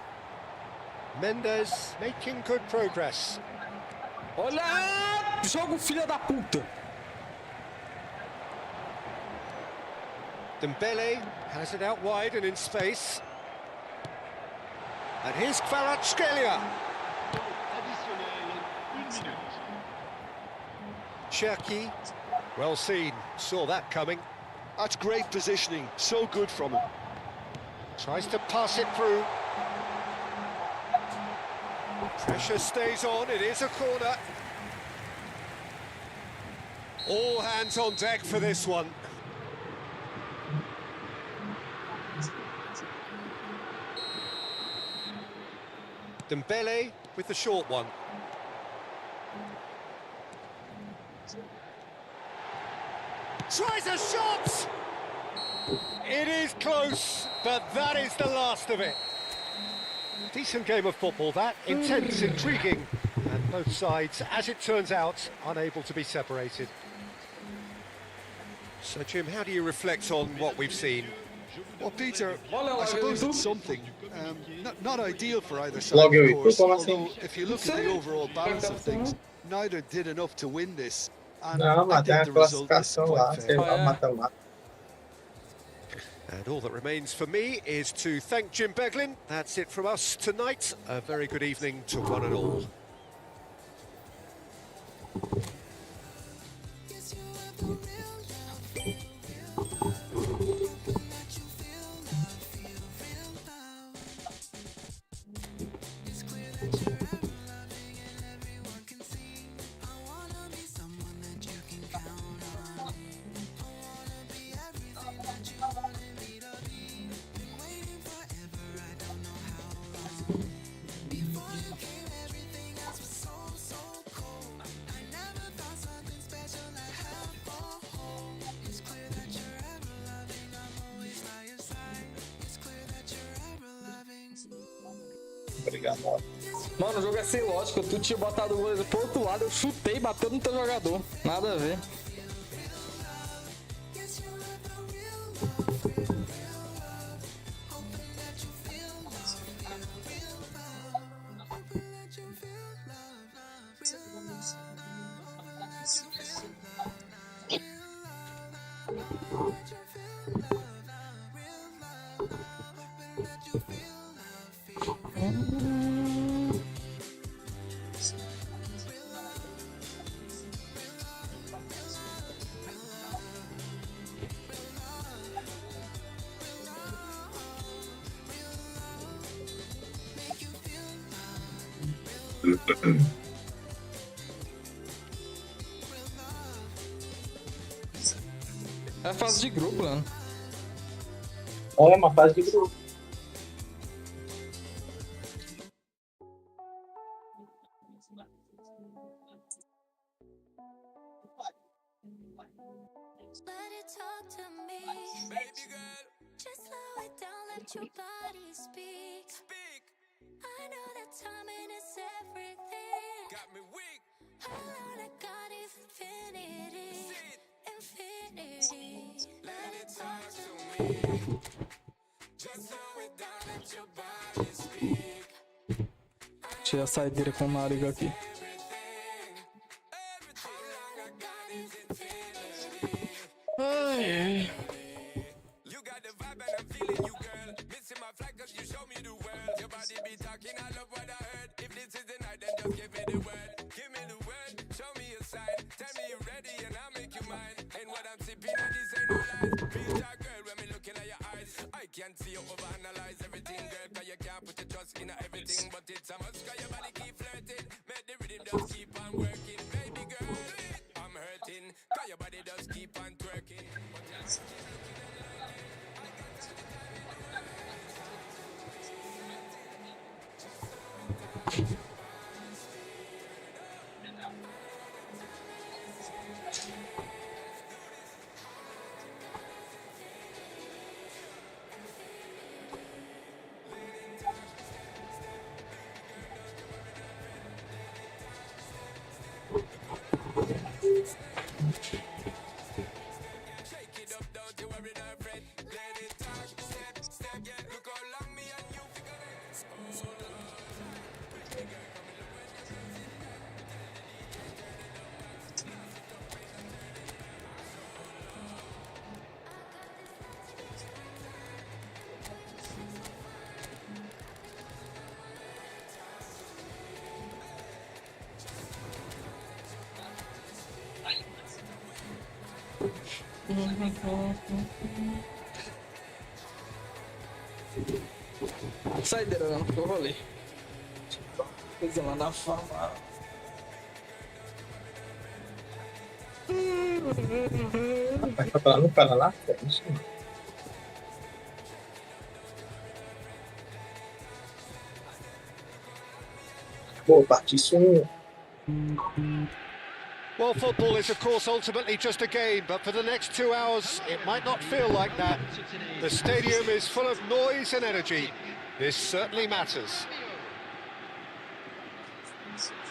Mendes making good progress. Olha! Jogo filha da puta! Dembele has it out wide and in space. And here's Kvaratskhelia. Cherki, well seen, saw that coming. That's great positioning, so good from him. Tries to pass it through. Pressure stays on, it is a corner. All hands on deck for this one. Dembele with the short one. Tries a shot! It is close, but that is the last of it. Decent game of football, that. Intense, intriguing, and both sides, as it turns out, unable to be separated. So, Jim, how do you reflect on what we've seen? Well, Peter, I suppose it's something. Not ideal for either side, Logo of eu, course, como although assim? if you look at the overall balance of things, neither did enough to win this. And Não, I mas tem think a the result is classificação lá, quite sei fair. lá, mata-mata. And all that remains for me is to thank Jim Beglin. That's it from us tonight. A very good evening to one and all. Obrigado, ó. Mano, o jogo é sem lógica. Tu tinha botado o goleiro pro outro lado, eu chutei e bateu no teu jogador. Nada a ver. É fase de grupo, Leandro. É uma fase de grupo. Let it talk to me. Baby girl. Just slow it down, let your body speak. I know that timing is everything. Got me weak. All I got is infinity. Infinity. Let it talk to me. Just slow it down, let your body speak. Tinha a saideira com o nariz aqui. Ai, ai. You got the vibe and I'm feeling you, girl. Missing my flight cause you show me the world. Your body be talking, I love what I heard. If this is the night, then just give me the word. Give me the word, show me a sign. Tell me you're ready and I'll make you mine. And what I'm sipping on, this ain't no lies. Real talk, girl, when me looking at your eyes. I can't see you overanalyze everything, girl. Cause you can't put your trust in everything. But it's a must, cause your body keep flirting. Make the rhythm just keep on working. Baby girl, I'm hurting. Cause your body does keep on twerking. Shake it up, don't you worry, no fret. Let it talk, step, step, yeah. Look how long me and you figure it. Oh Lord, pretty girl, come and look when you're cruising. Saideira, Leandro, que eu rolei. Coisa lá na fama. Rapaz, tá falando para lá frente. Pô, partisse Well, football is, of course, ultimately just a game, but for the next 2 hours, it might not feel like that. The stadium is full of noise and energy. This certainly matters.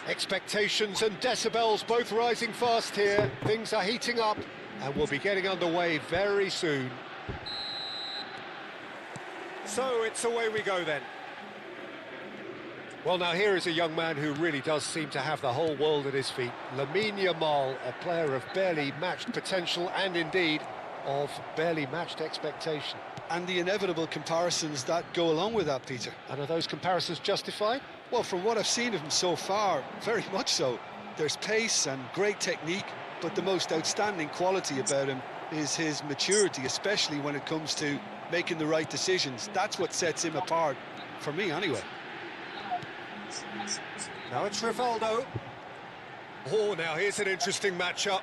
Expectations and decibels both rising fast here. Things are heating up, and we'll be getting underway very soon. So it's away we go then. Well, now here is a young man who really does seem to have the whole world at his feet. Lamine Yamal, a player of barely matched potential and indeed of barely matched expectation. And the inevitable comparisons that go along with that, Peter. And are those comparisons justified? Well, from what I've seen of him so far, very much so. There's pace and great technique, but the most outstanding quality about him is his maturity, especially when it comes to making the right decisions. That's what sets him apart, for me anyway. Now it's Rivaldo. Oh, now here's an interesting matchup.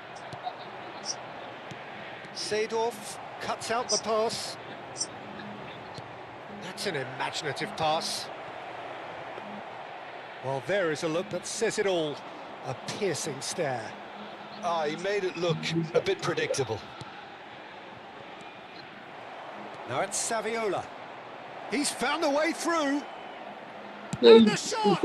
Seedorf cuts out the pass. That's an imaginative pass. Well, there is a look that says it all. A piercing stare. Ah, he made it look a bit predictable. Now it's Saviola. He's found a way through. And the shot!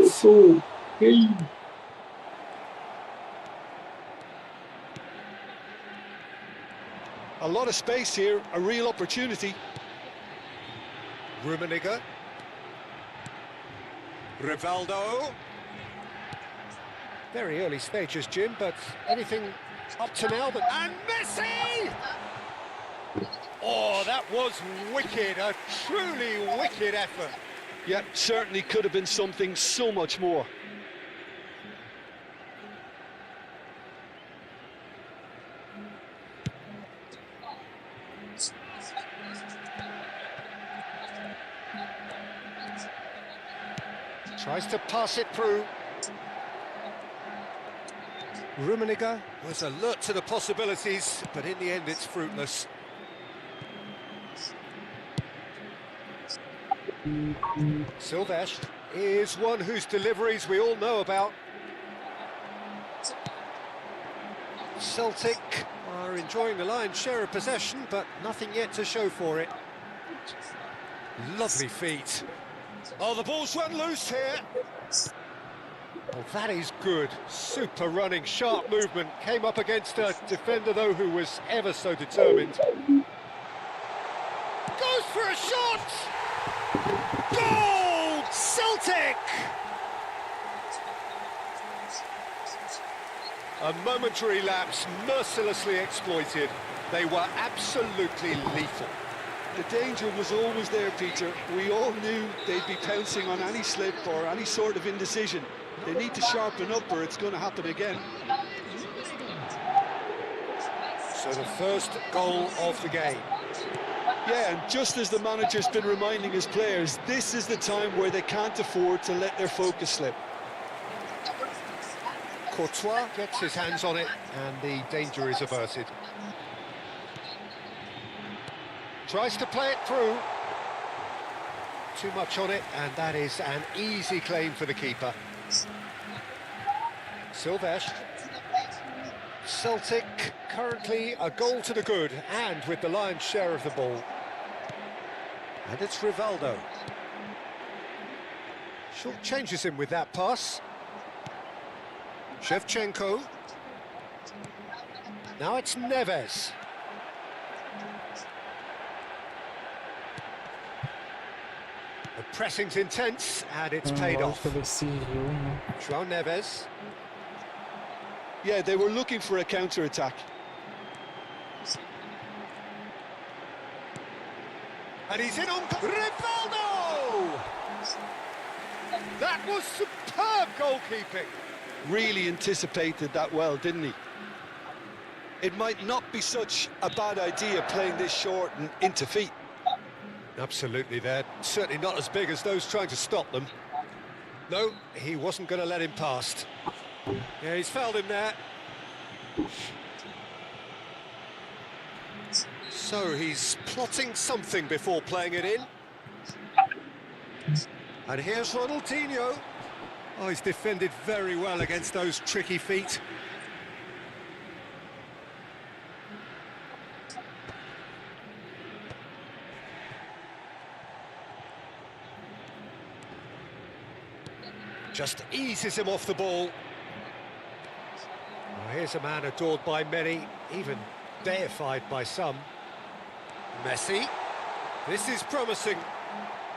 A lot of space here, a real opportunity. Rummenigge. Rivaldo. Very early stages, Jim, but anything up to now that... And Messi! Oh, that was wicked, a truly wicked effort. Yeah, certainly could have been something so much more. Tries to pass it through. Rummenigge was alert to the possibilities, but in the end it's fruitless. Silvesh is one whose deliveries we all know about. Celtic are enjoying the lion's share of possession, but nothing yet to show for it. Lovely feet. Oh, the ball's run loose here. Well, that is good. Super running, sharp movement. Came up against a defender, though, who was ever so determined. Goes for a shot! Goal! Celtic! A momentary lapse, mercilessly exploited. They were absolutely lethal. The danger was always there, Peter. We all knew they'd be pouncing on any slip or any sort of indecision. They need to sharpen up or it's going to happen again. So the first goal of the game. Yeah, and just as the manager's been reminding his players, this is the time where they can't afford to let their focus slip. Courtois gets his hands on it and the danger is averted. Tries to play it through. Too much on it, and that is an easy claim for the keeper. Silvesh. Celtic currently a goal to the good, and with the lion's share of the ball. And it's Rivaldo. Short changes him with that pass. Shevchenko. Now it's Neves. The pressing's intense, and it's paid off. João Neves. Yeah, they were looking for a counter-attack. And he's in on Rivaldo! That was superb goalkeeping. Really anticipated that well, didn't he? It might not be such a bad idea playing this short and into feet. Absolutely, they're certainly not as big as those trying to stop them. No, he wasn't going to let him past. Yeah, he's fouled him there. So he's plotting something before playing it in. And here's Ronaldinho. Oh, he's defended very well against those tricky feet. Just eases him off the ball. Oh, here's a man adored by many, even deified by some. Messi. This is promising.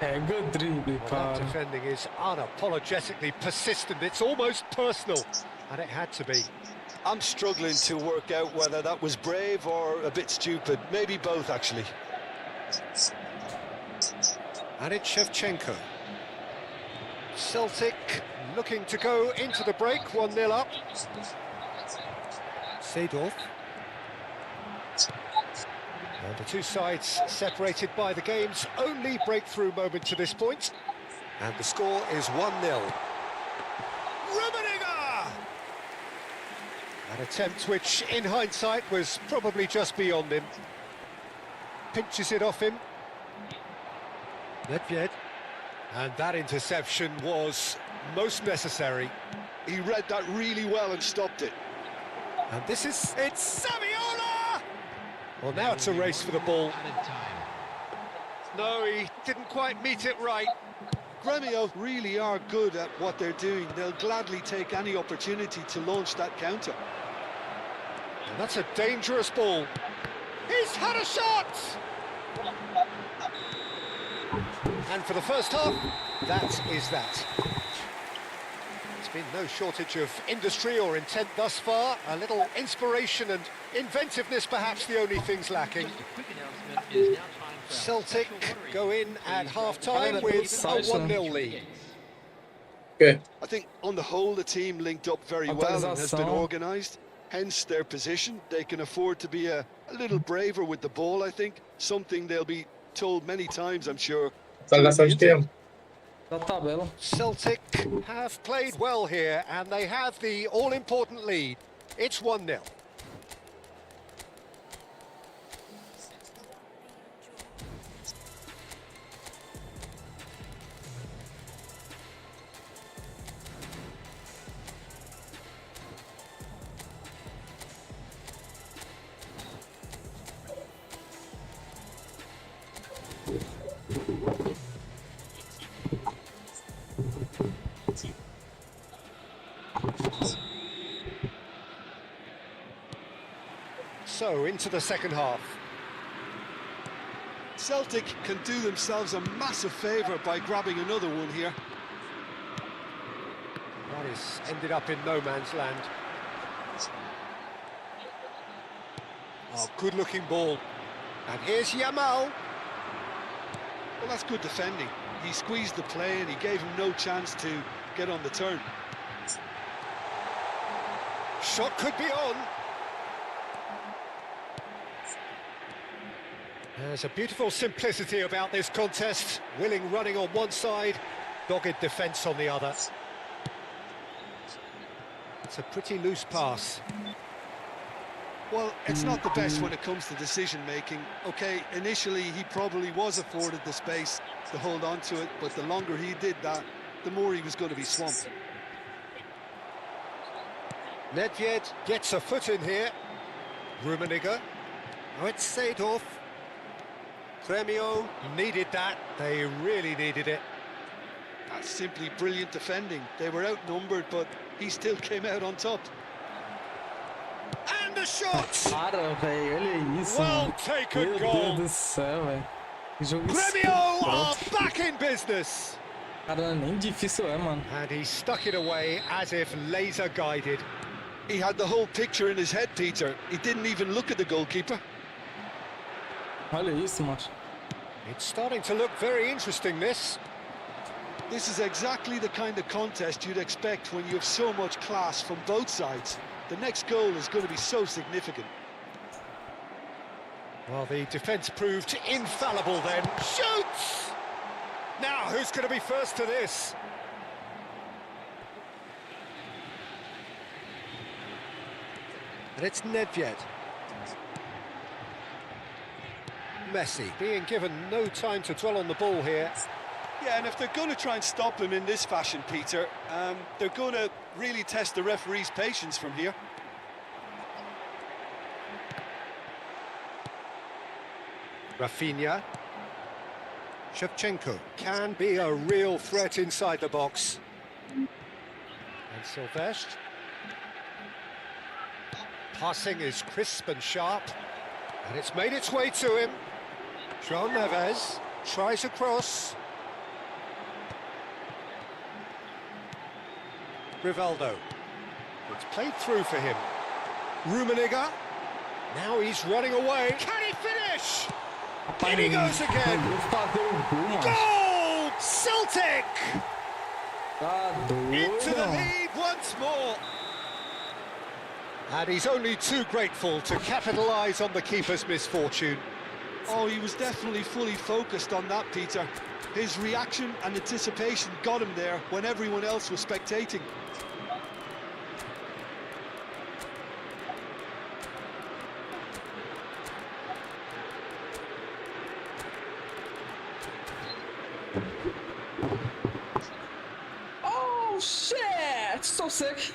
Good dribble, That defending is unapologetically persistent. It's almost personal, and it had to be. I'm struggling to work out whether that was brave or a bit stupid. Maybe both, actually. And it's Shevchenko. Celtic looking to go into the break, 1-0 up. Seedorf. And the two sides separated by the game's only breakthrough moment to this point. And the score is 1-0. Rummenigge! An attempt which, in hindsight, was probably just beyond him. Pinches it off him. Nedved. And that interception was most necessary. He read that really well and stopped it. And it's Saviola! Well, now it's a race for the ball. No, he didn't quite meet it right. Gremio really are good at what they're doing. They'll gladly take any opportunity to launch that counter. And that's a dangerous ball. He's had a shot! And for the first half, that is that. There's been no shortage of industry or intent thus far. A little inspiration and inventiveness, perhaps the only things lacking. Celtic go in at half-time with a 1-0 lead. Okay. I think on the whole the team linked up very well and has been organised. Hence their position. They can afford to be a little braver with the ball, I think. Something they'll be told many times, I'm sure. Atualização de tempo. Da tabela. Celtic have played well here and they have the all-important lead. It's 1-0. So, into the second half. Celtic can do themselves a massive favour by grabbing another one here. That is ended up in no man's land. Oh, good-looking ball. And here's Yamal. Well, that's good defending. He squeezed the play and he gave him no chance to get on the turn. Shot could be on. There's a beautiful simplicity about this contest. Willing running on one side, dogged defence on the other. It's a pretty loose pass. Well, it's not the best when it comes to decision-making. OK, initially he probably was afforded the space to hold on to it, but the longer he did that, the more he was going to be swamped. Nedved gets a foot in here. Rummenigge. Now it's Seedorf. Gremio needed that. They really needed it. That's simply brilliant defending. They were outnumbered, but he still came out on top. And the shot! Para, velho, olha isso. Well Mano. taken Meu goal. Deus do céu, velho. Que jogo Gremio are escroto. back in business. Cara, nem difícil é, mano. And he stuck it away as if laser guided. He had the whole picture in his head, Peter. He didn't even look at the goalkeeper. Olha isso, mano. It's starting to look very interesting, this. This is exactly the kind of contest you'd expect when you have so much class from both sides. The next goal is going to be so significant. Well, the defence proved infallible then. Shoots! Now, who's going to be first to this? And it's Nedved. Messi being given no time to dwell on the ball here. Yeah, and if they're going to try and stop him in this fashion, Peter, they're going to really test the referee's patience from here. Rafinha. Shevchenko can be a real threat inside the box. And Silvestre. Passing is crisp and sharp. And it's made its way to him. João Neves tries a cross. Rivaldo. It's played through for him. Rummenigge. Now he's running away. Can he finish? In he goes again. Goal! Celtic! Into the lead once more. And he's only too grateful to capitalise on the keeper's misfortune. Oh, he was definitely fully focused on that, Peter. His reaction and anticipation got him there when everyone else was spectating. Oh, shit! So sick.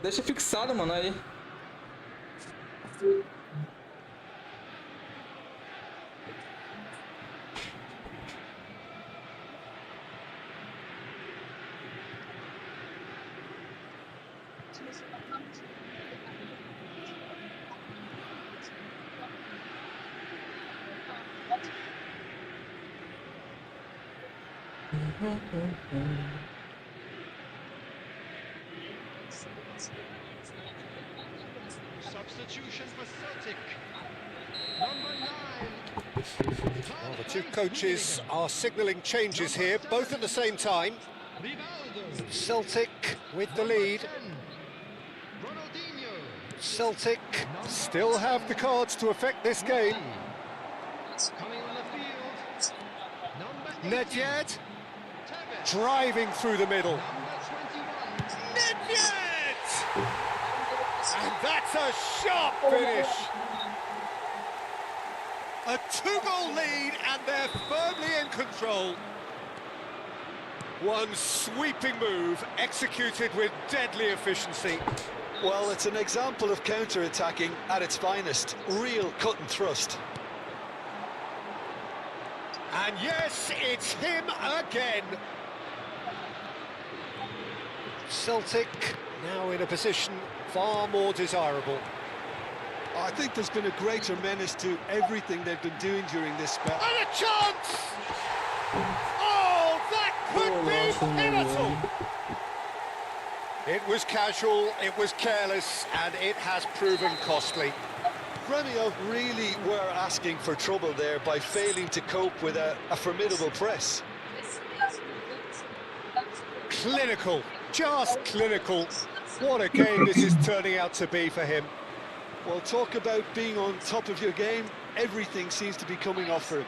Deixa fixado, mano, aí. Substitution for Celtic. Number 9. Well, the two coaches are signalling changes here, both at the same time. Celtic with the lead. Celtic still have the cards to affect this game. Coming on the field. Number 18. Nedved driving through the middle. Number 21. Nedved! And that's a sharp finish. A two-goal lead and they're firmly in control. One sweeping move executed with deadly efficiency. Well, it's an example of counter-attacking at its finest. Real cut and thrust. And yes, it's him again. Celtic now in a position far more desirable. I think there's been a greater menace to everything they've been doing during this spell. And a chance! Oh, that could be pivotal! It was casual, it was careless, and it has proven costly. Gremio really were asking for trouble there by failing to cope with a formidable press. Clinical, just clinical. What a game this is turning out to be for him. Well, talk about being on top of your game. Everything seems to be coming off for him.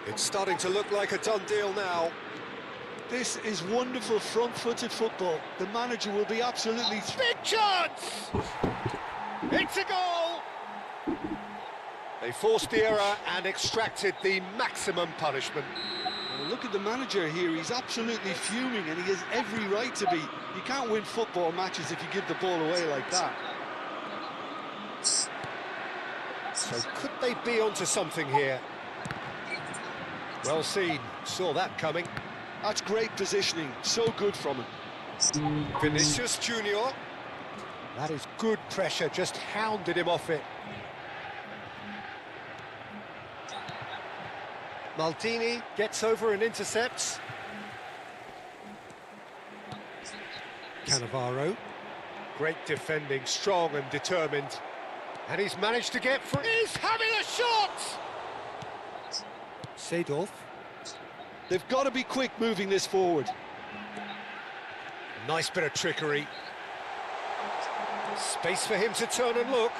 It's starting to look like a done deal now. This is wonderful front-footed football. The manager will be absolutely... Big chance! It's a goal! They forced the error and extracted the maximum punishment. Well, look at the manager here. He's absolutely fuming, and he has every right to be. You can't win football matches if you give the ball away like that. So could they be onto something here? Well seen, saw that coming. That's great positioning, so good from him. Vinicius Junior. That is good pressure, just hounded him off it. Maldini gets over and intercepts. Cannavaro. Great defending, strong and determined. And he's managed to get free. He's having a shot! Seedorf. They've got to be quick moving this forward. Nice bit of trickery. Space for him to turn and look.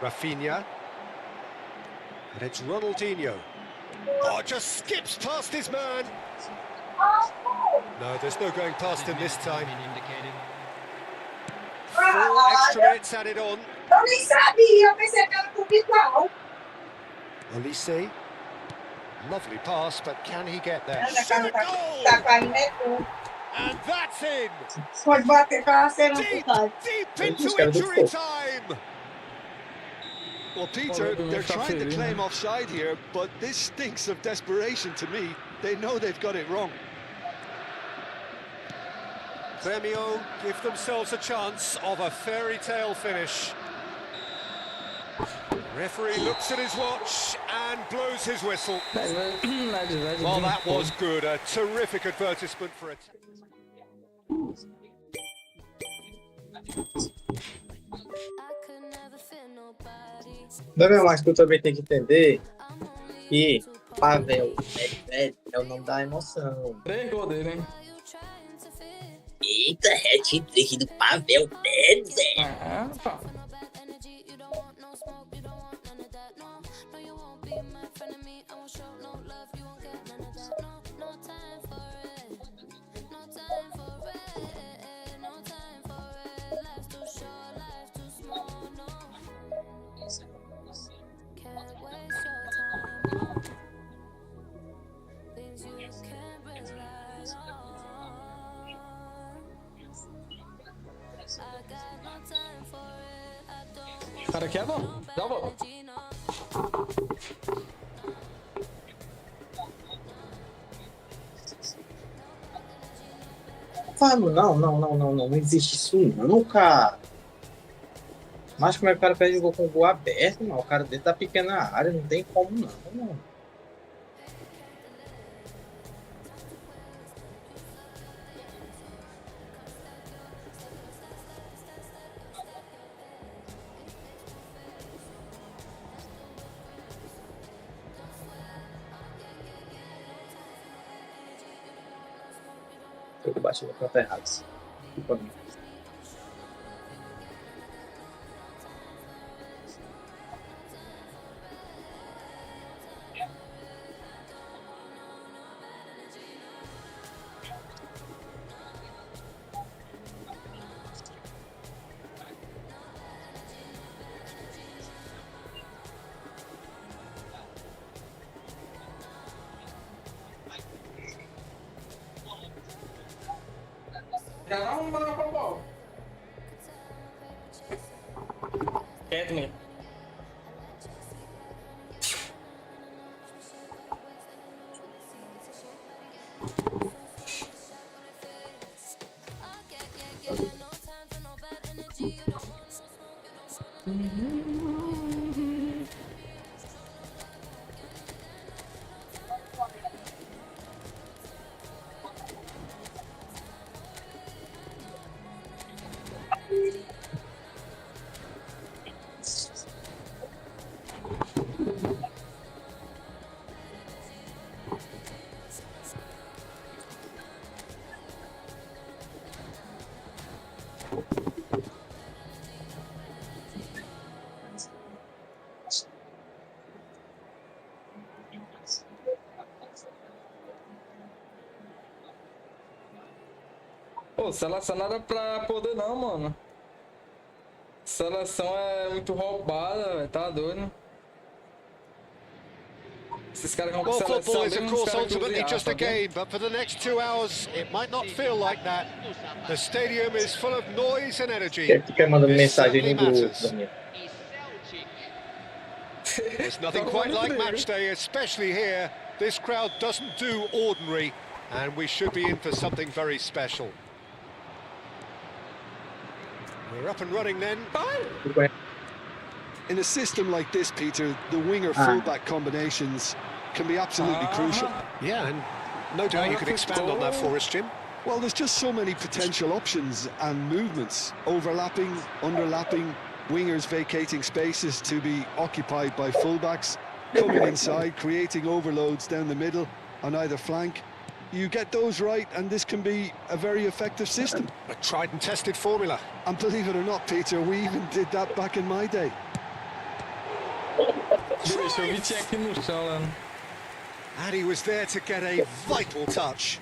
Rafinha. And it's Ronaldinho. Oh, just skips past his man. No, there's no going past him this time. 4 extra minutes added on. Olise. Lovely pass, but can he get there? Shoot a goal! And that's in! Deep into injury time! Well, Peter, they're trying to claim offside here, but this stinks of desperation to me. They know they've got it wrong. Gremio give themselves a chance of a fairy tale finish. Referee looks at his watch and blows his whistle. Well, that was good. A terrific advertisement for it. Não, mas tu também tem que entender que Pavel é o nome da emoção. 3 gols dele, hein? Eita, hat-trick do Pavel Nedved. Ah, pá. O cara aqui é bom. Já vou. Falo, não existe isso não, cara. Mas como é que o cara perde o gol com o gol aberto, mano? O cara dentro da pequena área, não tem como não, mano. Eu bati no canto errado. Desculpa mim. Já não mandar pra bola. Quieto, menino. Pô, seleção não era pra poder não, mano. Seleção é muito roubada, velho. Tá doido. Esses caras vão com Well, seleção football is, of mesmo, os course, caras que ultimately usam just a tá vendo? game, but for the next 2 hours, it might not feel like that. The stadium is full of noise and energy. Quem é que quer mandar This mensagem certainly no grupo, matters. Daniel? There's nothing quite like match day, especially here. This crowd doesn't do ordinary, and we should be in for something very special. We're up and running then. In a system like this, Peter, the winger-fullback combinations can be absolutely crucial. Yeah, and no doubt you could expand on that for us, Jim. Well, there's just so many potential options and movements, overlapping, underlapping, wingers vacating spaces to be occupied by fullbacks, coming inside, creating overloads down the middle on either flank. You get those right, and this can be a very effective system. A tried and tested formula. And believe it or not, Peter, we even did that back in my day. Deixa eu vir aqui no chão, Leandro. And he was there to get a vital touch.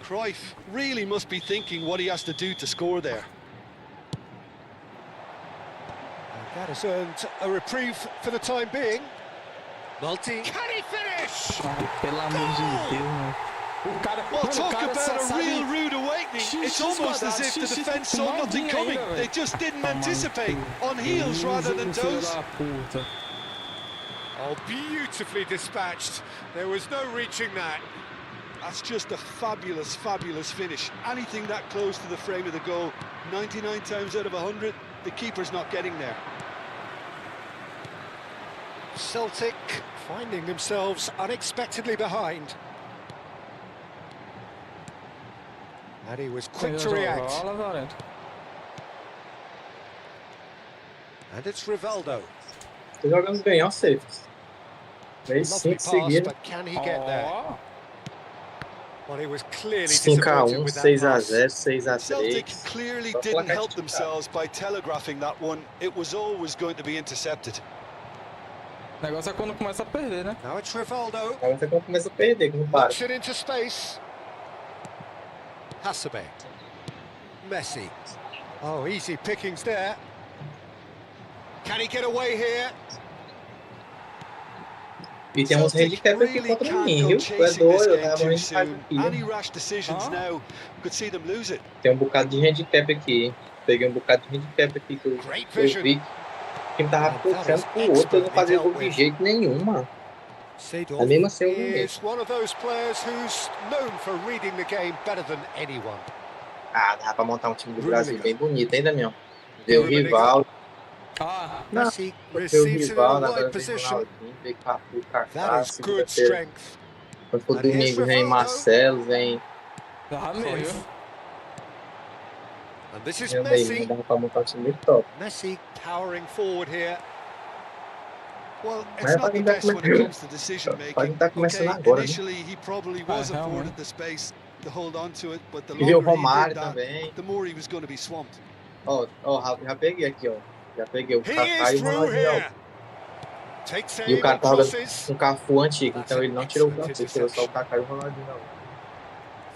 Cruyff really must be thinking what he has to do to score there. That has earned a reprieve for the time being. Multi. Can he finish? Ai, pelo amor de Deus, mano. O cara, Well, mano, o talk cara só about a sabe... real rude awakening. It's almost as if the defence saw nothing coming. They just didn't anticipate. On heels rather than toes. Oh, beautifully dispatched. There was no reaching that. That's just a fabulous, fabulous finish. Anything that close to the frame of the goal, 99 times out of 100, the keeper's not getting there. Celtic finding themselves unexpectedly behind. And he was quick to react. And it's Rivaldo. Tô jogando bem, ó, safes. Fez Lovely 5 pass, seguidas. but can he get there? Well, he was clearly 5-1, disappointed with that pass. 6-0, Celtic 6-3. clearly Só didn't placar help esticado. themselves by telegraphing that one. It was always going to be intercepted. O negócio é quando começa a perder, né? Now it's Rivaldo. Agora você começa a perder, que não para. Knocks it into space. Hasebe. Messi. Oh, easy pickings there. Can he get away here? E tem uns handicap aqui contra mim, viu? Tu é doido, eu tava handicap aqui. Any rash decisions now could see them lose it. Tem um bocado de handicap aqui. Peguei um bocado de handicap aqui que eu vi que tava puxando pro outro, eu não fazia gol de jeito nenhum, mano. Mas mesmo assim eu ganhei. Is one of those players who's known for reading the game better than anyone. Ah, dá pra montar um time do Brasil bem bonito, hein, Damião? Ver o rival. Ah, Não, Messi ver o receives it in rival, a agora wide vem position. Ronaldinho, vem Cafu, That Kaká, is good segunda-feira. strength. Quando for And here's domingo vem Rivaldo. Marcelo, vem... dá meio. And this is Meu Deus, Messi. dá pra montar um time muito top. Messi powering forward here. Well, Mas it's pra not the quem tá best when it começando, comes to decision pra making. quem tá começando Okay, agora, né? initially he probably was Ah, afforded realmente. the space to hold on to it, but the E viu o longer he Romário did that, também. the more he was going to be swamped. Ó, já peguei aqui, ó. Já peguei o He Kaká is e o through Ronaldinho. here. Takes E o aim cara and tá jogando crosses. com o Cafu antigo, That's então an ele não tirou o excellent Cafu, tirou só o interception. Kaká e o Ronaldinho. Não.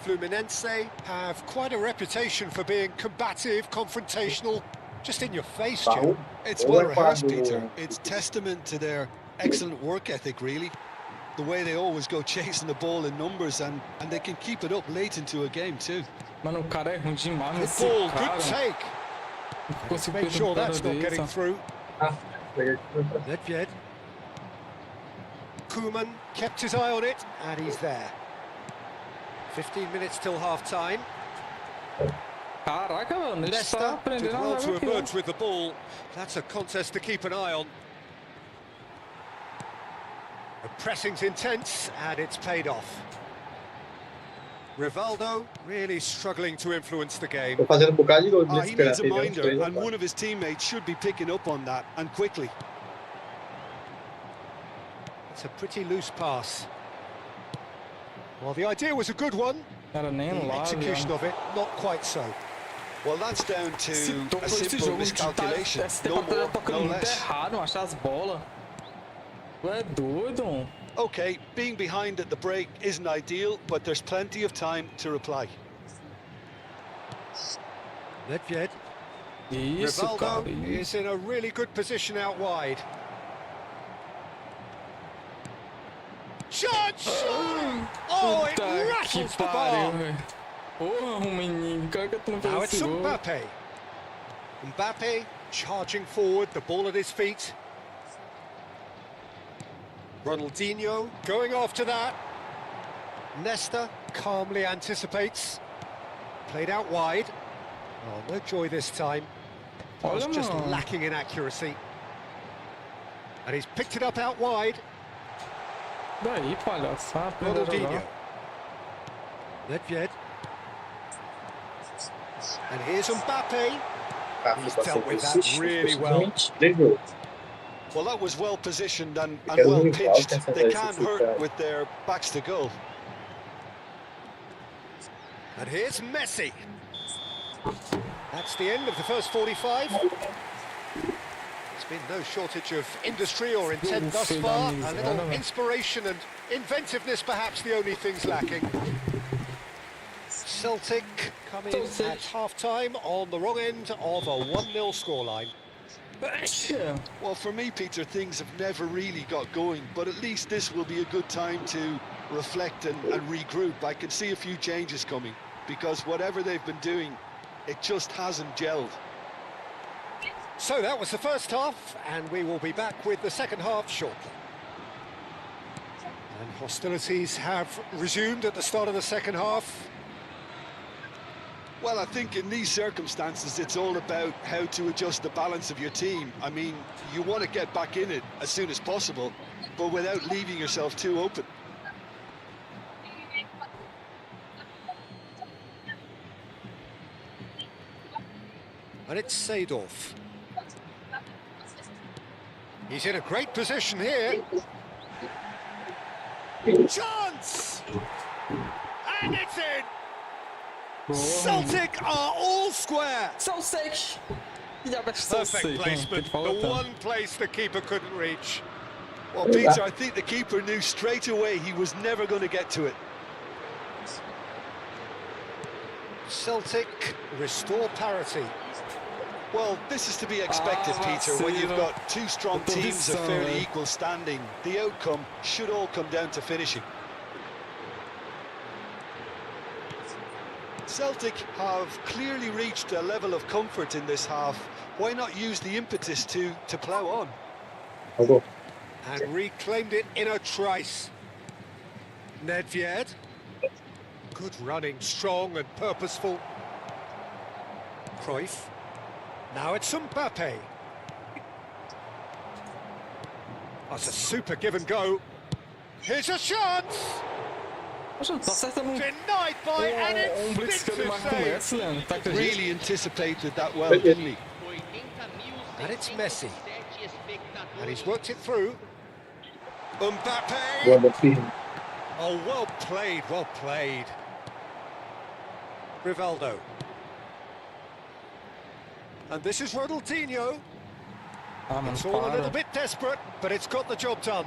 Fluminense have quite a reputation for being combative, confrontational, just in your face, Barro, Jim. It's ou well é rehearsed, quadro... Peter. It's testament to their excellent work ethic, really. The way they always go chasing the ball in numbers, and they can keep it up late into a game too. Mano, o cara é ruim demais Good nesse ball, cara. good take. Consigo Make sure that's not dessa. getting through. Ah, peguei aqui pra Nedved. Koeman kept his eye on it, and he's there. 15 minutes till half-time. Caraca, mano, ele está Leicester did aprendendo a well to jogar aqui, ó. emerge with the ball. That's a contest to keep an eye on. The pressing's intense, and it's paid off. Rivaldo really struggling to influence the game. Tô fazendo um bocado de gol de He needs a esperar, minder, and one of his teammates should be picking up on that, and quickly. It's a pretty loose pass. Well, the idea was a good one. Cara, nem The lá, execution of it, not quite so. Well, that's down to a esse simple jogo miscalculation. esse No tempo tá more, tocando no muito less. errado, achar as bolas. Tu é doido? Okay, being behind at the break isn't ideal, but there's plenty of time to reply. Nedved. Isso, cara. Rivaldo is in a really good position out wide. Chance! Oh, it Puta que rattles the pariu, bar. velho. Porra, menino, cara que tu não Now fez it's esse gol. Mbappe. Mbappe charging forward, the ball at his feet. Ronaldinho going after that. Nesta calmly anticipates. Played out wide. Oh, no joy this time. Was Olha, just mano. lacking in accuracy. And he's picked it up out wide. Daí, palhaçada, aprender a Ronaldinho. jogar. Nedved. And here's Mbappe. He's dealt with that really well. Well, that was well positioned and Because well we pitched. can They sometimes can't see hurt that. with their backs to goal. And here's Messi. That's the end of the first 45. There's been no shortage of industry or intent thus far. A little inspiration and inventiveness, perhaps the only things lacking. Celtic come in at half-time on the wrong end of a 1-0 scoreline. Well, for me, Peter, things have never really got going, but at least this will be a good time to reflect and regroup. I can see a few changes coming, because whatever they've been doing, it just hasn't gelled. So that was the first half, and we will be back with the second half shortly. And hostilities have resumed at the start of the second half. Well, I think in these circumstances, it's all about how to adjust the balance of your team. I mean, you want to get back in it as soon as possible, but without leaving yourself too open. And it's Seedorf. He's in a great position here. Chance! And it's in! Celtic are all square! Celtic! Perfect placement, the one place the keeper couldn't reach. Well, Peter, I think the keeper knew straight away he was never going to get to it. Celtic restore parity. Well, this is to be expected, Peter, when you've got two strong teams of fairly equal standing. The outcome should all come down to finishing. Celtic have clearly reached a level of comfort in this half. Why not use the impetus to plough on? And reclaimed it in a trice. Nedved. Good running, strong and purposeful. Cruyff. Now it's Mbappe. That's a super give and go. Here's a chance! Tá acertando Denied by an blitz que ele marca com o Messi, Leandro. Tá acreditando? Really anticipated that well, didn't he? And it's Messi. And he's worked it through. Mbappe! Oh, well played, well played. Rivaldo. And this is Ronaldinho. It's all a little bit desperate, but it's got the job done.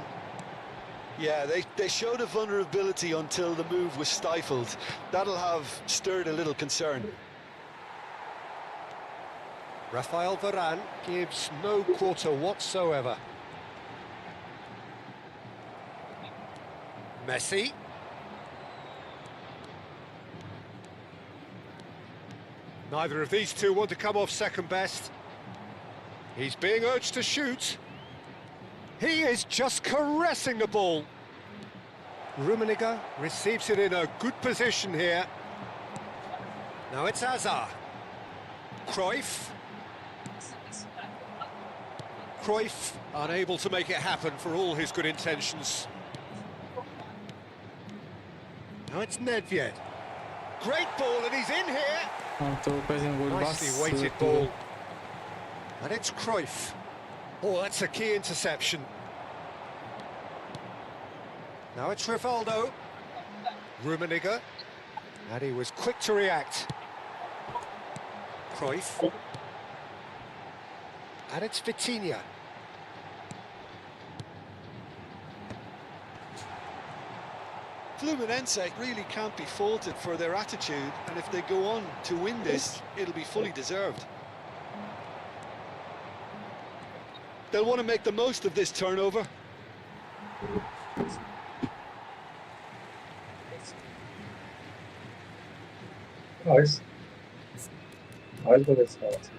Yeah, they showed a vulnerability until the move was stifled. That'll have stirred a little concern. Rafael Varane gives no quarter whatsoever. Messi. Neither of these two want to come off second best. He's being urged to shoot. He is just caressing the ball. Rummenigge receives it in a good position here. Now it's Hazard. Cruyff. Cruyff unable to make it happen for all his good intentions. Now it's Nedved. Great ball and he's in here. Nicely weighted ball. And it's Cruyff. Oh, that's a key interception. Now it's Rivaldo. Rummenigge. And he was quick to react. Cruyff. And it's Vitinha. Fluminense really can't be faulted for their attitude, and if they go on to win this, it'll be fully deserved. They'll want to make the most of this turnover. Nice. Nice for this house.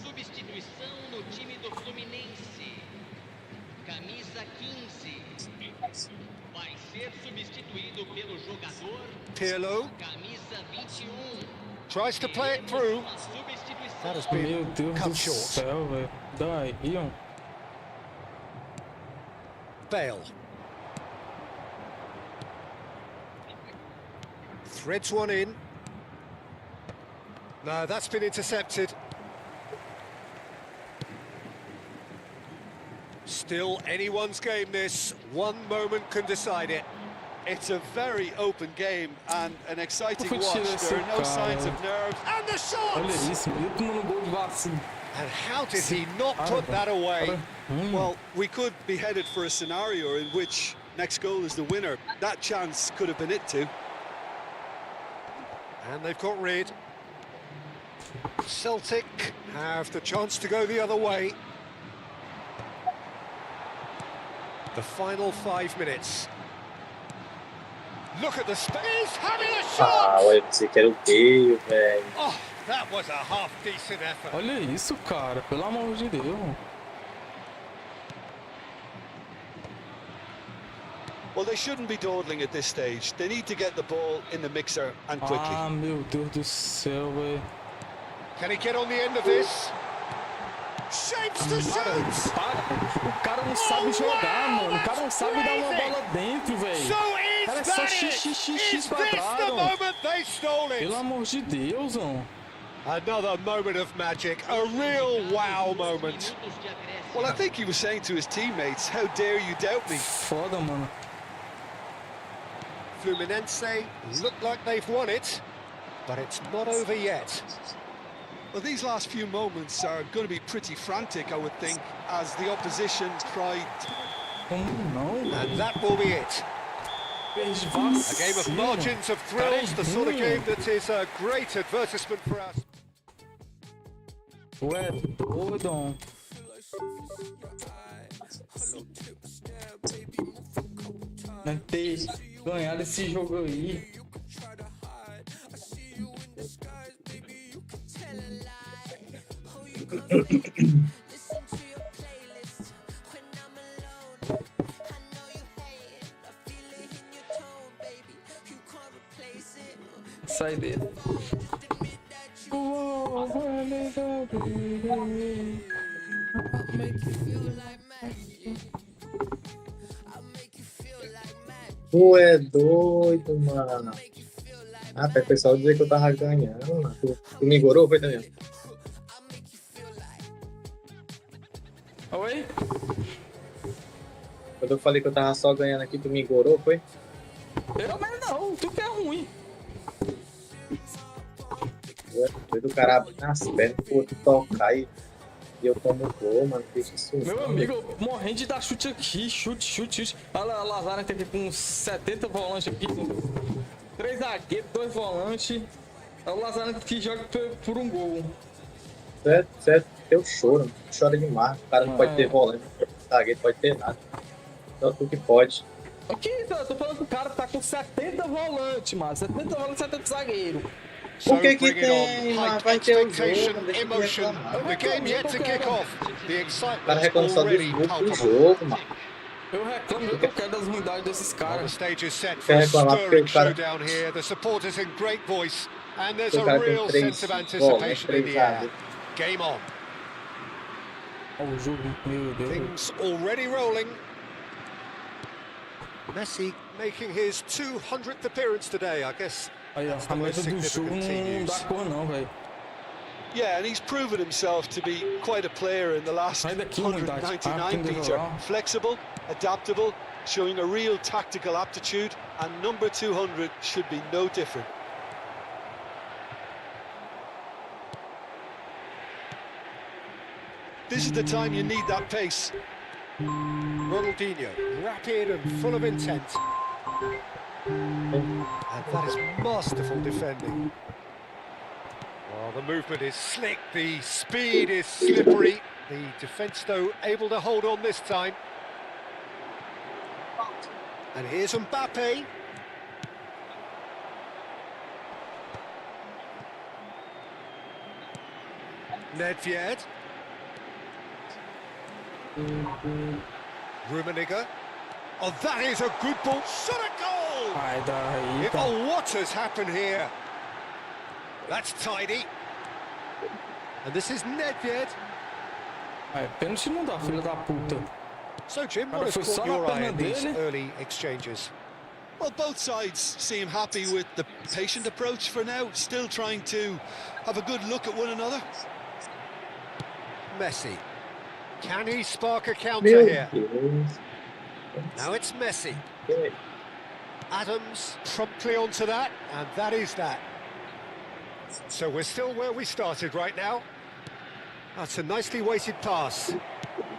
Substituição no time do Fluminense. Camisa 15. Vai ser substituído pelo jogador Pirlo camisa 21. tries to play it through. That has Meu been Deus cut do short. céu, velho. Daí, ó. Bale. Threads one in. No, that's been intercepted. Still anyone's game this. One moment can decide it. It's a very open game and an exciting Foi watch. tirar esse There are no cara, signs of velho. nerves. And the Olha shot! isso, meu Deus, no gol de vacilo. And how did he not put that away? Well, we could be headed for a scenario in which next goal is the winner. That chance could have been it too. And they've got rid. Celtic have the chance to go the other way. The final 5 minutes. Look at the space, having a Ah, shot! olha, pensei que era o Bale, velho. Oh, that was a half-decent effort. Olha isso, cara, pelo amor de Deus. Well, they shouldn't be dawdling at this stage. They need to get the ball in the mixer and quickly. Ah, meu Deus do céu, velho. Can he get on the end of this? Shapes to shoot! Para, o cara não sabe jogar, mano. O cara não sabe dar uma bola dentro, velho. So O cara é is só that xixi it? Is this the quadrado. moment they stole it? Pelo amor de Deus, mano. Another moment of magic, a real wow moment. Well, I think he was saying to his teammates, how dare you doubt me? Foda, mano. Fluminense look like they've won it, but it's not over yet. Well, these last few moments are going to be pretty frantic, I would think, as the opposition try. Como não? And that will be it. Perde A game of vacilo. margins of thrills, the sort of game that is a great advertisement for us. Ué, doido. Não ter ganhado esse jogo aí. Sai dele. Tu é doido, mano. Ah, pra o pessoal dizer que eu tava ganhando, mano. Tu me gorou, foi também? Oi? Quando eu falei que eu tava só ganhando aqui, tu me engorou, foi? Eu mesmo não, tu que é ruim. Foi do cara abrir nas pernas, pô, tocar e eu tomo gol, mano. Deixa isso. Meu não, amigo, eu morrendo de dar chute aqui, chute. Olha a Lazara tem aqui com uns 70 volantes aqui. 3 zagueiros, 2 volantes. É o Lazara que joga por um gol. Certo, eu choro, mano. Chora demais. O cara não pode ter volante, zagueiro pode ter nada. Só tu que pode. Aqui, eu tô falando que o cara tá com 70 volantes, mano. 70 volantes, 70 zagueiros. So que bring it tem, on. mano? Height, Vai ter o expectation, jogo, deixa eu emotion. reclamar. The game yet to kick off. The O cara excitement's reclama só dos already gols do palpable. jogo, mano. Eu reclamo, eu quero das unidades desses Well, the caras. stage is set for Quer a reclamar porque stirring o cara- showdown here. The supporters in great voice, and there's O a cara tem real 3 sense of volantes, anticipation in 3 the air. zagueiros. Game on. Olha o jogo, meu Deus. Things already rolling. Messi making his 200th appearance today, I guess. Aí, ó, a meta do jogo não dá cor não, velho. Yeah, and he's proven himself to be quite a player in the last Sai daqui, unidade. 199, Peter. Flexible, adaptable, showing a real tactical aptitude, and number 200 should be no different. This is the time you need that pace. Ronaldinho, rapid and full of intent. And that is masterful defending. Well, the movement is slick, the speed is slippery. The defence, though, able to hold on this time. And here's Mbappe. Nedved. Rummenigge. Oh, that is a good ball. Shot a goal! Ai, daí, tá. Oh, what has happened here? That's tidy. And this is Nedved. Ai, pênalti não dá, filho da puta. So, Jim, Cara, what foi has só caught na your eye perna in these dele. early exchanges? Well, both sides seem happy with the patient approach for now, still trying to have a good look at one another. Messi. Can he spark a counter Meu here? Deus. Now it's Messi. Que- Adams promptly onto that, and that is that. So we're still where we started right now. That's a nicely weighted pass.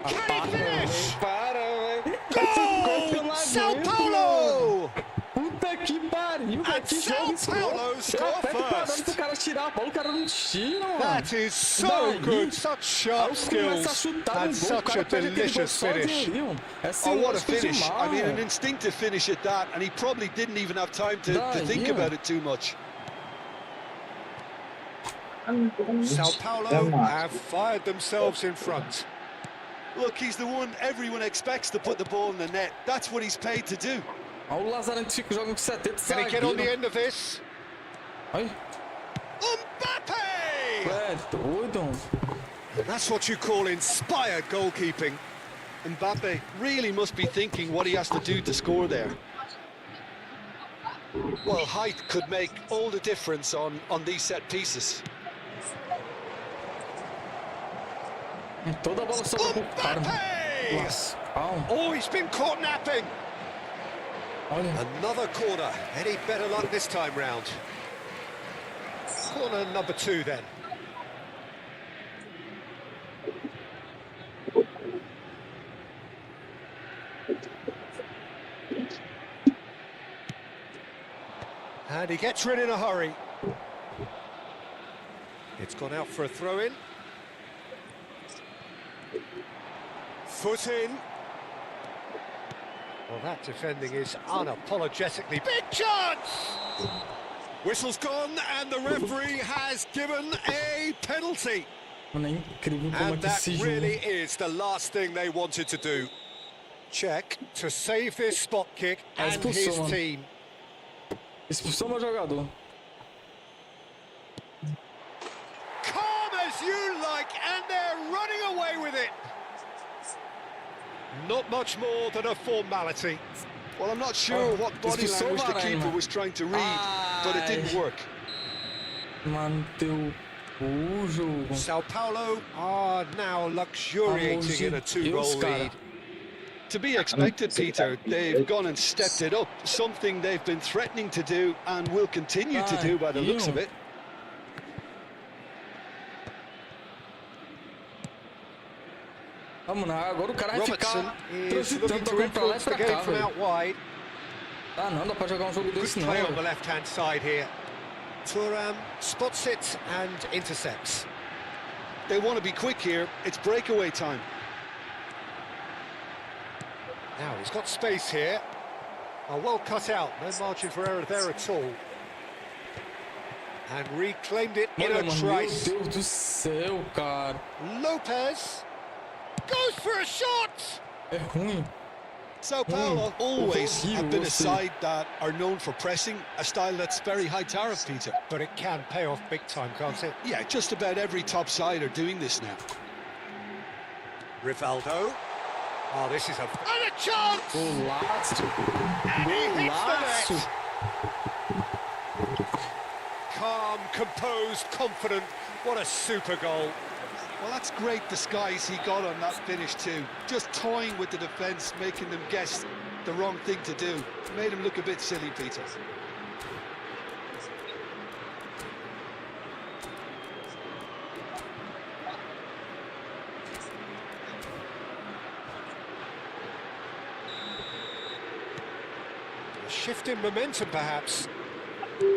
Can he finish? Para, velho. Goal! Sao Paulo! Puta que pariu, velho. And Que Sao jogo escroto. Paulo Eu score aperto o parando first. pro cara tirar a bola, o cara não tira, mano. That is so Daí, good, such aí sharp o começa a skills, chutar no and gol, o such cara a perde aquele gol delicious sozinho finish. ali, mano. É Oh, what a sinistro finish. I mean, an demais. instinctive finish at that, and he probably didn't even have time to think about it too much. Sao Paulo have fired themselves in front. Look, he's the one everyone expects to put the ball in the net. That's what he's paid to do. Olha o Lazarento fica jogando com 70 Can he get on the zagueiros. end of this? Ai, Mbappe! é doido. That's what you call inspired goalkeeping. Mbappe really must be thinking what he has to do to score there. Well, height could make all the difference on these set pieces. Toda a bola sobra pro cara. Mbappe! Lascão. Oh, he's been caught napping. Olha. Another corner. Any better luck this time round? Corner number 2 then. And he gets rid in a hurry. It's gone out for a throw-in. Foot in. Well, that defending is unapologetically... Big chance! Whistle's gone, and the referee has given a penalty. Mano, é incrível como é And que that esse jogo... really is the last thing they wanted to do. Check to save this spot kick and expulsou, his mano. team. Expulsou meu jogador. Calm as you like, and they're running away with it. Not much more than a formality. Well, I'm not sure what body expulsou language the Varane, keeper mano. was trying to read, but it didn't work. Mano, teu O jogo. Sao Paulo are now luxuriating in a two-goal lead. To be expected, Peter. They've gone and stepped it up, something they've been threatening to do and will continue to do by the looks of it. Vamos lá, agora o cara vai Robertson ficar is looking transitando, to tocando pra lá e influence the pra game cá, from velho. out wide. Ah, não, dá pra jogar um jogo Good desse não, play on the velho. left-hand side here. Thuram spots it and intercepts. They want to be quick here. It's breakaway time. Now he's got space here. Oh, well cut out. No margin for error there at all. And reclaimed it in Olha, a mano, trice. meu Deus do céu, cara. Lopez goes for a shot. É ruim. Sao Paulo always have been a side that are known for pressing, a style that's very high tariff, Peter. But it can pay off big time, can't it? Yeah, just about every top side are doing this now. Rivaldo. Oh, this is a... And a chance! Golaço. And he hits the Golaço. net. Calm, composed, confident. What a super goal. Well, that's great disguise he got on that finish too. Just toying with the defence, making them guess the wrong thing to do. Made him look a bit silly, Peter. A shift in momentum, perhaps.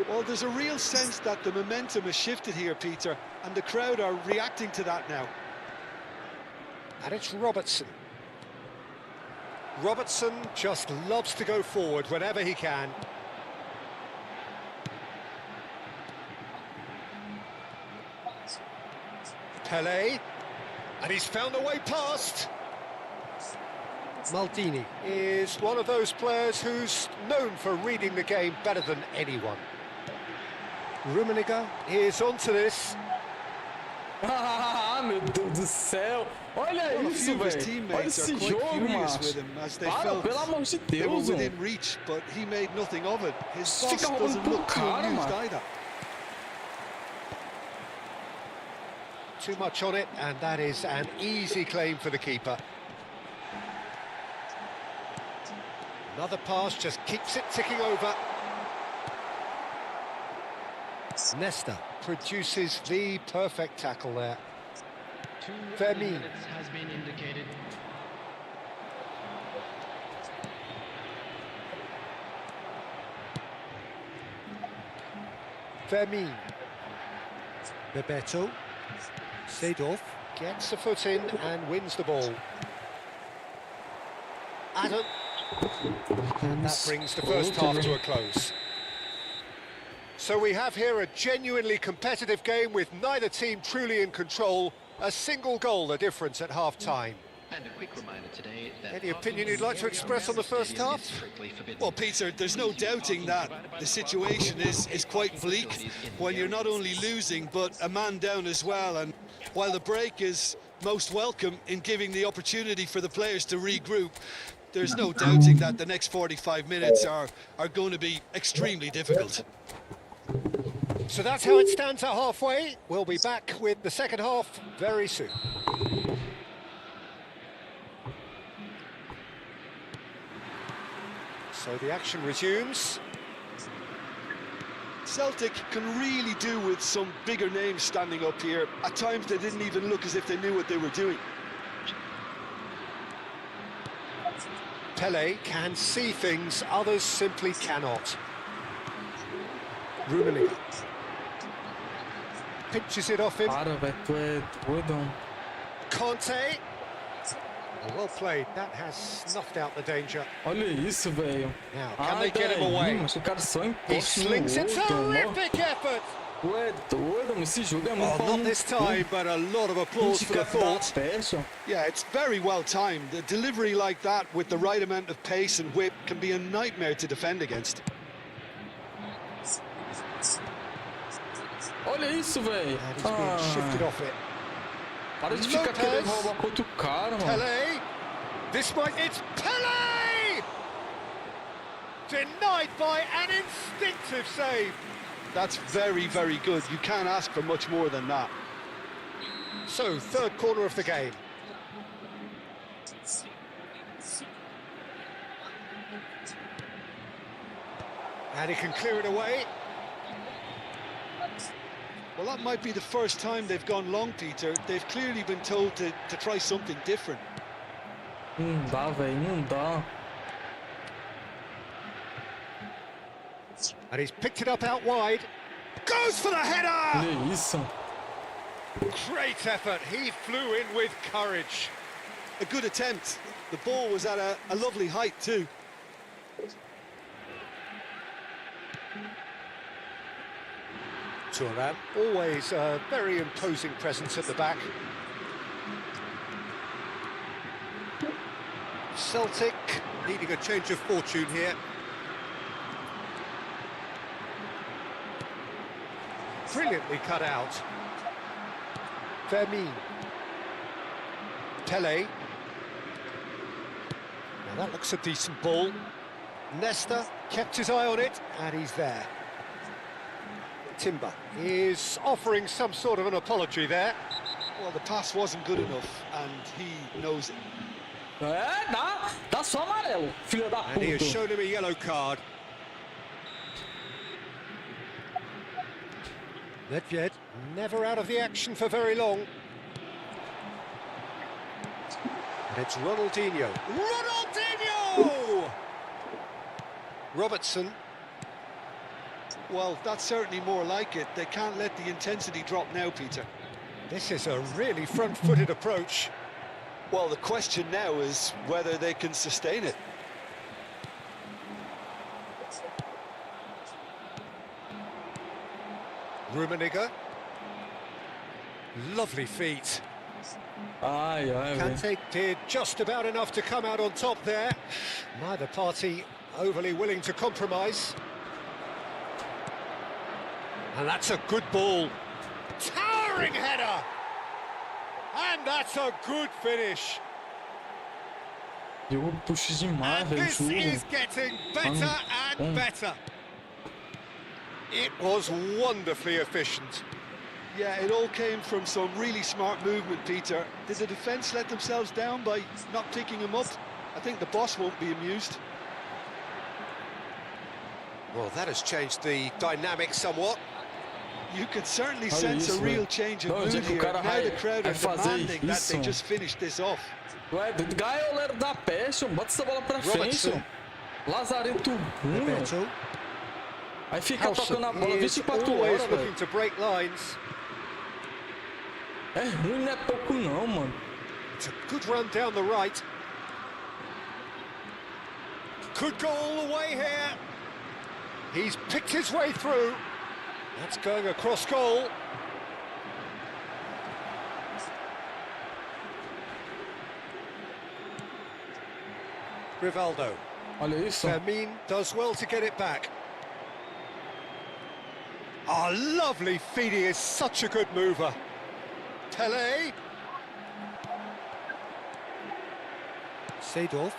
Well, there's a real sense that the momentum has shifted here, Peter, and the crowd are reacting to that now. And it's Robertson. Robertson just loves to go forward whenever he can. Pelé. And he's found a way past. Maldini is one of those players who's known for reading the game better than anyone. Rummenigge is onto this. Ah, meu Deus do céu. Olha isso, velho. Olha esse jogo, macho. Para, pelo amor de Deus, within reach, but he made nothing of it. His boss Fica roubando doesn't pro look too cara, amused mano. either. Too much on it, and that is an easy claim for the keeper. Another pass just keeps it ticking over. Nesta produces the perfect tackle there. Vermeer. has been indicated. Vermeer. Bebeto. Seedorf gets a foot in and wins the ball. Adam. And that brings the first half to a close. So we have here a genuinely competitive game with neither team truly in control. A single goal the difference at half-time. And a quick reminder today that any opinion you'd like to express on the first half? Well, Peter, there's no doubting that the situation is quite bleak when you're not only losing but a man down as well. And while the break is most welcome in giving the opportunity for the players to regroup, there's no doubting that the next 45 minutes are going to be extremely difficult. So that's how it stands at halfway. We'll be back with the second half very soon. So the action resumes. Celtic can really do with some bigger names standing up here. At times they didn't even look as if they knew what they were doing. Pelé can see things others simply cannot. Rummenigge pinches it off him. Para, velho, tu é doido. Conte. Well played. That has snuffed out the danger. Olha isso, velho. Now, can they get him away? Mas o cara só He encosta no slings it. outro, Terrific effort. Tu é doido, mano. Esse jogo é muito Not this time, but a lot of applause for the thought. Yeah, it's very well timed. A delivery like that with the right amount of pace and whip can be a nightmare to defend against. Olha isso, velho. And he's being shifted off it. Para de ficar querendo roubar pro outro cara, mano. Pelé. This might... It's Pelé! Denied by an instinctive save. That's very, very good. You can't ask for much more than that. So, third corner of the game. And he can clear it away. Well, that might be the first time they've gone long, Peter. They've clearly been told to try something different. Não dá, velho, não dá. And he's picked it up out wide. Goes for the header! Olha isso. Great effort. He flew in with courage. A good attempt. The ball was at a lovely height too. Thuram, always a very imposing presence at the back. Celtic needing a change of fortune here. Brilliantly cut out. Vermeer. Pele. Now that looks a decent ball. Nesta kept his eye on it, and he's there. Timber is offering some sort of an apology there. Well, the pass wasn't good enough, and he knows it. Dá só amarelo, filho da And he has puta. shown him a yellow card. Nedved never out of the action for very long. And it's Ronaldinho. Ronaldinho! Robertson. Well, that's certainly more like it. They can't let the intensity drop now, Peter. This is a really front-footed approach. Well, the question now is whether they can sustain it. Rummenigge. Lovely feet. Ai, ai, velho. Kante did just about enough to come out on top there. Neither party overly willing to compromise. And that's a good ball. Towering header! And that's a good finish. Eu puxo demais, And velho, this juro. is getting better and better. It was wonderfully efficient. Yeah, it all came from some really smart movement, Peter. Did the defence let themselves down by not picking him up? I think the boss won't be amused. Well, that has changed the dynamic somewhat. You can certainly Olha sense isso, a real velho. change of Não, eu mood digo que o here. cara Now the crowd vai are fazer demanding that they isso. just finish this off. Ué, ganha o goleiro da peste, bota essa bola pra frente. Robertson. Lazarento ruim. Bebeto. Aí fica tocando a bola is 24 always horas, looking velho. to break lines. É ruim, não é pouco não, mano. It's a good run down the right. Could go all the way here. He's picked his way through. That's going across goal. Rivaldo. Olha isso. Fermin does well to get it back. Oh, lovely feet. He is such a good mover. Pele. Seedorf.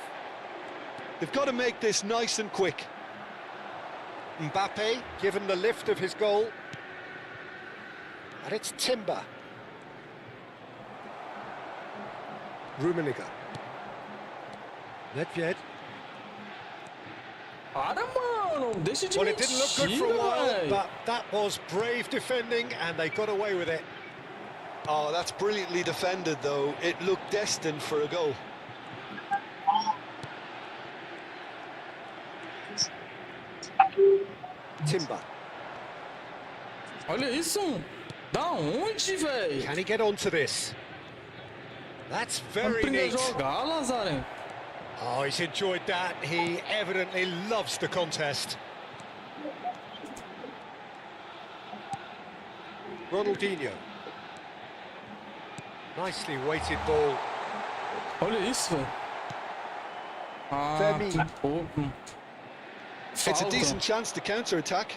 They've got to make this nice and quick. Mbappe, given the lift of his goal. And it's Timber. Rummenigge. Nedved. Para, mano. Deixa de Well, it didn't look good for a mentira, while, velho. but that was brave defending, and they got away with it. Oh, that's brilliantly defended, though. It looked destined for a goal. Timber. Olha isso. Da onde, velho? Can he get onto this? That's very Aprender a neat. jogar, Lazarento. Oh, he's enjoyed that. He evidently loves the contest. Ronaldinho. Nicely weighted ball. Olha isso, velho. Ah, Fermin. que pouco. It's a Falta. decent chance to counter-attack.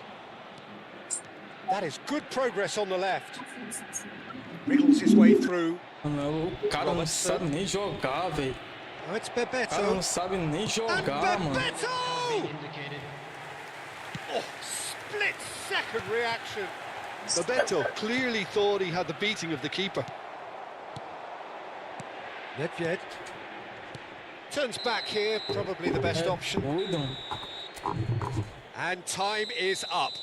That is good progress on the left. Wriggles his way through. Não, o cara não sabe nem jogar, velho. Oh, it's O cara Bebeto. não sabe nem And jogar, mano. Bebeto! Oh, split second reaction. Bebeto clearly thought he had the beating of the keeper. Nedved turns back here, probably the best option. Doido. And time is up.